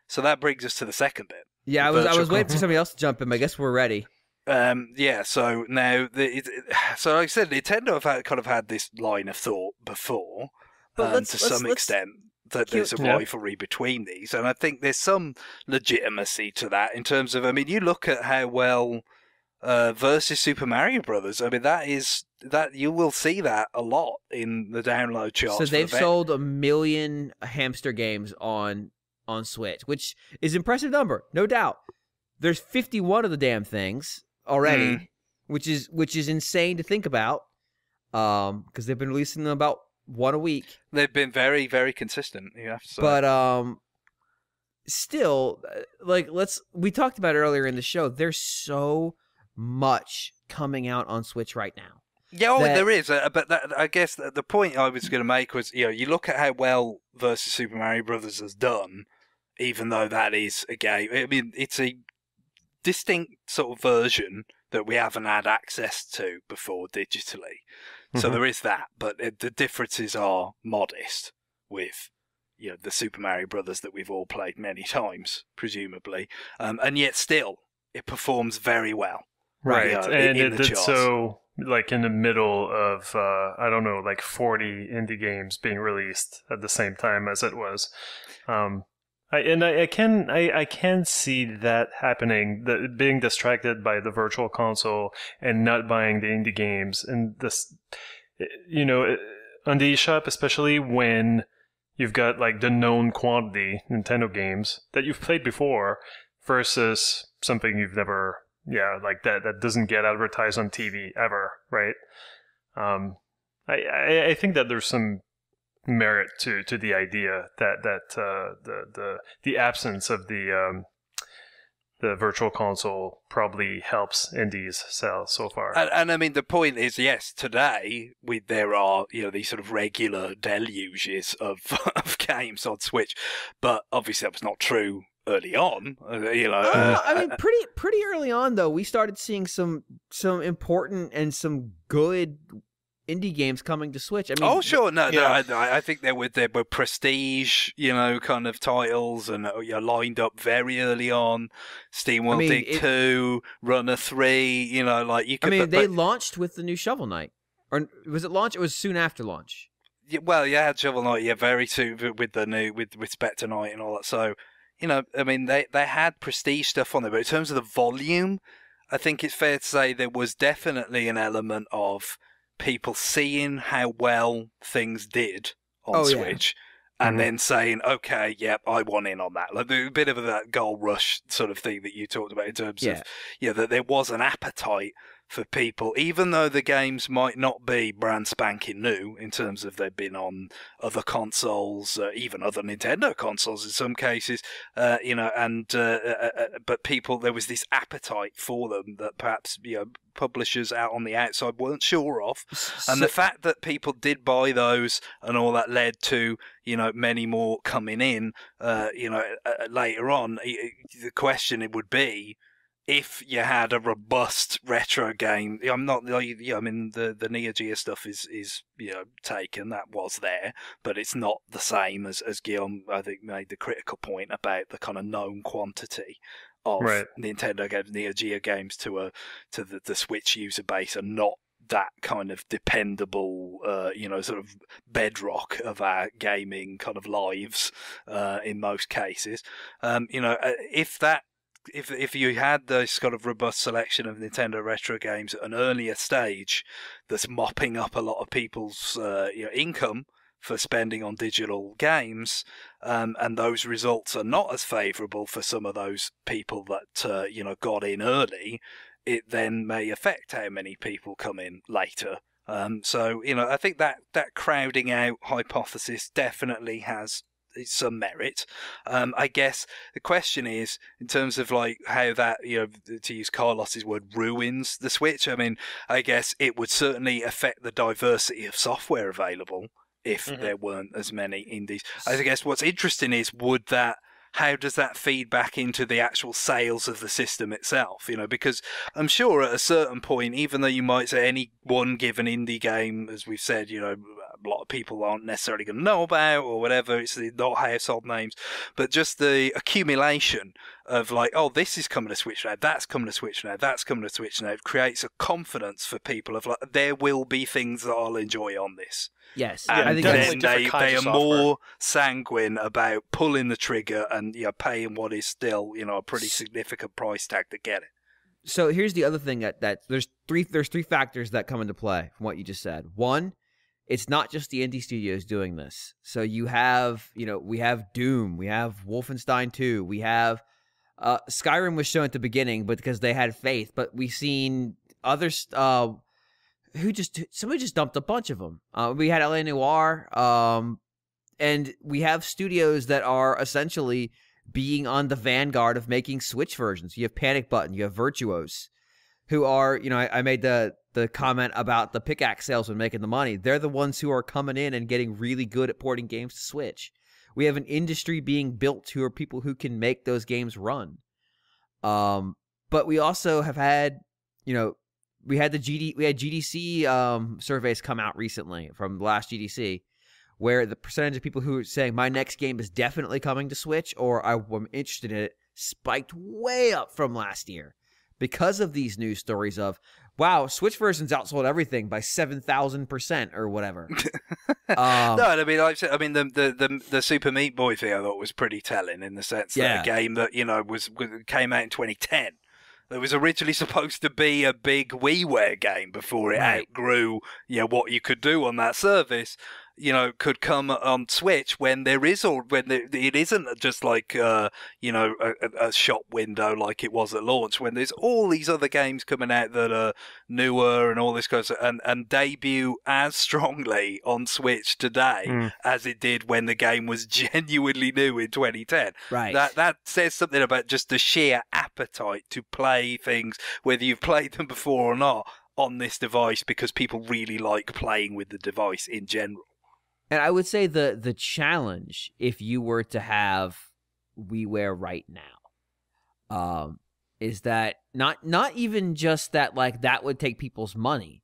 So that brings us to the second bit. Yeah, I was waiting for somebody else to jump in. But I guess we're ready. So now, so like I said, Nintendo have had this line of thought before, to some extent, that there's a rivalry between these, and I think there's some legitimacy to that in terms of, I mean, you look at how well versus Super Mario Brothers. I mean, that you will see that a lot in the download charts. So they've sold 1 million hamster games on Switch, which is an impressive number, no doubt. There's 51 of the damn things already, which is insane to think about, because they've been releasing them about one a week. They've been very, very consistent. Yeah, but still, like we talked about earlier in the show. There's so much coming out on Switch right now. Yeah, there is. But I guess the point I was going to make was, you look at how well versus Super Mario Brothers has done, even though that is a game. I mean, it's a distinct sort of version that we haven't had access to before digitally. So there is that, but the differences are modest with the Super Mario Brothers that we've all played many times, presumably, and yet still it performs very well. Right, and it did so like in the middle of 40 indie games being released at the same time as it was. I can see that happening, being distracted by the virtual console and not buying the indie games, and this, on the eShop, especially when you've got like the known quantity Nintendo games that you've played before versus something you've never, that doesn't get advertised on TV ever, right? I think that there's some merit to the idea that the absence of the virtual console probably helps indies sell so far. And I mean, the point is, yes, today there are these sort of regular deluges of games on Switch, but obviously that was not true early on, I mean, pretty early on though, we started seeing some important and some good indie games coming to Switch. I mean, sure, no, I think there were prestige, kind of titles, and lined up very early on. SteamWorld Dig 2, Runner 3, you could. They launched with the new Shovel Knight, or was it launch? It was soon after launch. Yeah, well, you had Shovel Knight, very soon with the new with Spectre Knight and all that. So, they had prestige stuff on there, but in terms of the volume, I think it's fair to say there was definitely an element of people seeing how well things did on Switch and then saying, okay, I want in on that. Like a bit of that gold rush sort of thing that you talked about in terms of, that there was an appetite for people, even though the games might not be brand spanking new in terms of they've been on other consoles, even other Nintendo consoles in some cases, but people, there was this appetite for them that perhaps, publishers out on the outside weren't sure of. And the fact that people did buy those and all that led to, many more coming in, later on, the question it would be, if you had a robust retro game, the Neo Geo stuff is taken, that was there, but it's not the same as Guillaume, I think, made the critical point about the kind of known quantity of Nintendo games, Neo Geo games to the Switch user base, and not that kind of dependable, sort of bedrock of our gaming kind of lives in most cases. If you had this kind of robust selection of Nintendo retro games at an earlier stage that's mopping up a lot of people's income for spending on digital games, and those results are not as favourable for some of those people that got in early, it then may affect how many people come in later. I think that crowding out hypothesis definitely has some merit. I guess the question is, in terms of like how that, to use Carlos's word, ruins the Switch. I mean, I guess it would certainly affect the diversity of software available if there weren't as many indies. I guess what's interesting is, how does that feed back into the actual sales of the system itself? Because I'm sure at a certain point, even though you might say any one given indie game, as we've said, a lot of people aren't necessarily going to know about or whatever, it's not household names, but just the accumulation of like, oh, this is coming to Switch now, that's coming to Switch now, that's coming to Switch now, it creates a confidence for people of like, there will be things that I'll enjoy on this. Yes, and I think then they are more sanguine about pulling the trigger and paying what is still a pretty significant price tag to get it. So here's the other thing that there's three factors that come into play from what you just said. One, it's not just the indie studios doing this. So you have we have Doom, we have Wolfenstein 2, we have Skyrim was shown at the beginning, but because they had faith. But we've seen others. Somebody just dumped a bunch of them. We had LA Noire, and we have studios that are essentially being on the vanguard of making Switch versions. You have Panic Button, you have Virtuos, who are, I made the comment about the pickaxe salesman making the money. They're the ones who are coming in and getting really good at porting games to Switch. We have an industry being built who are people who can make those games run. But we also have had, we had GDC surveys come out recently from the last GDC, where the percentage of people who are saying my next game is definitely coming to Switch or I'm interested in it spiked way up from last year because of these news stories of, wow, Switch versions outsold everything by 7,000% or whatever. No, I mean, the Super Meat Boy thing I thought was pretty telling in the sense that a game that came out in 2010. It was originally supposed to be a big WiiWare game before it outgrew, what you could do on that service. Could come on Switch when it isn't just like a shop window like it was at launch. When there's all these other games coming out that are newer and all this kind of stuff, and debut as strongly on Switch today as it did when the game was genuinely new in 2010. Right. That says something about just the sheer appetite to play things, whether you've played them before or not, on this device, because people really like playing with the device in general. And I would say the challenge, if you were to have, WiiWare right now. Is that not even just that like that would take people's money.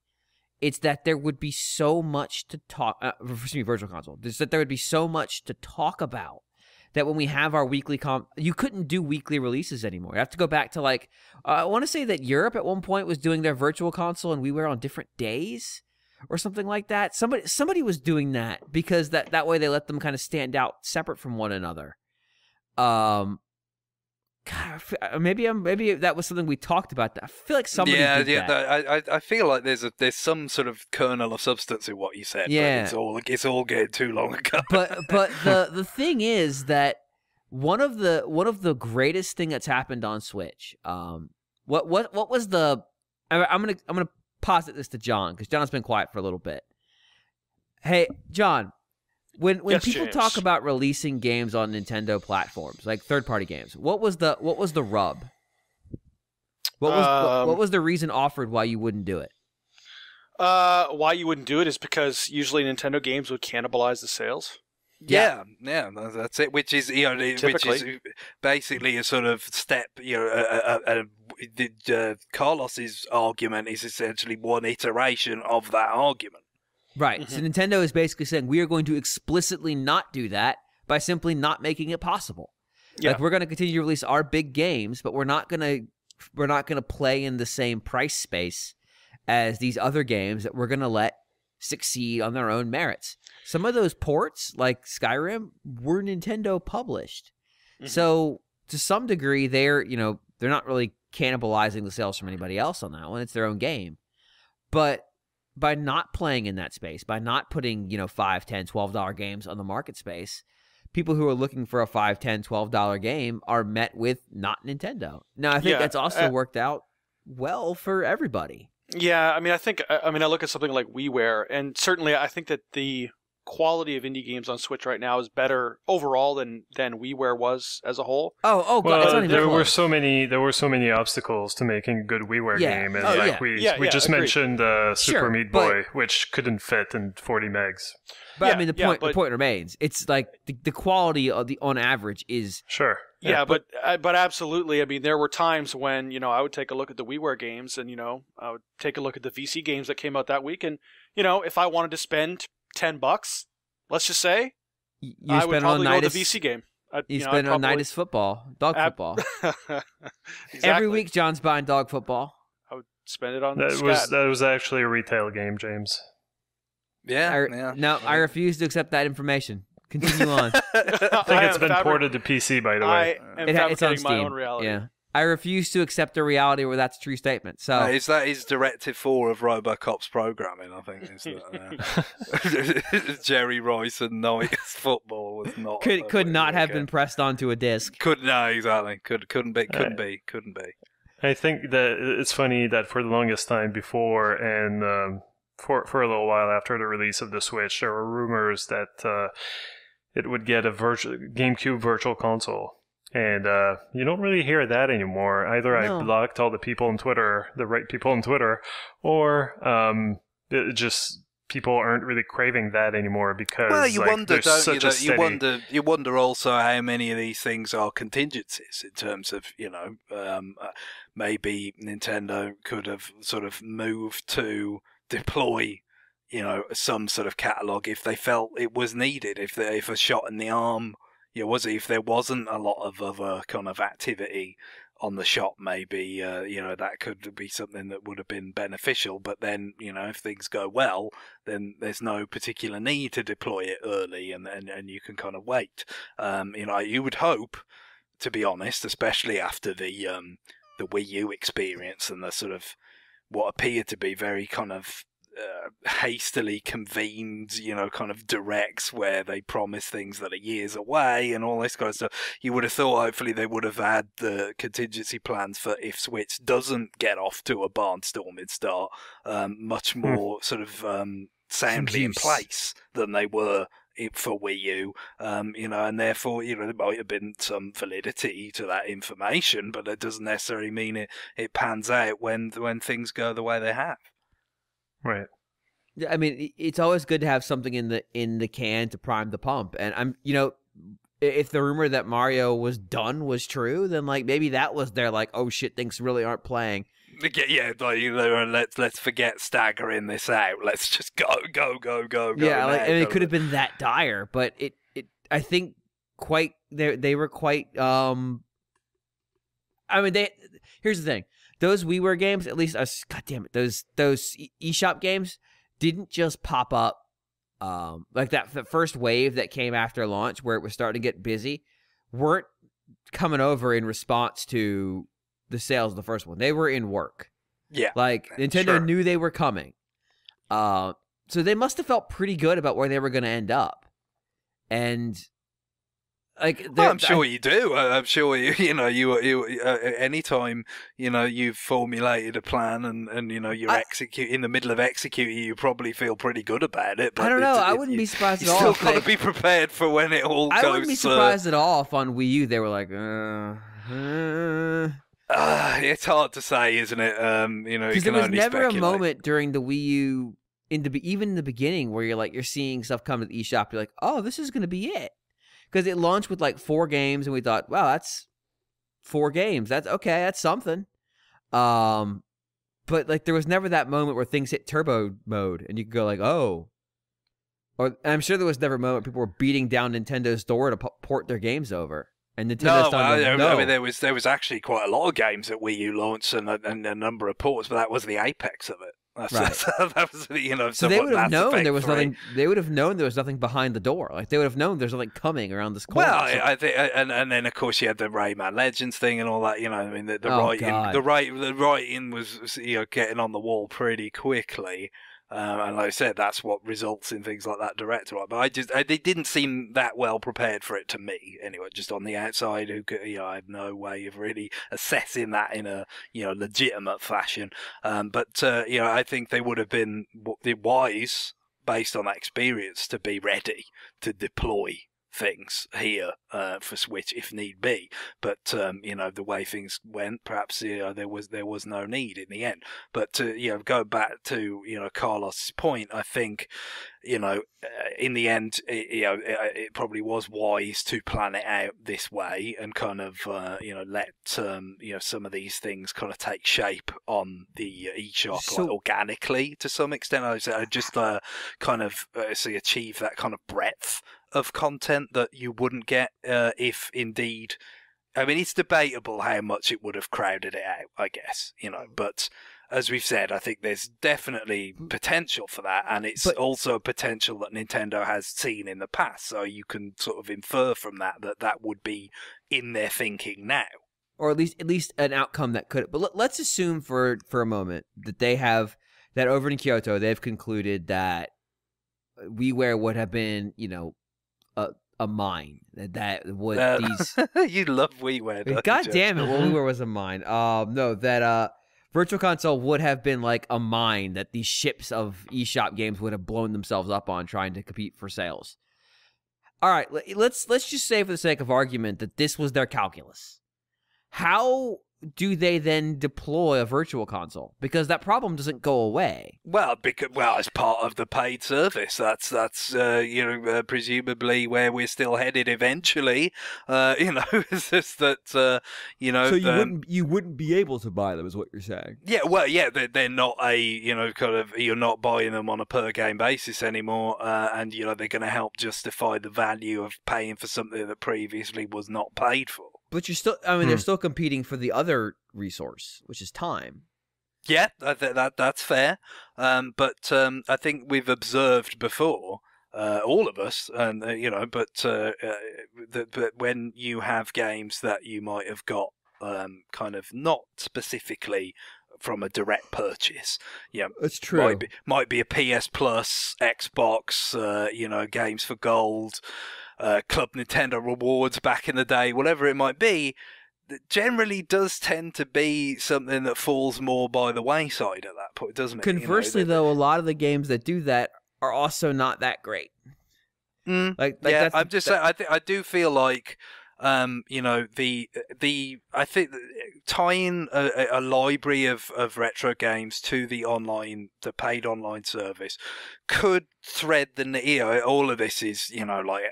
It's that there would be so much to talk. Virtual Console. It's that there would be so much to talk about that when we have our weekly you couldn't do weekly releases anymore. You have to go back to like I want to say that Europe at one point was doing their Virtual Console and WiiWare on different days or something like that. Somebody was doing that because that way they let them kind of stand out separate from one another. God, maybe that was something we talked about. I feel like somebody did that. I feel like there's some sort of kernel of substance in what you said. Yeah, but it's all getting too long ago. but the thing is that one of the greatest thing that's happened on Switch. What was the? I'm gonna posit this to John because John's been quiet for a little bit. Hey, John. When yes, people James. talk about releasing games on Nintendo platforms, like third-party games, what was the rub? What was the reason offered why you wouldn't do it? Why you wouldn't do it is because usually Nintendo games would cannibalize the sales. Yeah, that's it. Which is which is basically a sort of step. Carlos's argument is essentially one iteration of that argument. Right. Mm-hmm. So Nintendo is basically saying we are going to explicitly not do that by simply not making it possible. Yeah. Like we're going to continue to release our big games, but we're not going to play in the same price space as these other games that we're going to let succeed on their own merits. Some of those ports, like Skyrim, were Nintendo published. Mm-hmm. So to some degree they're not really cannibalizing the sales from anybody else on that one. It's their own game. But by not playing in that space, by not putting, $5, $10, $12 games on the market space, people who are looking for a $5, $10, $12 game are met with not Nintendo. Now, I think that's also worked out well for everybody. Yeah, I look at something like WiiWare, and certainly I think that the quality of indie games on Switch right now is better overall than WiiWare was as a whole. Oh, God, well, there were so many obstacles to making a good WiiWare game, and we just mentioned Super Meat Boy, which couldn't fit in 40 megs. But the point remains. It's like the quality of on average is sure. Yeah, but absolutely. I mean, there were times when I would take a look at the WiiWare games, and I would take a look at the VC games that came out that week, and if I wanted to spend $10, let's just say, I would probably go with the VC game. You spend on Nidus football, dog football. Exactly. Every week, John's buying dog football. I would spend it on that was actually a retail game, James. Yeah. No, I refuse to accept that information. Continue on. I think it's been ported to PC, by the way. It's on Steam. My own reality. Yeah. I refuse to accept a reality where that's a true statement. So is that his Directive 4 of RoboCop's programming? I think is that, Jerry Royce and Nidus football was not could not have been pressed onto a disc. Couldn't be. I think that it's funny that for the longest time before and for a little while after the release of the Switch, there were rumors that it would get a GameCube Virtual Console. And you don't really hear that anymore. Either I blocked all the people on Twitter, the right people on Twitter, or just people aren't really craving that anymore because you wonder, don't you? You wonder also how many of these things are contingencies in terms of maybe Nintendo could have sort of moved to deploy some sort of catalog if they felt it was needed, if a shot in the arm. If there wasn't a lot of other kind of activity on the shop, maybe that could be something that would have been beneficial. But then if things go well, then there's no particular need to deploy it early, and you can kind of wait. You would hope, to be honest, especially after the Wii U experience and the sort of what appeared to be very kind of hastily convened, kind of directs where they promise things that are years away and all this kind of stuff. You would have thought hopefully they would have had the contingency plans for if Switch doesn't get off to a barnstorming start much more sort of soundly in place than they were for Wii U, and therefore, there might have been some validity to that information, but it doesn't necessarily mean it pans out when things go the way they have. Right. I mean, it's always good to have something in the can to prime the pump. And if the rumor that Mario was done was true, then like maybe that was their like, oh shit, things really aren't playing. Yeah, like, let's forget staggering this out. Let's just go. Yeah, like, and it could have been that dire, but I think they were quite. I mean, here's the thing: those WiiWare games, at least, God damn it, those eShop games didn't just pop up. Like the first wave that came after launch, where it was starting to get busy, weren't coming over in response to the sales of the first one. They were in work. Yeah, like Nintendo knew they were coming. So they must have felt pretty good about where they were going to end up. And like, I'm sure you do. I'm sure you anytime you've formulated a plan and you're in the middle of executing, you probably feel pretty good about it. But I don't know. I wouldn't be surprised at all. You still got to be prepared for when it all goes. I wouldn't be surprised at all if on Wii U they were like, it's hard to say, isn't it? Because there was never a moment during the Wii U, even in the beginning, where you're seeing stuff come to the eShop. You're like, oh, this is going to be it. Because it launched with like 4 games, and we thought, wow, that's 4 games. That's okay. That's something. But like, there was never that moment where things hit turbo mode, and you could go like, oh. And I'm sure there was never a moment where people were beating down Nintendo's door to port their games over. And Nintendo's I mean, there was actually quite a lot of games that Wii U launched and a number of ports, but that was the apex of it. Right. That was, so they would have known there was nothing. They would have known there was nothing behind the door. Like they would have known there's nothing coming around this corner. Well, I think, and then of course you had the Rayman Legends thing and all that. I mean, the writing was getting on the wall pretty quickly. And like I said, that's what results in things like that direct, right? But they didn't seem that well prepared for it to me, anyway. Just on the outside, I had no way of really assessing that in a legitimate fashion. But I think they would have been wise, based on that experience, to be ready to deploy things here for Switch if need be, but the way things went, perhaps there was no need in the end. But to go back to Carlos's point, I think in the end it probably was wise to plan it out this way and kind of let some of these things kind of take shape on the eShop organically to some extent. I just kind of achieve that kind of breadth of content that you wouldn't get if indeed, I mean, it's debatable how much it would have crowded it out, I guess, but as we've said, I think there's definitely potential for that, and it's also a potential that Nintendo has seen in the past, so you can sort of infer from that would be in their thinking now. Or at least an outcome that could. But let's assume for a moment that they have, that over in Kyoto, they've concluded that WiiWare would have been, a mine that would these. You love WiiWare. God damn it! Well, WiiWare was a mine. No, that Virtual Console would have been like a mine that these ships of eShop games would have blown themselves up on trying to compete for sales. All right, let's just say for the sake of argument that this was their calculus. How do they then deploy a Virtual Console? Because that problem doesn't go away. Well, as part of the paid service, that's presumably where we're still headed eventually. It's just that So you wouldn't be able to buy them, is what you're saying? Yeah, well, yeah, they're not you're not buying them on a per game basis anymore, and they're going to help justify the value of paying for something that previously was not paid for. But you're still, they're still competing for the other resource, which is time. Yeah, that's fair. But I think we've observed before, all of us, and but when you have games that you might have got kind of not specifically from a direct purchase, it's true. Might be a PS Plus, Xbox, games for gold. Club Nintendo rewards back in the day, whatever it might be, that generally does tend to be something that falls more by the wayside at that point, doesn't it? Conversely, though, a lot of the games that do that are also not that great. I'm just saying, I do feel like You know, I think tying a library of retro games to the paid online service could thread all of this is, like,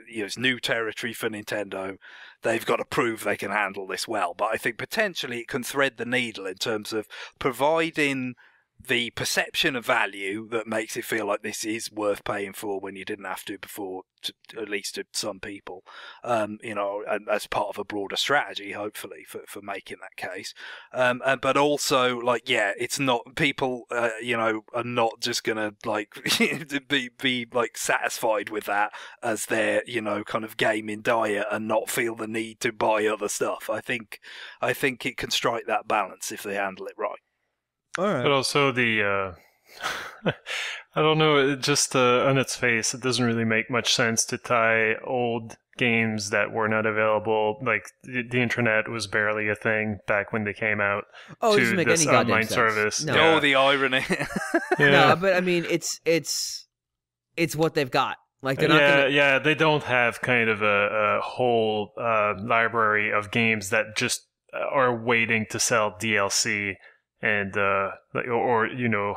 it's new territory for Nintendo. They've got to prove they can handle this well, but I think potentially it can thread the needle in terms of providing the perception of value that makes it feel like this is worth paying for when you didn't have to before, at least to some people, and as part of a broader strategy, hopefully, for making that case. But also, like, it's not, people, are not just gonna, like, be like satisfied with that as their, kind of gaming diet and not feel the need to buy other stuff. I think it can strike that balance if they handle it right. All right. But also I don't know, it just on its face, it doesn't really make much sense to tie old games that were not available, like the internet was barely a thing back when they came out, to this online service. No. Oh, the irony. No, but I mean, it's what they've got. Like, they're not gonna... they don't have kind of a whole library of games that just are waiting to sell DLC. And or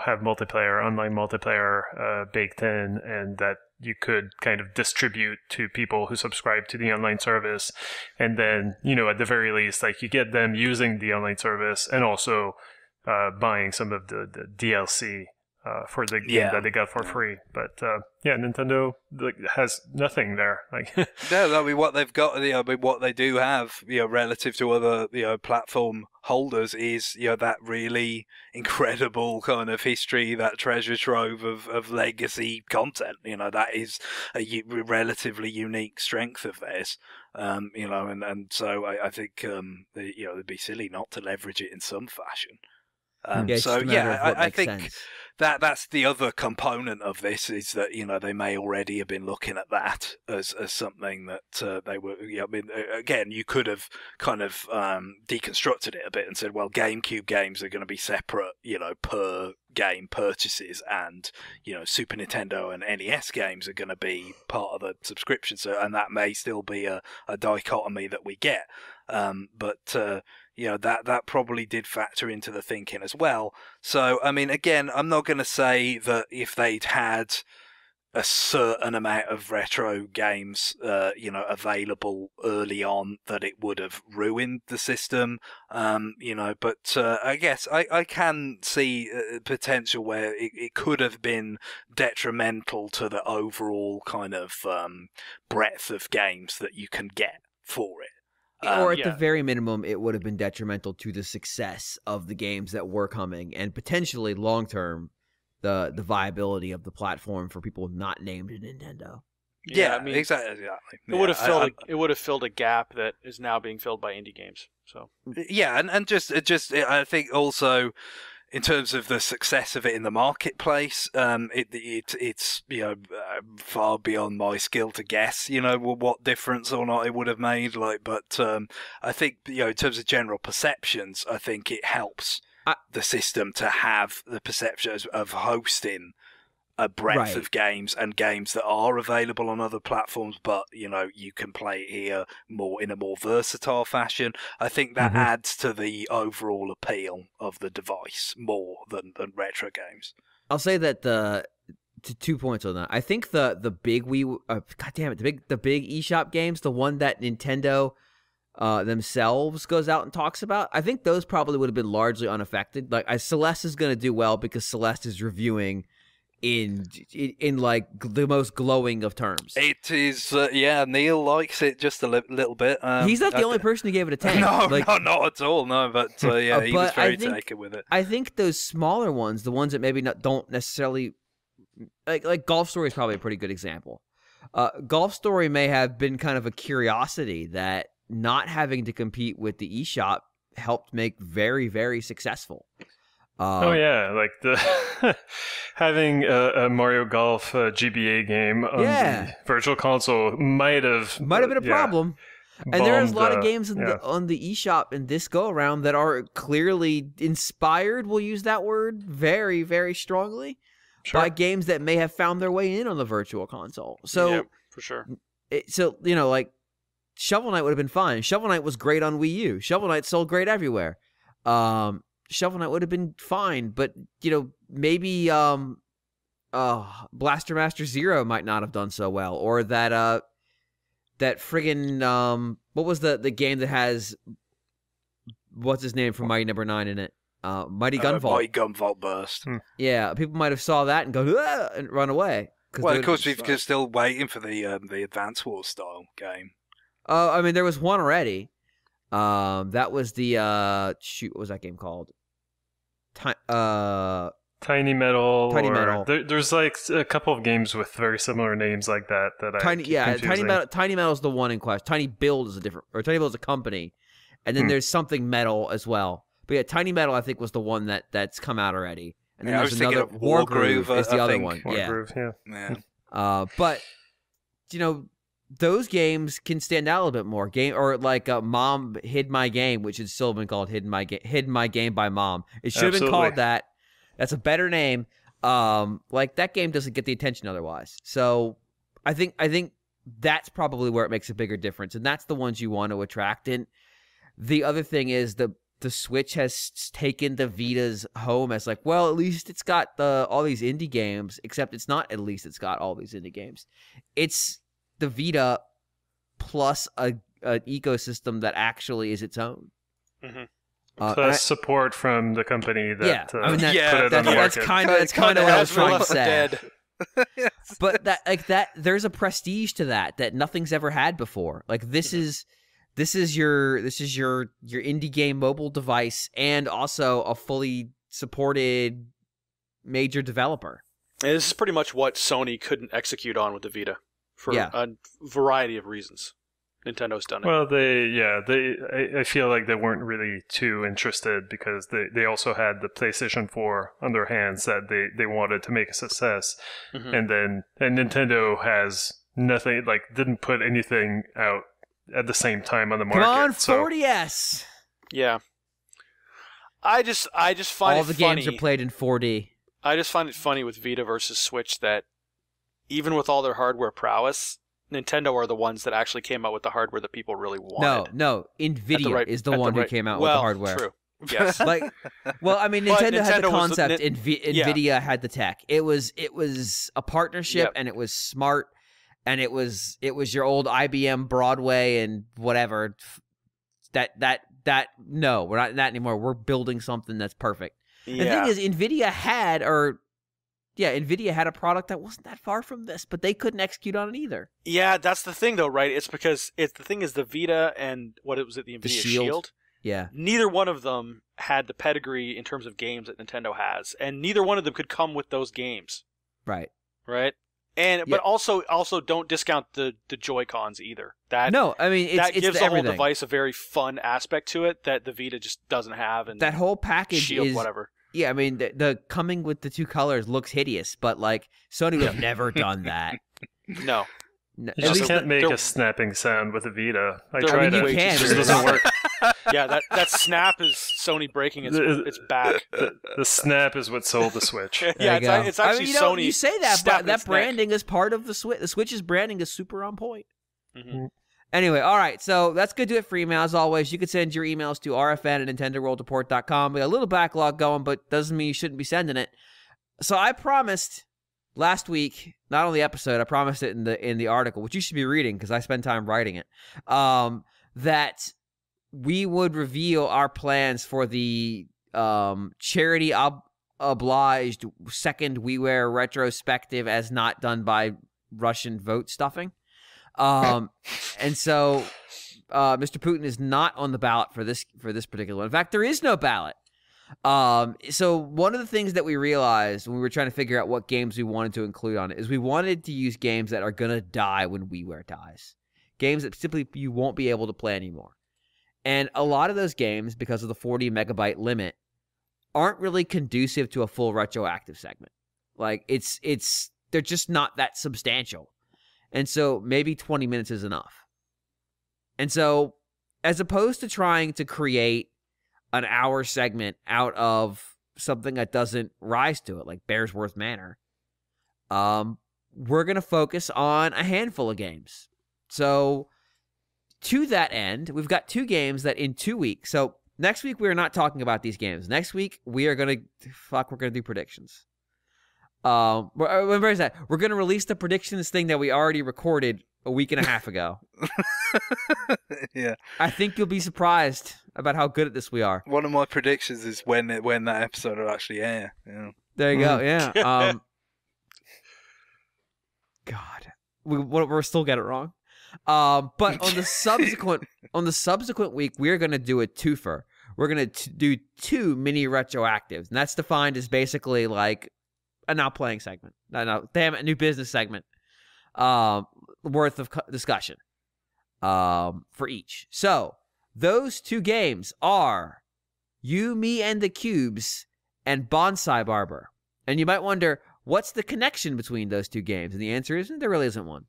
have online multiplayer baked in, and that you could kind of distribute to people who subscribe to the online service, and then at the very least, like, you get them using the online service and also buying some of the DLC for the game that they got for free. But Nintendo has nothing there. Like, I mean, what they've got, what they do have, relative to other, platform holders is, that really incredible kind of history, that treasure trove of legacy content. That is a relatively unique strength of theirs. And so I think, it'd be silly not to leverage it in some fashion. I think sense. That's the other component of this, is that they may already have been looking at that as something that they were. I mean, again, you could have kind of deconstructed it a bit and said, well, GameCube games are going to be separate, per game purchases, and Super Nintendo and NES games are going to be part of the subscription. So, and that may still be a dichotomy that we get, but. That probably did factor into the thinking as well. So, I mean, again, I'm not going to say that if they'd had a certain amount of retro games, available early on, that it would have ruined the system, but I guess I can see potential where it could have been detrimental to the overall kind of breadth of games that you can get for it. Or at the very minimum, it would have been detrimental to the success of the games that were coming, and potentially long-term, the viability of the platform for people not named Nintendo. Yeah, I mean, exactly. It would have filled a gap that is now being filled by indie games. So and just I think also, in terms of the success of it in the marketplace, it's far beyond my skill to guess, what difference or not it would have made. But I think in terms of general perceptions, I think it helps the system to have the perception of hosting a breadth of games, and games that are available on other platforms, but you can play it here in a more versatile fashion. I think that adds to the overall appeal of the device more than retro games. I'll say that to 2 points on that. I think the big the big eShop games, the one that Nintendo themselves goes out and talks about, I think those probably would have been largely unaffected. Like, Celeste is going to do well because Celeste is reviewing in like the most glowing of terms. It is, Neil likes it just a little bit. He's not the only person who gave it a 10. No, not at all. No, but he was very taken with it. I think those smaller ones, the ones that maybe don't necessarily like Golf Story is probably a pretty good example. Golf Story may have been kind of a curiosity that not having to compete with the eShop helped make very, very successful. Like the having a Mario Golf GBA game on the Virtual Console might have been a problem. And there's a lot of games on the eShop in this go around that are clearly inspired. We'll use that word very, very strongly by games that may have found their way in on the Virtual Console. So for sure. Shovel Knight would have been fine. Shovel Knight was great on Wii U. Shovel Knight sold great everywhere. Shovel Knight would have been fine, but maybe Blaster Master Zero might not have done so well, or that friggin' what was the game that has what's his name from Mighty Number 9 in it? Mighty Gun Vault. Mighty Gun Vault Burst. Yeah, people might have saw that and go "Ah!" and run away. Well, of course, we're still waiting for the Advance Wars style game. I mean, there was one already. That was the what was that game called? Tiny Metal. Tiny Metal. There's like a couple of games with very similar names like that. Tiny Metal. Tiny Metal is the one in question. Tiny Build is Tiny Build is a company, and then there's something Metal as well. But yeah, Tiny Metal I think was the one that's come out already. And then there's another Wargroove is the other one. Wargroove, yeah. But those games can stand out a little bit more. Or like Mom Hid My Game, which has still been called Hid My Game by Mom. It should have been called that. That's a better name. Like that game doesn't get the attention otherwise. So I think that's probably where it makes a bigger difference, and that's the ones you want to attract. And the other thing is the Switch has taken the Vita's home as like, well, at least it's got all these indie games, except it's not at least it's got all these indie games. It's the Vita plus an ecosystem that actually is its own. Mm-hmm. Plus support from the company that put it on the market. That's kind of what I was trying to say. But there's a prestige to that nothing's ever had before. Like this is your indie game mobile device and also a fully supported major developer. And this is pretty much what Sony couldn't execute on with the Vita for a variety of reasons. Nintendo's done it. Well, I feel like they weren't really too interested because they also had the PlayStation 4 on their hands that they wanted to make a success. Mm-hmm. And Nintendo has nothing, like didn't put anything out at the same time on the market. Come on, 4DS. Yeah. I just find it funny. All the games are played in 4D. I just find it funny with Vita versus Switch that even with all their hardware prowess, Nintendo are the ones that actually came out with the hardware that people really wanted. No. Nvidia is the one who came out with the hardware. True. Yes. Nintendo had the concept. Nvidia had the tech. It was a partnership, and it was smart, and it was your old IBM Broadway and whatever. No, we're not in that anymore. We're building something that's perfect. Yeah. The thing is, Nvidia had a product that wasn't that far from this, but they couldn't execute on it either. Yeah, that's the thing, though, right? It's because the thing is the Vita and the Nvidia Shield. Yeah. Neither one of them had the pedigree in terms of games that Nintendo has, and neither one of them could come with those games. Right. Right. But also don't discount the Joy-Cons either. That gives the whole device a very fun aspect to it that the Vita just doesn't have. And that whole package Shield, is whatever. Yeah, I mean the coming with the two colors looks hideous, but like Sony would have never done that. No. You just can't make a snapping sound with a Vita. I tried it. It just doesn't work. Yeah, that snap is Sony breaking its back. The snap is what sold the Switch. Yeah, it's actually Sony. You say that, but that branding is part of the Switch. The Switch's branding is super on point. Mm-hmm. Anyway, all right, so that's going to do it for email. As always, you can send your emails to rfn@nintendoworldreport.com. We got a little backlog going, but doesn't mean you shouldn't be sending it. So I promised last week, not on the episode, I promised it in the article, which you should be reading because I spent time writing it, that we would reveal our plans for the charity obliged second WiiWare retrospective as not done by Russian vote stuffing. And so Mr. Putin is not on the ballot for this particular one. In fact, there is no ballot. So one of the things that we realized when we were trying to figure out what games we wanted to include on it is we wanted to use games that are going to die when WiiWare dies. Games that simply you won't be able to play anymore. And a lot of those games, because of the 40 megabyte limit, aren't really conducive to a full retroactive segment. Like they're just not that substantial. And so maybe 20 minutes is enough. And so as opposed to trying to create an hour segment out of something that doesn't rise to it, like Bearsworth Manor, we're going to focus on a handful of games. So to that end, we've got 2 games that in 2 weeks. So next week we are not talking about these games. Next week we are gonna do predictions. Where is that? We're gonna release the predictions thing that we already recorded a week and a half ago. Yeah. I think you'll be surprised about how good at this we are. One of my predictions is when that episode will actually air. Yeah. There you go. Yeah. God, we're still get it wrong. But on the subsequent week, we're gonna do a twofer. We're gonna do 2 mini retroactives, and that's defined as basically like a now playing segment. No, damn it, new business segment. Worth of discussion. For each. So those 2 games are You, Me, and the Cubes and Bonsai Barber. And you might wonder, what's the connection between those 2 games? And the answer is there really isn't one.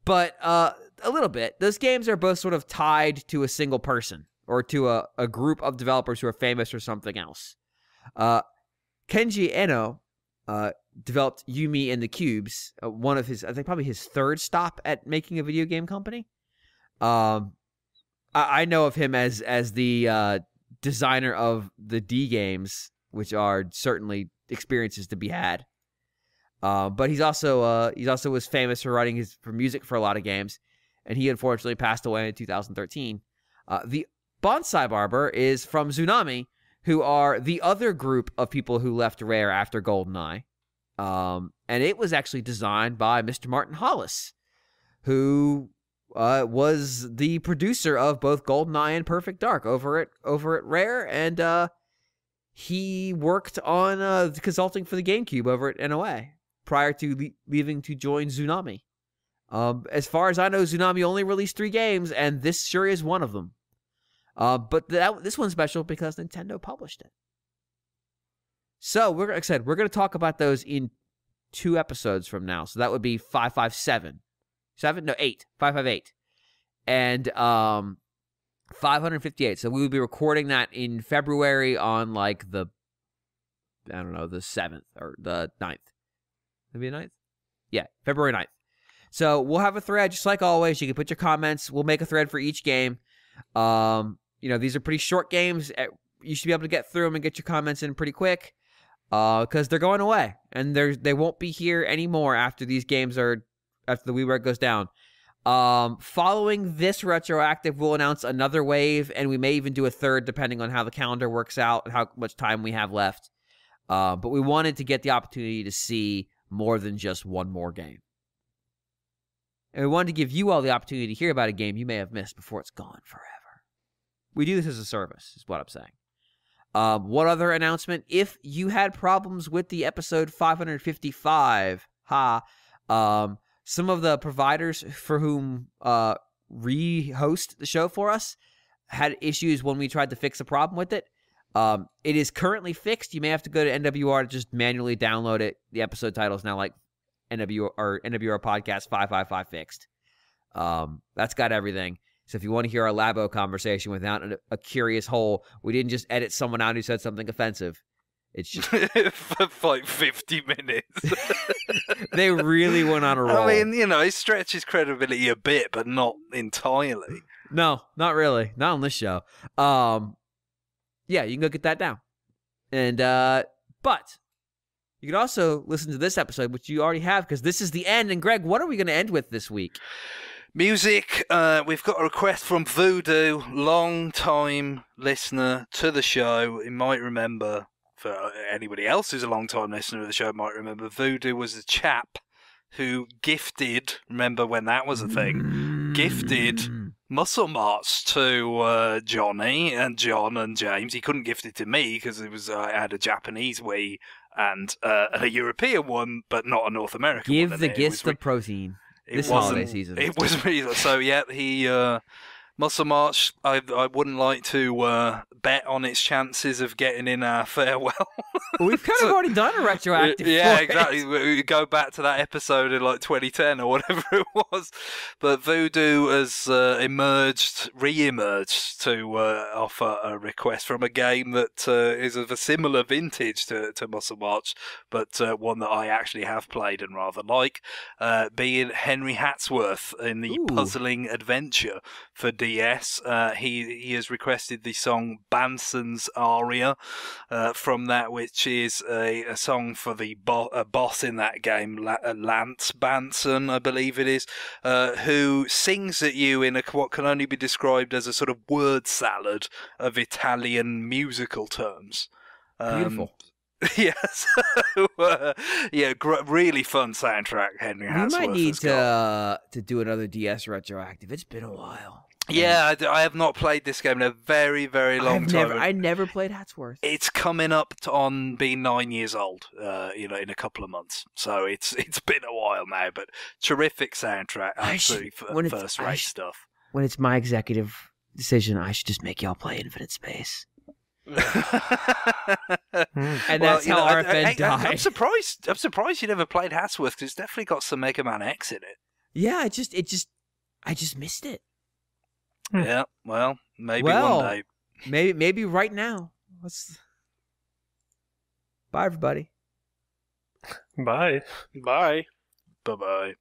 But a little bit. Those games are both sort of tied to a single person or to a group of developers who are famous for something else. Kenji Eno developed You, Me, and the Cubes, one of his, I think probably his 3rd stop at making a video game company. I know of him as the designer of the D games, which are certainly experiences to be had. But he's also was famous for writing for music for a lot of games, and he unfortunately passed away in 2013. The Bonsai Barber is from Tsunami, who are the other group of people who left Rare after GoldenEye. And it was actually designed by Mr. Martin Hollis, who was the producer of both GoldenEye and Perfect Dark over at Rare, and he worked on consulting for the GameCube over at NOA prior to leaving to join Tsunami. As far as I know, Tsunami only released 3 games, and this sure is one of them. But this one's special because Nintendo published it. So, like I said, we're going to talk about those in 2 episodes from now. So that would be 557. 8. 558. And 558. So we will be recording that in February on like the 7th or the 9th. Maybe the 9th? Yeah, February 9th. So we'll have a thread just like always. You can put your comments. We'll make a thread for each game. These are pretty short games. You should be able to get through them and get your comments in pretty quick. Because they're going away, and they won't be here anymore after these games after the WiiWare goes down. Following this retroactive, we'll announce another wave, and we may even do a 3rd, depending on how the calendar works out and how much time we have left. But we wanted to get the opportunity to see more than just one more game, and we wanted to give you all the opportunity to hear about a game you may have missed before it's gone forever. We do this as a service, is what I'm saying. One other announcement. If you had problems with the episode 555, some of the providers for whom re-host the show for us had issues when we tried to fix a problem with it. It is currently fixed. You may have to go to NWR to just manually download it. The episode title is now like NWR Podcast 555 fixed. That's got everything. So if you want to hear our Labo conversation without a curious hole, we didn't just edit someone out who said something offensive. It's just for like 50 minutes. They really went on a roll. I mean, it stretches credibility a bit, but not entirely. No, not really. Not on this show. Yeah, you can go get that down. And but you can also listen to this episode, which you already have, because this is the end. And Greg, what are we going to end with this week? Music. We've got a request from Voodoo, long-time listener to the show. You might remember, for anybody else who's a long-time listener of the show might remember, Voodoo was a chap who gifted, remember when that was a thing, gifted Muscle March to Johnny and Jon and James. He couldn't gift it to me because I had a Japanese Wii and a European one, but not a North American one. Give the gift of protein. This holiday season. It was really so. Yeah, he Muscle March. I wouldn't like to bet on its chances of getting in our farewell. We've kind of already done a retroactive. Yeah, exactly. We go back to that episode in like 2010 or whatever it was. But Voodoo has re-emerged to offer a request from a game that is of a similar vintage to Muscle March, but one that I actually have played and rather like, being Henry Hatsworth in the Puzzling Adventure for DS. DS. He has requested the song Banson's Aria from that, which is a song for the boss in that game, Lance Banson, I believe it is, who sings at you in what can only be described as a sort of word salad of Italian musical terms. Beautiful. Yes. Really fun soundtrack, Henry Hansworth. We might need to do another DS retroactive. It's been a while. Yeah, I have not played this game in a very, very long time. I never played Hatsworth. It's coming up on being 9 years old, in a couple of months. So it's been a while now, but terrific soundtrack, absolutely first-rate stuff. When it's my executive decision, I should just make y'all play Infinite Space. And that's how RFN died. I'm surprised you never played Hatsworth, because it's definitely got some Mega Man X in it. Yeah, I just missed it. Yeah, well, maybe one day. Maybe right now. Bye, everybody. Bye. Bye. Bye-bye.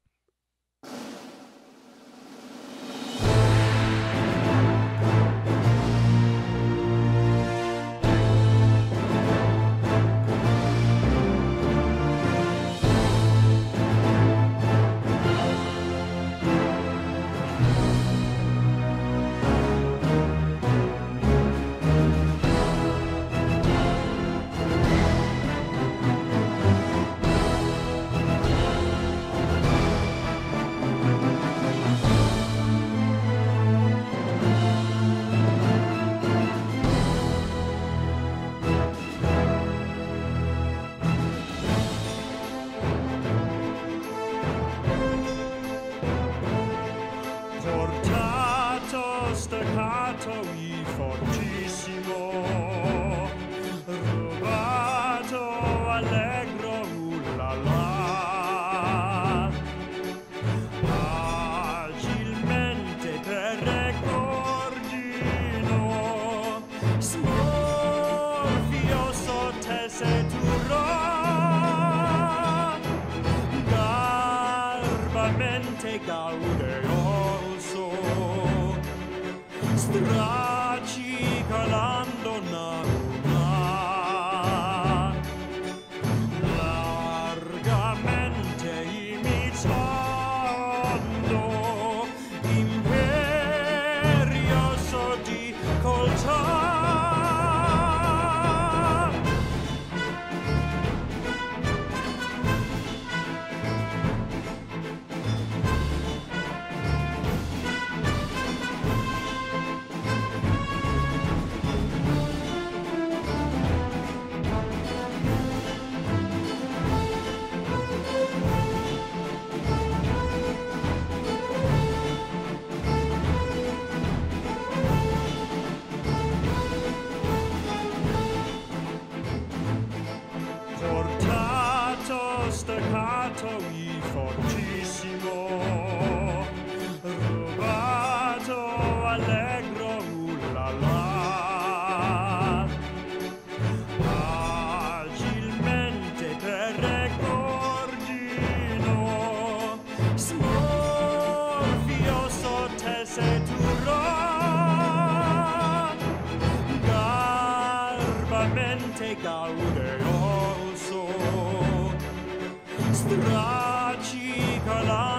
Stracci calando